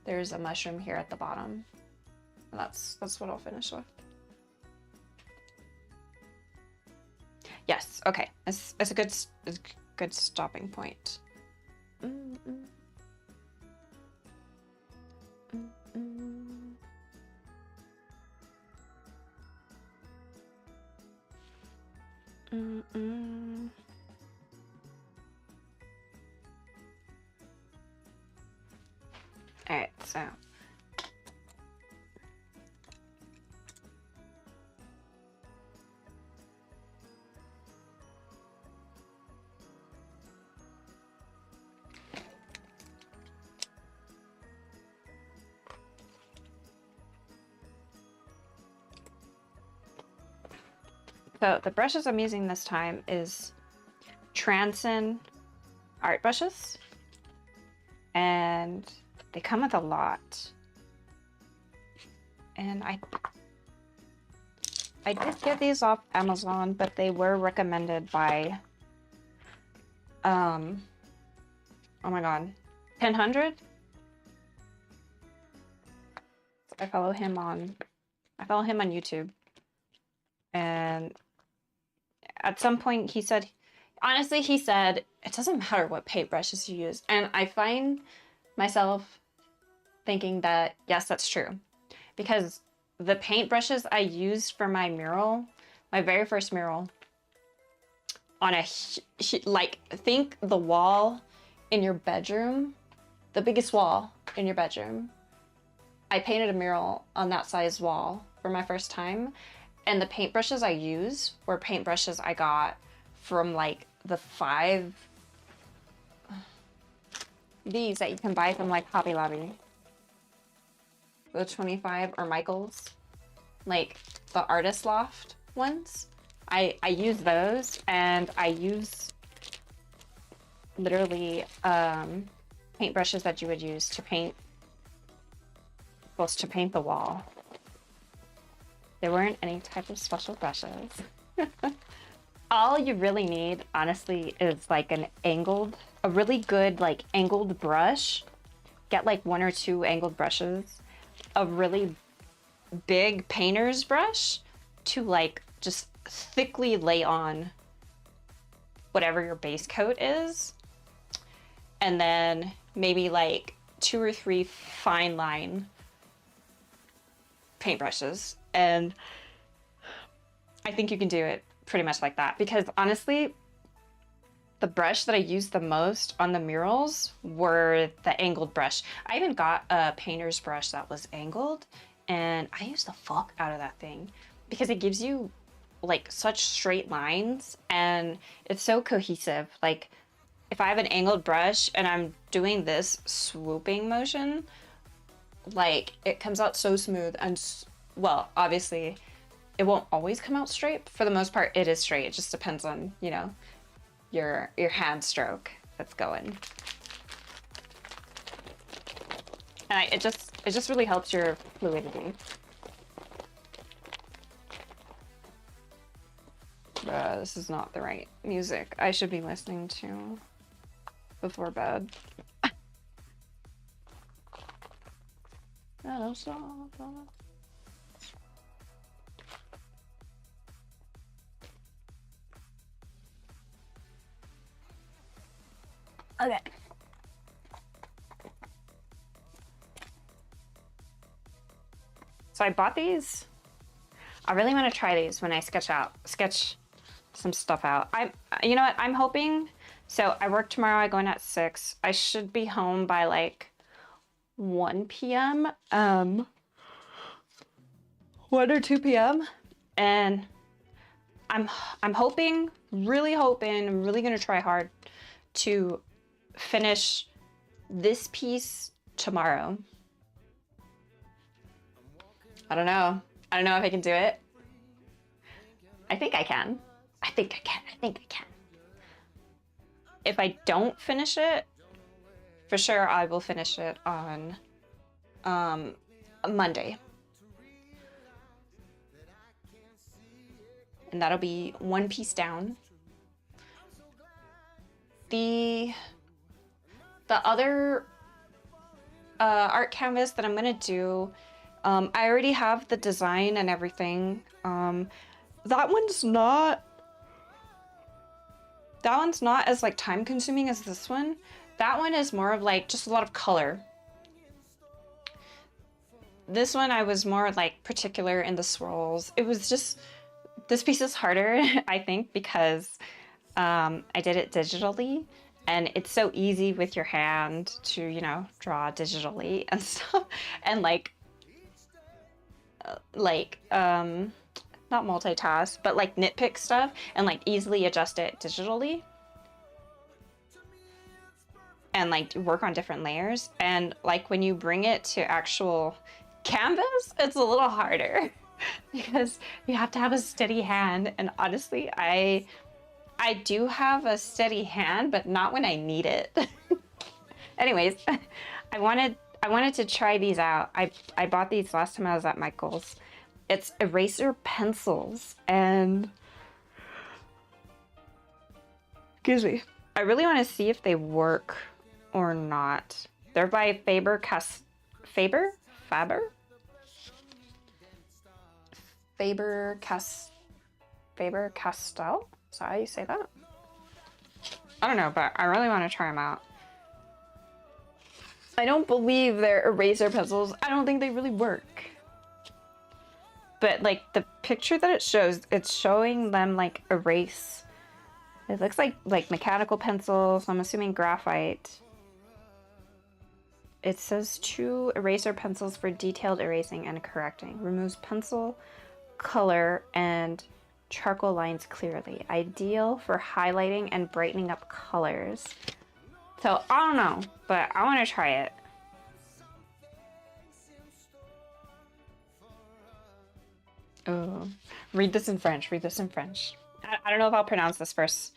there's a mushroom here at the bottom. And that's what I'll finish with. Yes, okay. It's a good stopping point. All right, so the brushes I'm using this time is Transin art brushes, and they come with a lot. And I did get these off Amazon, but they were recommended by oh my god, 1000. I follow him on YouTube, and at some point he said, honestly, he said, it doesn't matter what paintbrushes you use. And I find myself thinking that, yes, that's true. Because the paintbrushes I used for my mural, my very first mural, on a, like, think the wall in your bedroom, the biggest wall in your bedroom. I painted a mural on that size wall for my first time. And the paintbrushes I use were paintbrushes I got from like the these that you can buy from like Hobby Lobby. The 25 or Michael's, like the Artist Loft ones. I use those, and I use literally paintbrushes that you would use to paint, supposed to paint the wall. There weren't any type of special brushes. all you really need, honestly, is like a really good like angled brush. Get like 1 or 2 angled brushes, a really big painter's brush to like just thickly lay on whatever your base coat is. And then maybe like 2 or 3 fine line paintbrushes. And I think you can do it pretty much like that, because honestly, the brush that I used the most on the murals were the angled brush. I even got a painter's brush that was angled, and I used the fuck out of that thing because it gives you like such straight lines and it's so cohesive. Like if I have an angled brush and I'm doing this swooping motion, like it comes out so smooth and well, obviously it won't always come out straight. For the most part, it is straight. It just depends on, you know, your hand stroke that's going. And it just really helps your fluidity. This is not the right music I should be listening to before bed. Okay. So I bought these. I really want to try these when I sketch some stuff out. You know what, I'm hoping, so I work tomorrow, I go in at 6. I should be home by like 1 p.m. 1 or 2 p.m. And I'm hoping, really hoping, I'm really gonna try hard to finish this piece tomorrow. I don't know if I can do it. I think I can. I think I can. If I don't finish it, for sure I will finish it on Monday. And that'll be 1 piece down. The other art canvas that I'm gonna do, I already have the design and everything. That one's not as like time consuming as this one. That one is more of like just a lot of color. This one I was more like particular in the swirls. It was just, this piece is harder, I think, because I did it digitally, and it's so easy with your hand to, you know, draw digitally and stuff, and not multitask, but like nitpick stuff and like easily adjust it digitally and like work on different layers. And like when you bring it to actual canvas, it's a little harder because you have to have a steady hand. And honestly, I do have a steady hand, but not when I need it. Anyways, I wanted to try these out. I bought these last time I was at Michael's. It's eraser pencils, and excuse me, I really want to see if they work or not. They're by Faber-Castell? Is that how you say that? I don't know, but I really want to try them out. I don't believe they're eraser pencils. I don't think they really work. But like the picture that it shows, it's showing them like erase. It looks like mechanical pencils. So I'm assuming graphite. It says 2 eraser pencils for detailed erasing and correcting. Removes pencil, color, and charcoal lines clearly. Ideal for highlighting and brightening up colors. So I don't know, but I want to try it. Oh, read this in French. Read this in French. I don't know if I'll pronounce this first,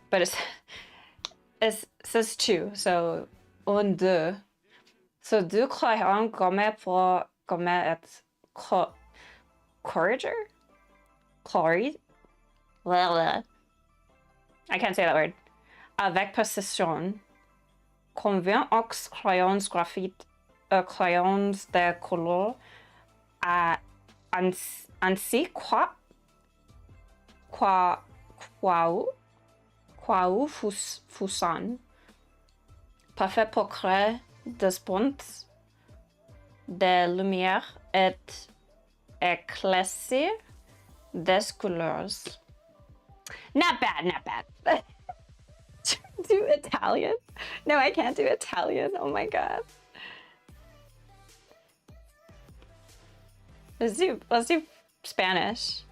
but it says 2, so 1, 2. So 2 crayons comme être corriger? I can't say that word. Avec précision. Convient aux crayons graphite, crayons de couleur, ainsi quau fusan. Parfait pour créer des ponts de lumière et éclaircir des couleurs. Not bad, not bad. Do Italian? No, I can't do Italian. Oh my god. Let's do Spanish.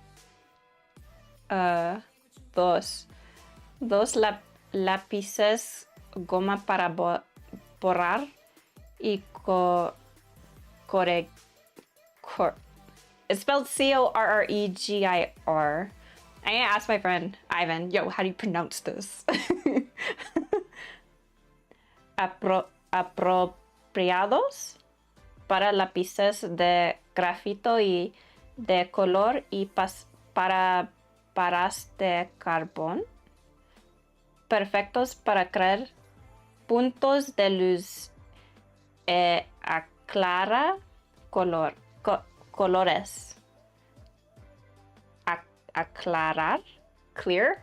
Dos lápices goma para borrar y it's spelled Corregir. I need to ask my friend Ivan, yo, how do you pronounce this? Apropiados para lápices de grafito y de color y para paras de carbón. Perfectos para crear puntos de luz e aclarar colores. Aclarar? Clear?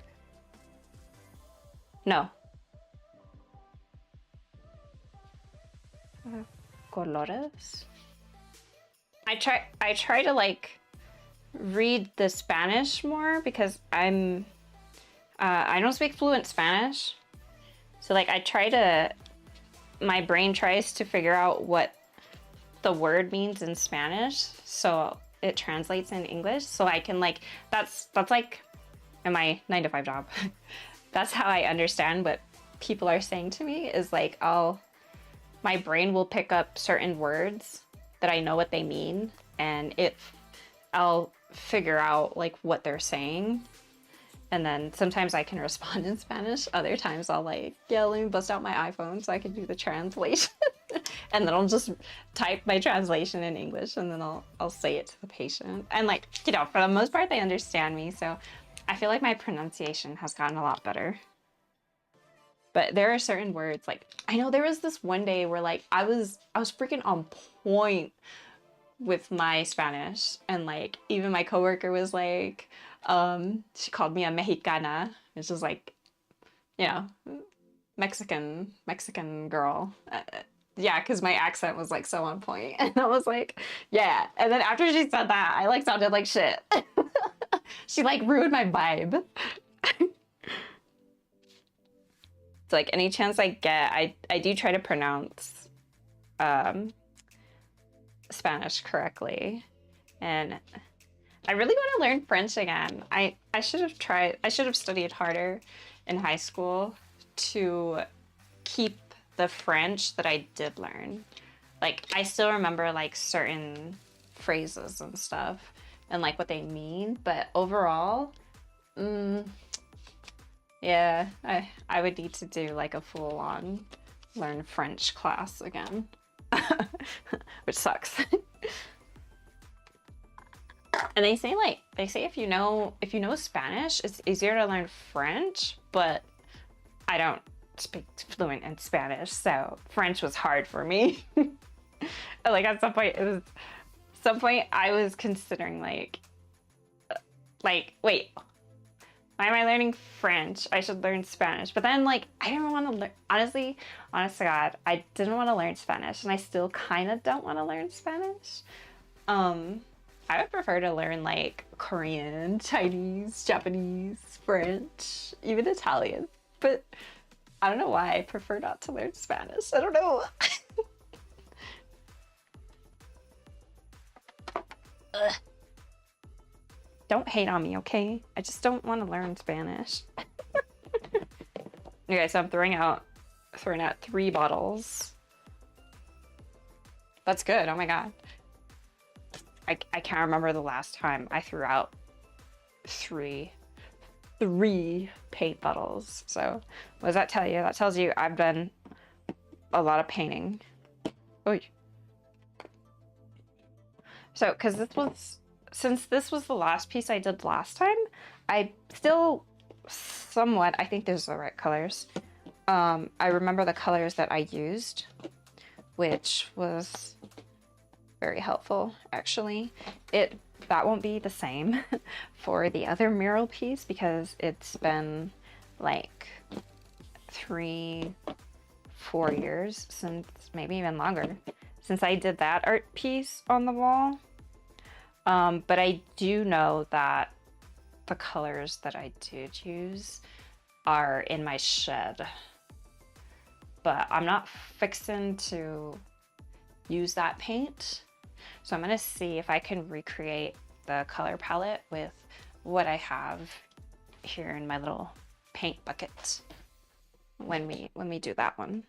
No. Colores? I try to like read the Spanish more because I don't speak fluent Spanish. So like my brain tries to figure out what the word means in Spanish. So it translates in English, so I can like that's like in my 9-to-5 job. That's how I understand what people are saying to me, is like my brain will pick up certain words that I know what they mean, and I'll figure out like what they're saying, and then sometimes I can respond in Spanish. Other times I'll like, yeah, let me bust out my iPhone so I can do the translation. And then I'll just type my translation in English, and then I'll say it to the patient. And like, you know, for the most part, they understand me. So I feel like my pronunciation has gotten a lot better. But there are certain words, like, I know there was this one day where like, I was freaking on point with my Spanish. And like, even my coworker was like, she called me a Mexicana, which is like, you know, Mexican girl. Yeah, because my accent was like so on point. And I was like, yeah. And then after she said that, I like sounded like shit. She like ruined my vibe. It's like any chance I get, I do try to pronounce Spanish correctly. And I really want to learn French again. I should have studied harder in high school to keep the French that I did learn. Like, I still remember like certain phrases and stuff and like what they mean, but overall, yeah, I would need to do like a full-on learn French class again, which sucks. And they say if you know Spanish, it's easier to learn French, but I don't speak fluent in Spanish, so French was hard for me. Like at some point I was considering like wait, why am I learning French? I should learn Spanish. But then like I didn't want to learn, honest to God, I didn't want to learn Spanish, and I still kind of don't want to learn Spanish. I would prefer to learn like Korean, Chinese, Japanese, French, even Italian. But I don't know why I prefer not to learn Spanish. I don't know. Ugh. Don't hate on me, okay? I just don't want to learn Spanish. Okay, so I'm throwing out 3 bottles. That's good. Oh my god. I can't remember the last time I threw out 3 paint bottles. So what does that tell you? That tells you I've done a lot of painting. Oy. So, since this was the last piece I did last time, I still somewhat, I think those are the right colors. I remember the colors that I used, which was very helpful actually. That won't be the same for the other mural piece because it's been like 3-4 years since, maybe even longer, since I did that art piece on the wall. But I do know that the colors that I did use are in my shed, but I'm not fixing to use that paint. So I'm gonna see if I can recreate the color palette with what I have here in my little paint bucket when we do that one.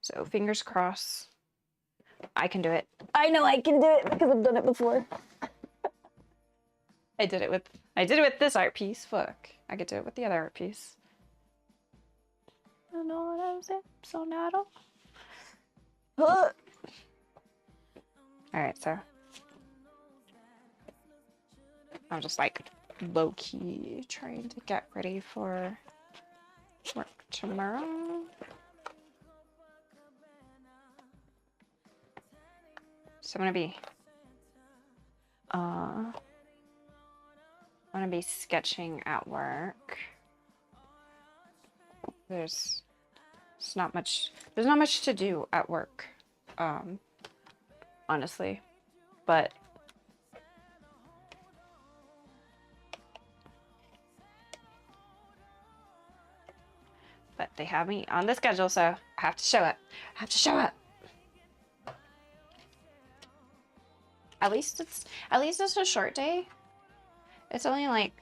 So fingers crossed, I can do it. I know I can do it because I've done it before. I did it with this art piece. Fuck, I could do it with the other art piece. I know what I'm saying. So narrow. All right, so I'm just like low-key trying to get ready for work tomorrow. So I'm gonna be sketching at work. There's not much to do at work, honestly, but they have me on the schedule, so I have to show up. I have to show up. At least it's a short day. It's only like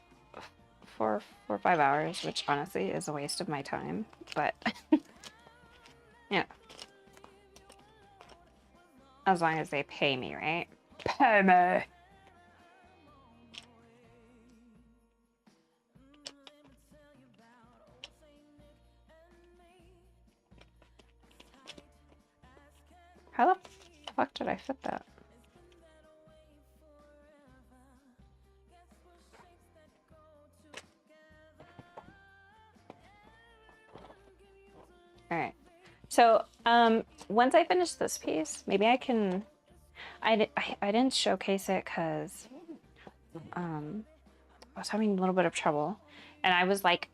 4 or 5 hours, which honestly is a waste of my time, but yeah. As long as they pay me, right? Pay me. How the fuck did I fit that? All right. So once I finish this piece, maybe I can. I didn't showcase it because I was having a little bit of trouble, and I was like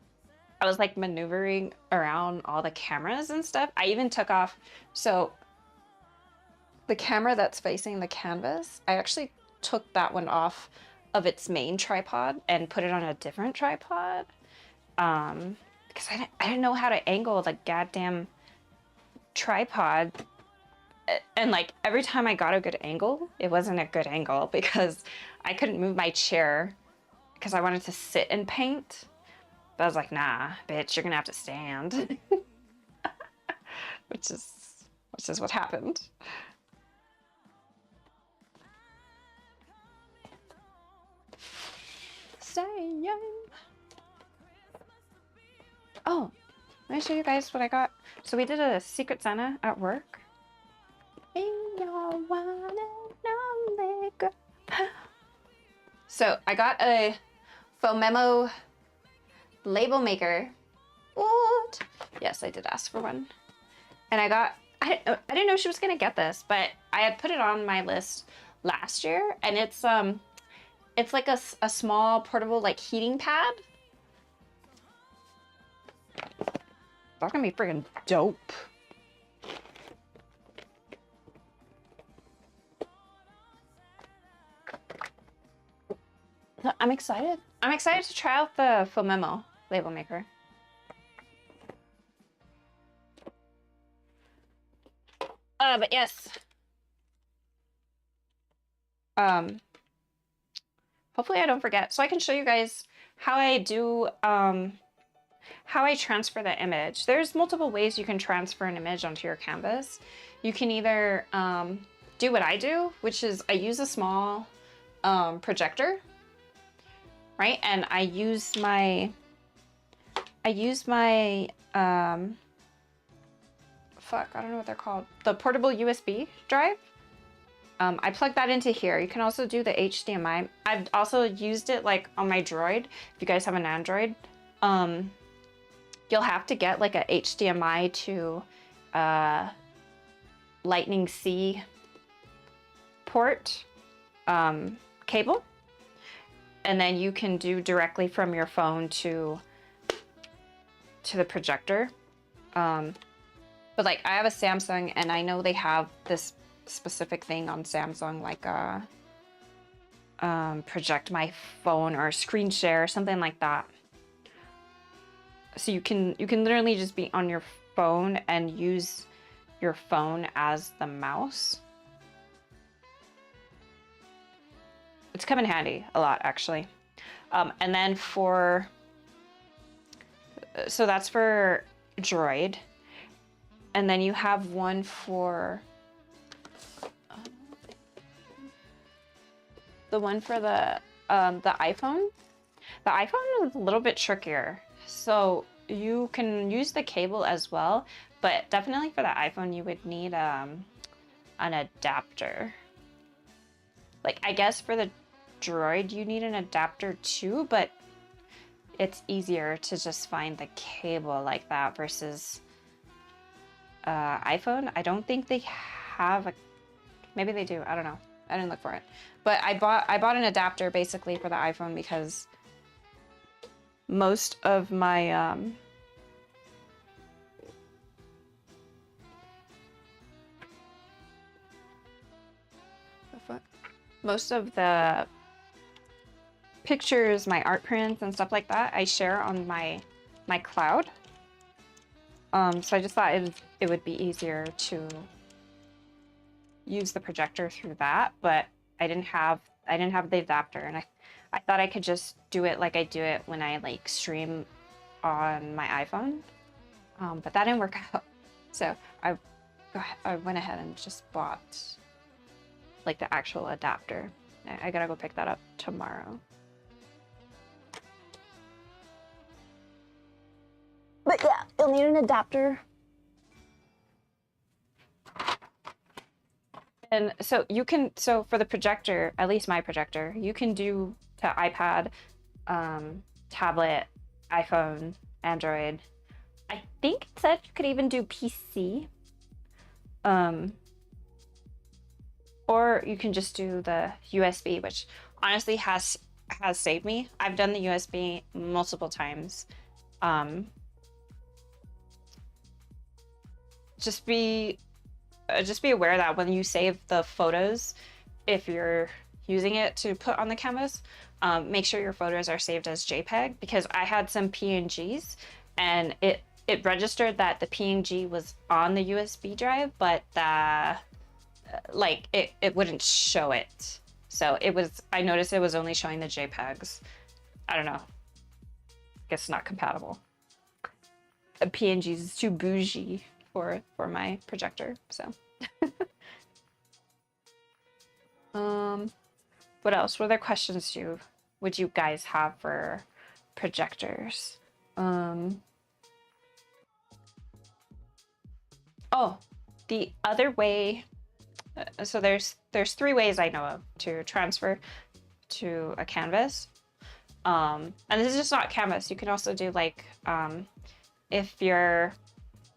maneuvering around all the cameras and stuff. I even took off. So the camera that's facing the canvas, I actually took that one off of its main tripod and put it on a different tripod. Because I didn't know how to angle the goddamn tripod. And like every time I got a good angle, it wasn't a good angle because I couldn't move my chair because I wanted to sit and paint. But I was like, nah, bitch, you're gonna have to stand. which is what happened. Staying. Oh, let me show you guys what I got. So we did a Secret Santa at work. So I got a Fomemo label maker. What? Yes, I did ask for one. And I didn't know she was gonna get this, but I had put it on my list last year, and it's like a small portable like heating pad. That's gonna be freaking dope. I'm excited. I'm excited to try out the Fomemo label maker. But yes. Hopefully I don't forget. So I can show you guys how I do, how I transfer the image. There's multiple ways you can transfer an image onto your canvas. You can either do what I do, which is I use a small projector, right? And I use my fuck, I don't know what they're called. The portable USB drive. I plug that into here. You can also do the HDMI. I've also used it like on my Droid. If you guys have an Android, you'll have to get like a HDMI to Lightning C port cable, and then you can do directly from your phone to the projector. But like I have a Samsung, and I know they have this specific thing on Samsung, like project my phone or screen share or something like that. So you can literally just be on your phone and use your phone as the mouse. It's come in handy a lot, actually. And then so that's for Droid. And then you have one for the one for the iPhone. The iPhone is a little bit trickier. So you can use the cable as well, but definitely for the iPhone you would need an adapter. Like I guess for the Droid you need an adapter too, but it's easier to just find the cable like that versus iPhone. I don't think they have maybe they do, I don't know. I didn't look for it. But I bought an adapter basically for the iPhone because most of my most of the pictures, my art prints and stuff like that, I share on my cloud. So I just thought it would be easier to use the projector through that, but I didn't have the adapter, and I thought I could just do it like I do it when I like stream on my iPhone, but that didn't work out. So I went ahead and just bought like the actual adapter. I gotta go pick that up tomorrow. But yeah, you'll need an adapter. And so you can, so for the projector, at least my projector, you can do to iPad, tablet, iPhone, Android. I think it said you could even do PC. Or you can just do the USB, which honestly has saved me. I've done the USB multiple times. Just be aware that when you save the photos, if you're using it to put on the canvas, make sure your photos are saved as JPEG, because I had some PNGs and it registered that the PNG was on the USB drive, but like it wouldn't show it. So I noticed it was only showing the JPEGs. I don't know. I guess it's not compatible. A PNG is too bougie for my projector, so. What else? What other questions would you guys have for projectors? Oh, the other way. So there's 3 ways I know of to transfer to a canvas. And this is just not canvas. You can also do like if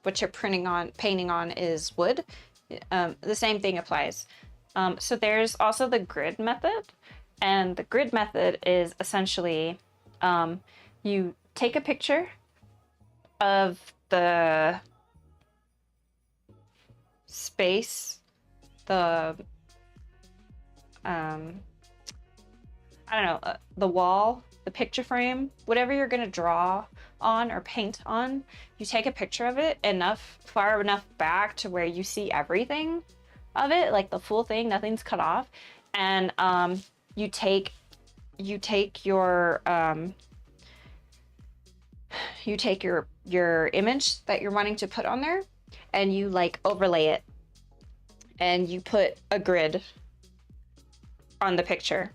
what you're painting on is wood, the same thing applies. So there's also the grid method, and the grid method is essentially you take a picture of the space, the I don't know, the wall, the picture frame, whatever you're gonna draw on or paint on, you take a picture of it far enough back to where you see everything of it, like the full thing, nothing's cut off, and you take your image that you're wanting to put on there, and you like overlay it, and you put a grid on the picture,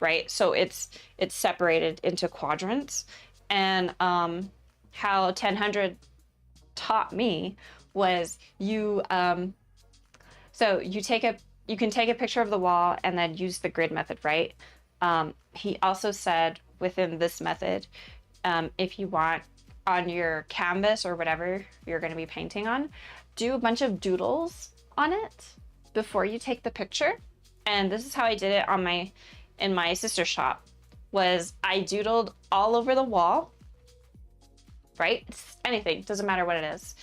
right? So it's separated into quadrants. And how 1000 taught me was so you take you can take a picture of the wall and then use the grid method, right? He also said within this method, if you want on your canvas or whatever you're going to be painting on, do a bunch of doodles on it before you take the picture. And this is how I did it on in my sister's shop, was I doodled all over the wall, right? It's anything, doesn't matter what it is.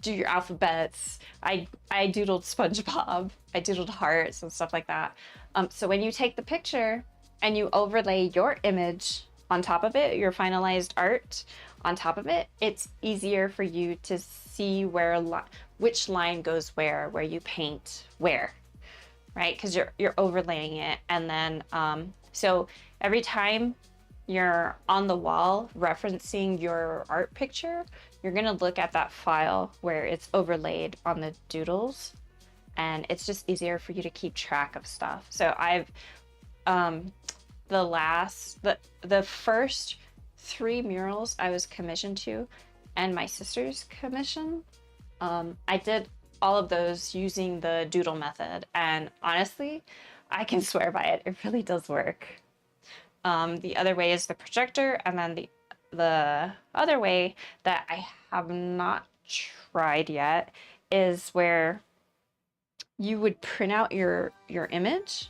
Do your alphabets. I doodled SpongeBob. I doodled hearts and stuff like that. So when you take the picture and you overlay your image on top of it, your finalized art on top of it, it's easier for you to see which line goes where you paint where, right? Because you're overlaying it. And then so every time you're on the wall referencing your art picture, you're gonna look at that file where it's overlaid on the doodles, and it's just easier for you to keep track of stuff. So I've the first 3 murals I was commissioned to, and my sister's commission, I did all of those using the doodle method, and honestly, I can swear by it. It really does work. The other way is the projector, and then the other way that I have not tried yet is where you would print out your image.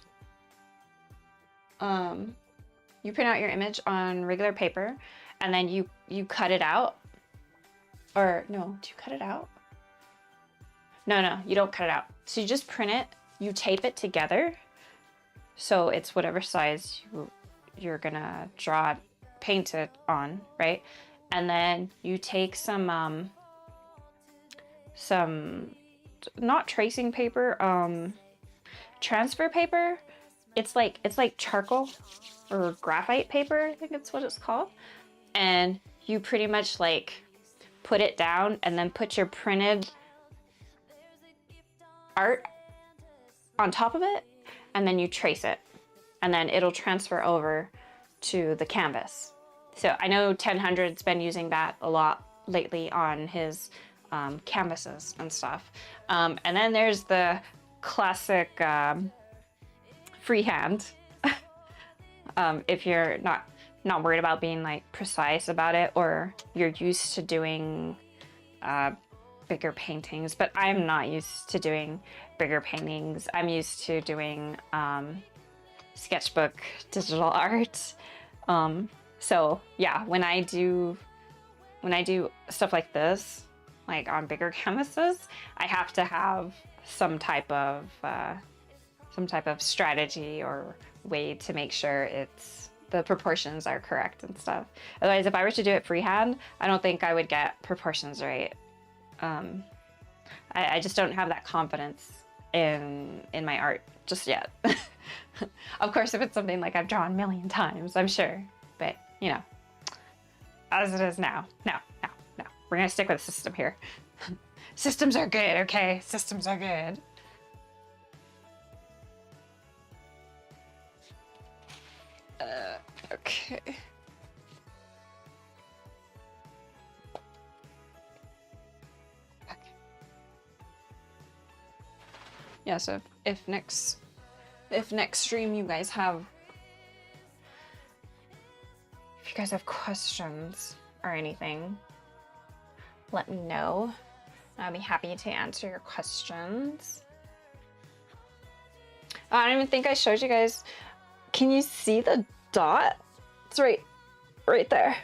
You print out your image on regular paper, and then you cut it out. Or no, do you cut it out? No, you don't cut it out. So you just print it, you tape it together, so it's whatever size you're gonna paint it on, right? And then you take some not tracing paper, transfer paper. It's like charcoal or graphite paper, I think it's what it's called. And you pretty much like put it down and then put your printed art on top of it, and then you trace it, and then it'll transfer over to the canvas. So I know 1000's been using that a lot lately on his canvases and stuff. And then there's the classic freehand. If you're not worried about being like precise about it, or you're used to doing bigger paintings, but I'm not used to doing bigger paintings. I'm used to doing sketchbook digital art. So yeah, when I do stuff like this, like on bigger canvases, I have to have some type of strategy or way to make sure the proportions are correct and stuff. Otherwise, if I were to do it freehand, I don't think I would get proportions right. I just don't have that confidence in my art just yet. Of course, if it's something like I've drawn a million times, I'm sure. But, you know, as it is now, no. We're gonna stick with the system here. Systems are good, okay? Systems are good. Okay. Yeah, so if next stream you guys have questions or anything, let me know. I'll be happy to answer your questions. Oh, I don't even think I showed you guys. Can you see the dot? It's right there.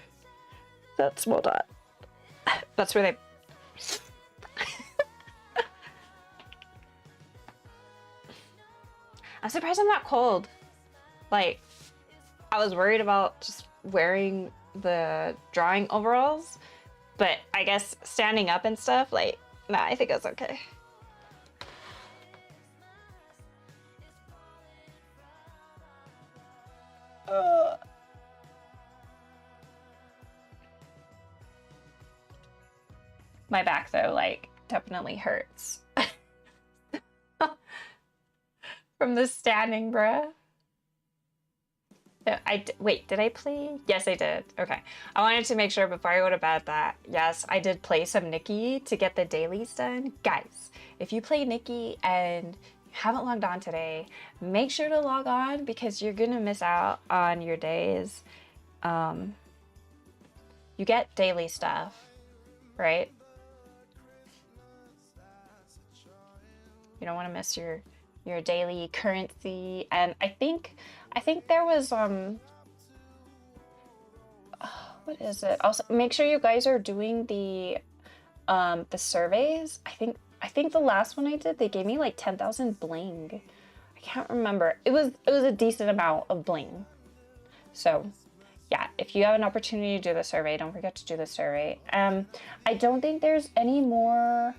That small dot. That's where they... I'm surprised I'm not cold. Like, I was worried about just wearing the drawing overalls, but I guess standing up and stuff, like, nah, I think it's okay. My back, though, like, definitely hurts. From the standing, bruh. Wait, did I play? Yes, I did. Okay. I wanted to make sure before I go to bed that, yes, I did play some Nikki to get the dailies done. Guys, if you play Nikki and haven't logged on today, make sure to log on because you're gonna miss out on your days. You get daily stuff, right? You don't want to miss your daily currency. And I think there was what is it? Also, make sure you guys are doing the surveys. I think the last one I did, they gave me like 10,000 bling. I can't remember. It was a decent amount of bling. So yeah, if you have an opportunity to do the survey, don't forget to do the survey. I don't think there's any more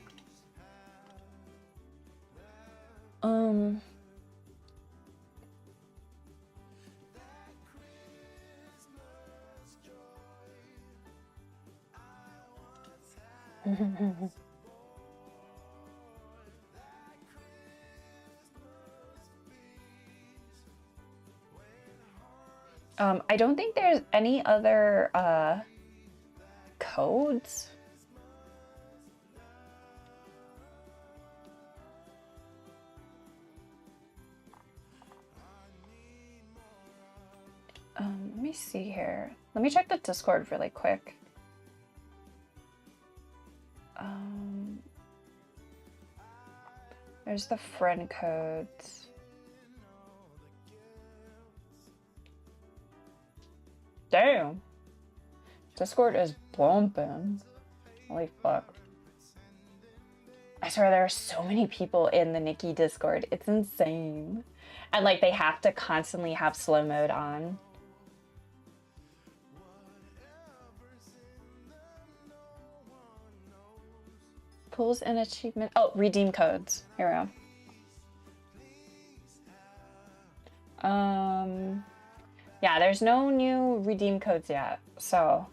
I don't think there's any other codes. Let me see here. Let me check the Discord really quick. There's the friend codes. Damn. Discord is bumping. Holy fuck. I swear there are so many people in the Nikki Discord. It's insane. And like they have to constantly have slow mode on. Pools and achievement. Oh, redeem codes. Here we go. Yeah, there's no new redeem codes yet. So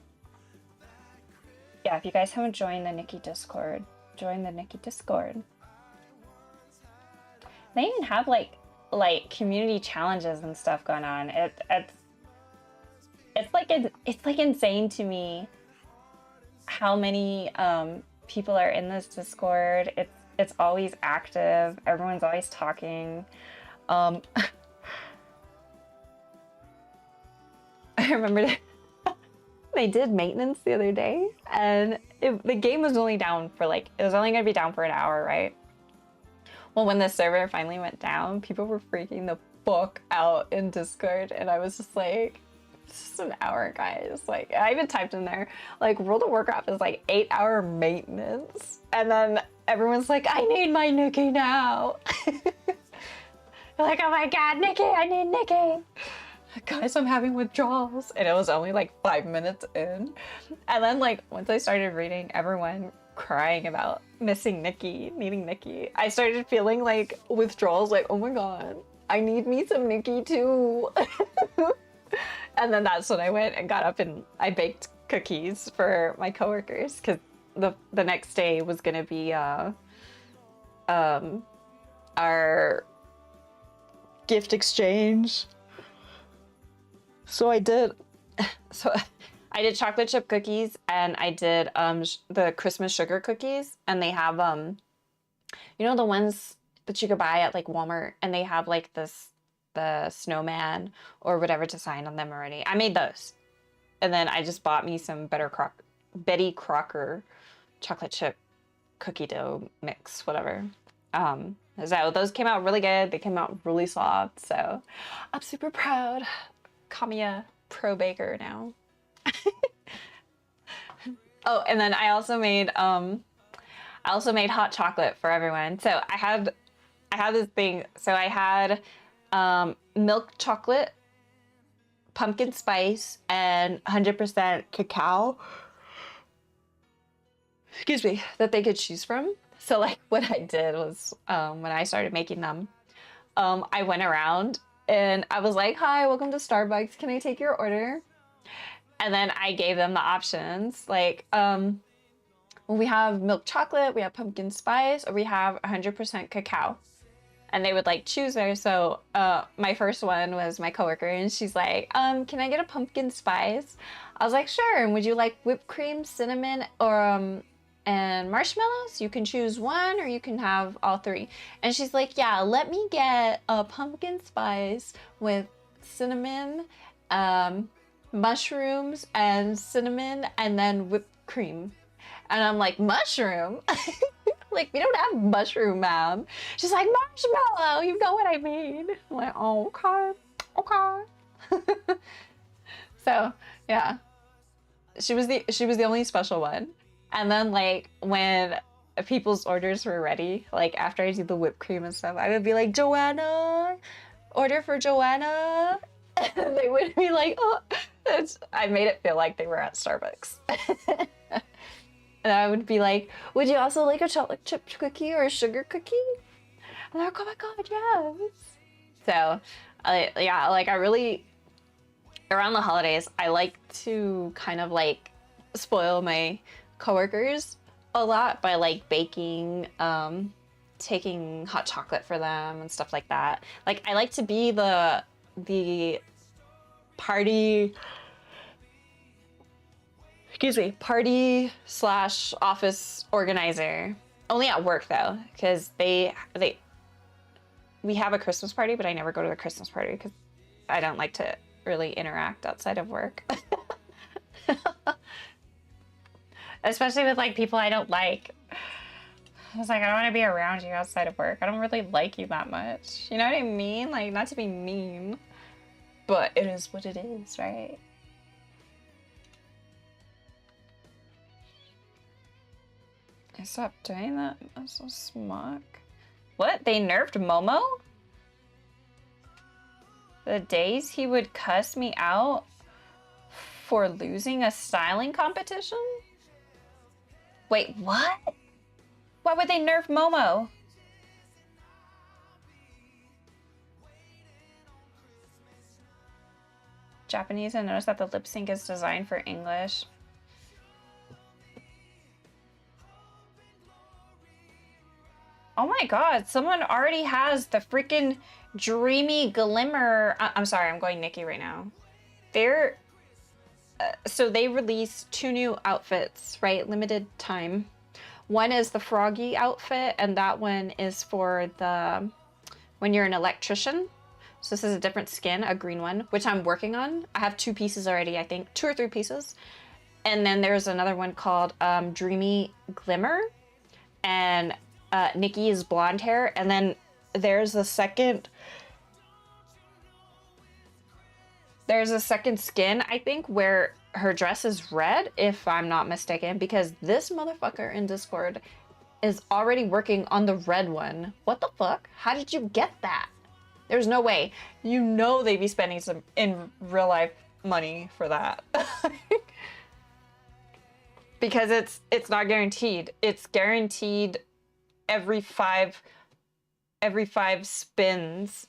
yeah, if you guys haven't joined the Nikki Discord, join the Nikki Discord. They even have like community challenges and stuff going on. It's like insane to me how many people are in this Discord. It's always active. Everyone's always talking. I remember they did maintenance the other day, and the game was only down for it was only gonna be down for an hour, right? Well, when the server finally went down, people were freaking the fuck out in Discord, and I was just like, it's just an hour, guys. Like, I even typed in there, like, World of Warcraft is like 8-hour maintenance. And then everyone's like, I need my Nikki now. Like, oh my God, Nikki, I need Nikki. Guys, I'm having withdrawals. And it was only like 5 minutes in. And then like, once I started reading everyone crying about missing Nikki, needing Nikki, I started feeling like withdrawals, like, oh my God, I need me some Nikki too. And then that's when I went and got up and I baked cookies for my coworkers because the next day was gonna be our gift exchange. So I did chocolate chip cookies and I did the Christmas sugar cookies, and they have you know, the ones that you could buy at like Walmart, and they have like the snowman or whatever to sign on them already. I made those. And then I just bought me some Betty Crocker chocolate chip cookie dough mix, whatever. So those came out really good. They came out really soft. So I'm super proud. Call me a pro baker now. Oh, and then I also made hot chocolate for everyone. So I had this thing. So I had milk chocolate, pumpkin spice, and 100% cacao. Excuse me, that they could choose from. So like what I did was when I started making them, I went around and I was like, hi, welcome to Starbucks. Can I take your order? And then I gave them the options. Like, well, we have milk chocolate, we have pumpkin spice, or we have 100% cacao. And they would like choose there. So my first one was my coworker, and she's like, can I get a pumpkin spice? I was like, sure. And would you like whipped cream, cinnamon, or and marshmallows. You can choose one or you can have all three. And she's like, yeah, let me get a pumpkin spice with cinnamon, mushrooms and cinnamon, and then whipped cream. And I'm like, mushroom? Like, we don't have mushroom, ma'am. She's like, marshmallow, you know what I mean. I'm like, oh, okay, okay. So, yeah. She was the only special one. And then, like, when people's orders were ready, like, after I do the whipped cream and stuff, I would be like, Joanna, order for Joanna. And they would be like, oh, I made it feel like they were at Starbucks. And I would be like, would you also like a chocolate chip cookie or a sugar cookie? And they're like, oh my God, yes. So, yeah, like I really, around the holidays, I like to kind of like spoil my coworkers a lot by like baking, taking hot chocolate for them and stuff like that. Like I like to be the party, party slash office organizer. Only at work though, because we have a Christmas party, but I never go to the Christmas party because I don't like to really interact outside of work. Especially with like people I don't like. I was like, I don't want to be around you outside of work. I don't really like you that much. You know what I mean? Like, not to be mean, but it is what it is, right? I stopped doing that. I'm so smug. What? They nerfed Momo? The days he would cuss me out for losing a styling competition? Wait, what? Why would they nerf Momo? Japanese, I noticed that the lip sync is designed for English. Oh my God, someone already has the freaking dreamy glimmer. I'm sorry, I'm going Nikki right now. So they released 2 new outfits, right? Limited time. One is the Froggy outfit, and that one is for when you're an electrician. So this is a different skin, a green one, which I'm working on. I have 2 pieces already, I think, 2 or 3 pieces. And then there's another one called Dreamy Glimmer, and Nikki is blonde hair. And then there's a second skin, I think, where her dress is red, if I'm not mistaken, because this motherfucker in Discord is already working on the red one. What the fuck? How did you get that? There's no way. You know they'd be spending some in real life money for that. Because it's not guaranteed. It's guaranteed every 5 spins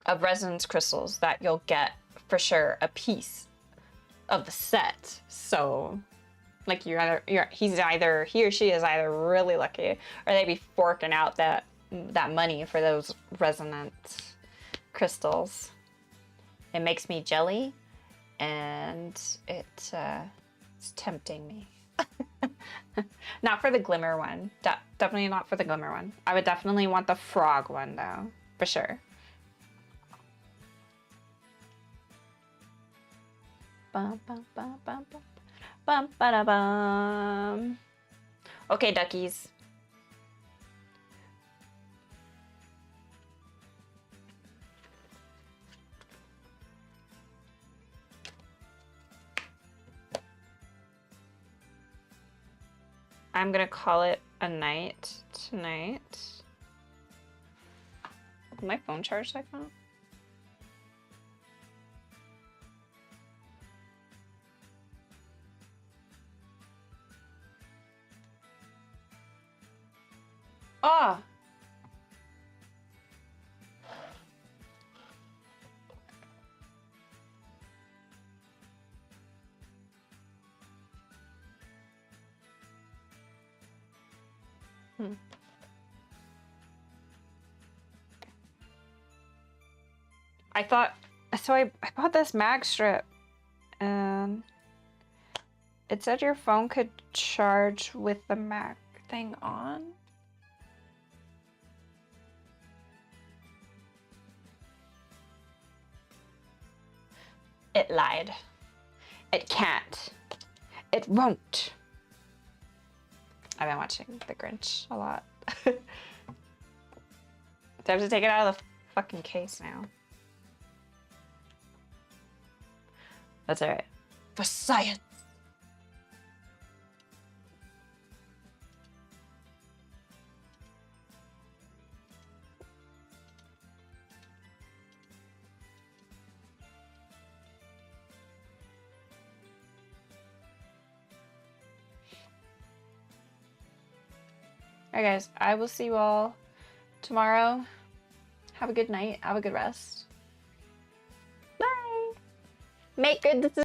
of resonance crystals that you'll get for sure a piece of the set. So like he or she is either really lucky, or they'd be forking out that money for those resonant crystals. It makes me jelly, and it's tempting me. Not for the glimmer one. Definitely not for the glimmer one. I would definitely want the frog one though, for sure. Bum, bum, bum, bum, bum. Bum, ba, bum. Okay, duckies. I'm gonna call it a night tonight. Is my phone charged like that? Oh! I bought this mag strip, and It said your phone could charge with the Mac thing on. It lied. It can't. It won't. I've been watching The Grinch a lot. Do I have to take it out of the fucking case now? That's alright. For science! Alright guys, I will see you all tomorrow. Have a good night. Have a good rest. Bye! Make good decisions.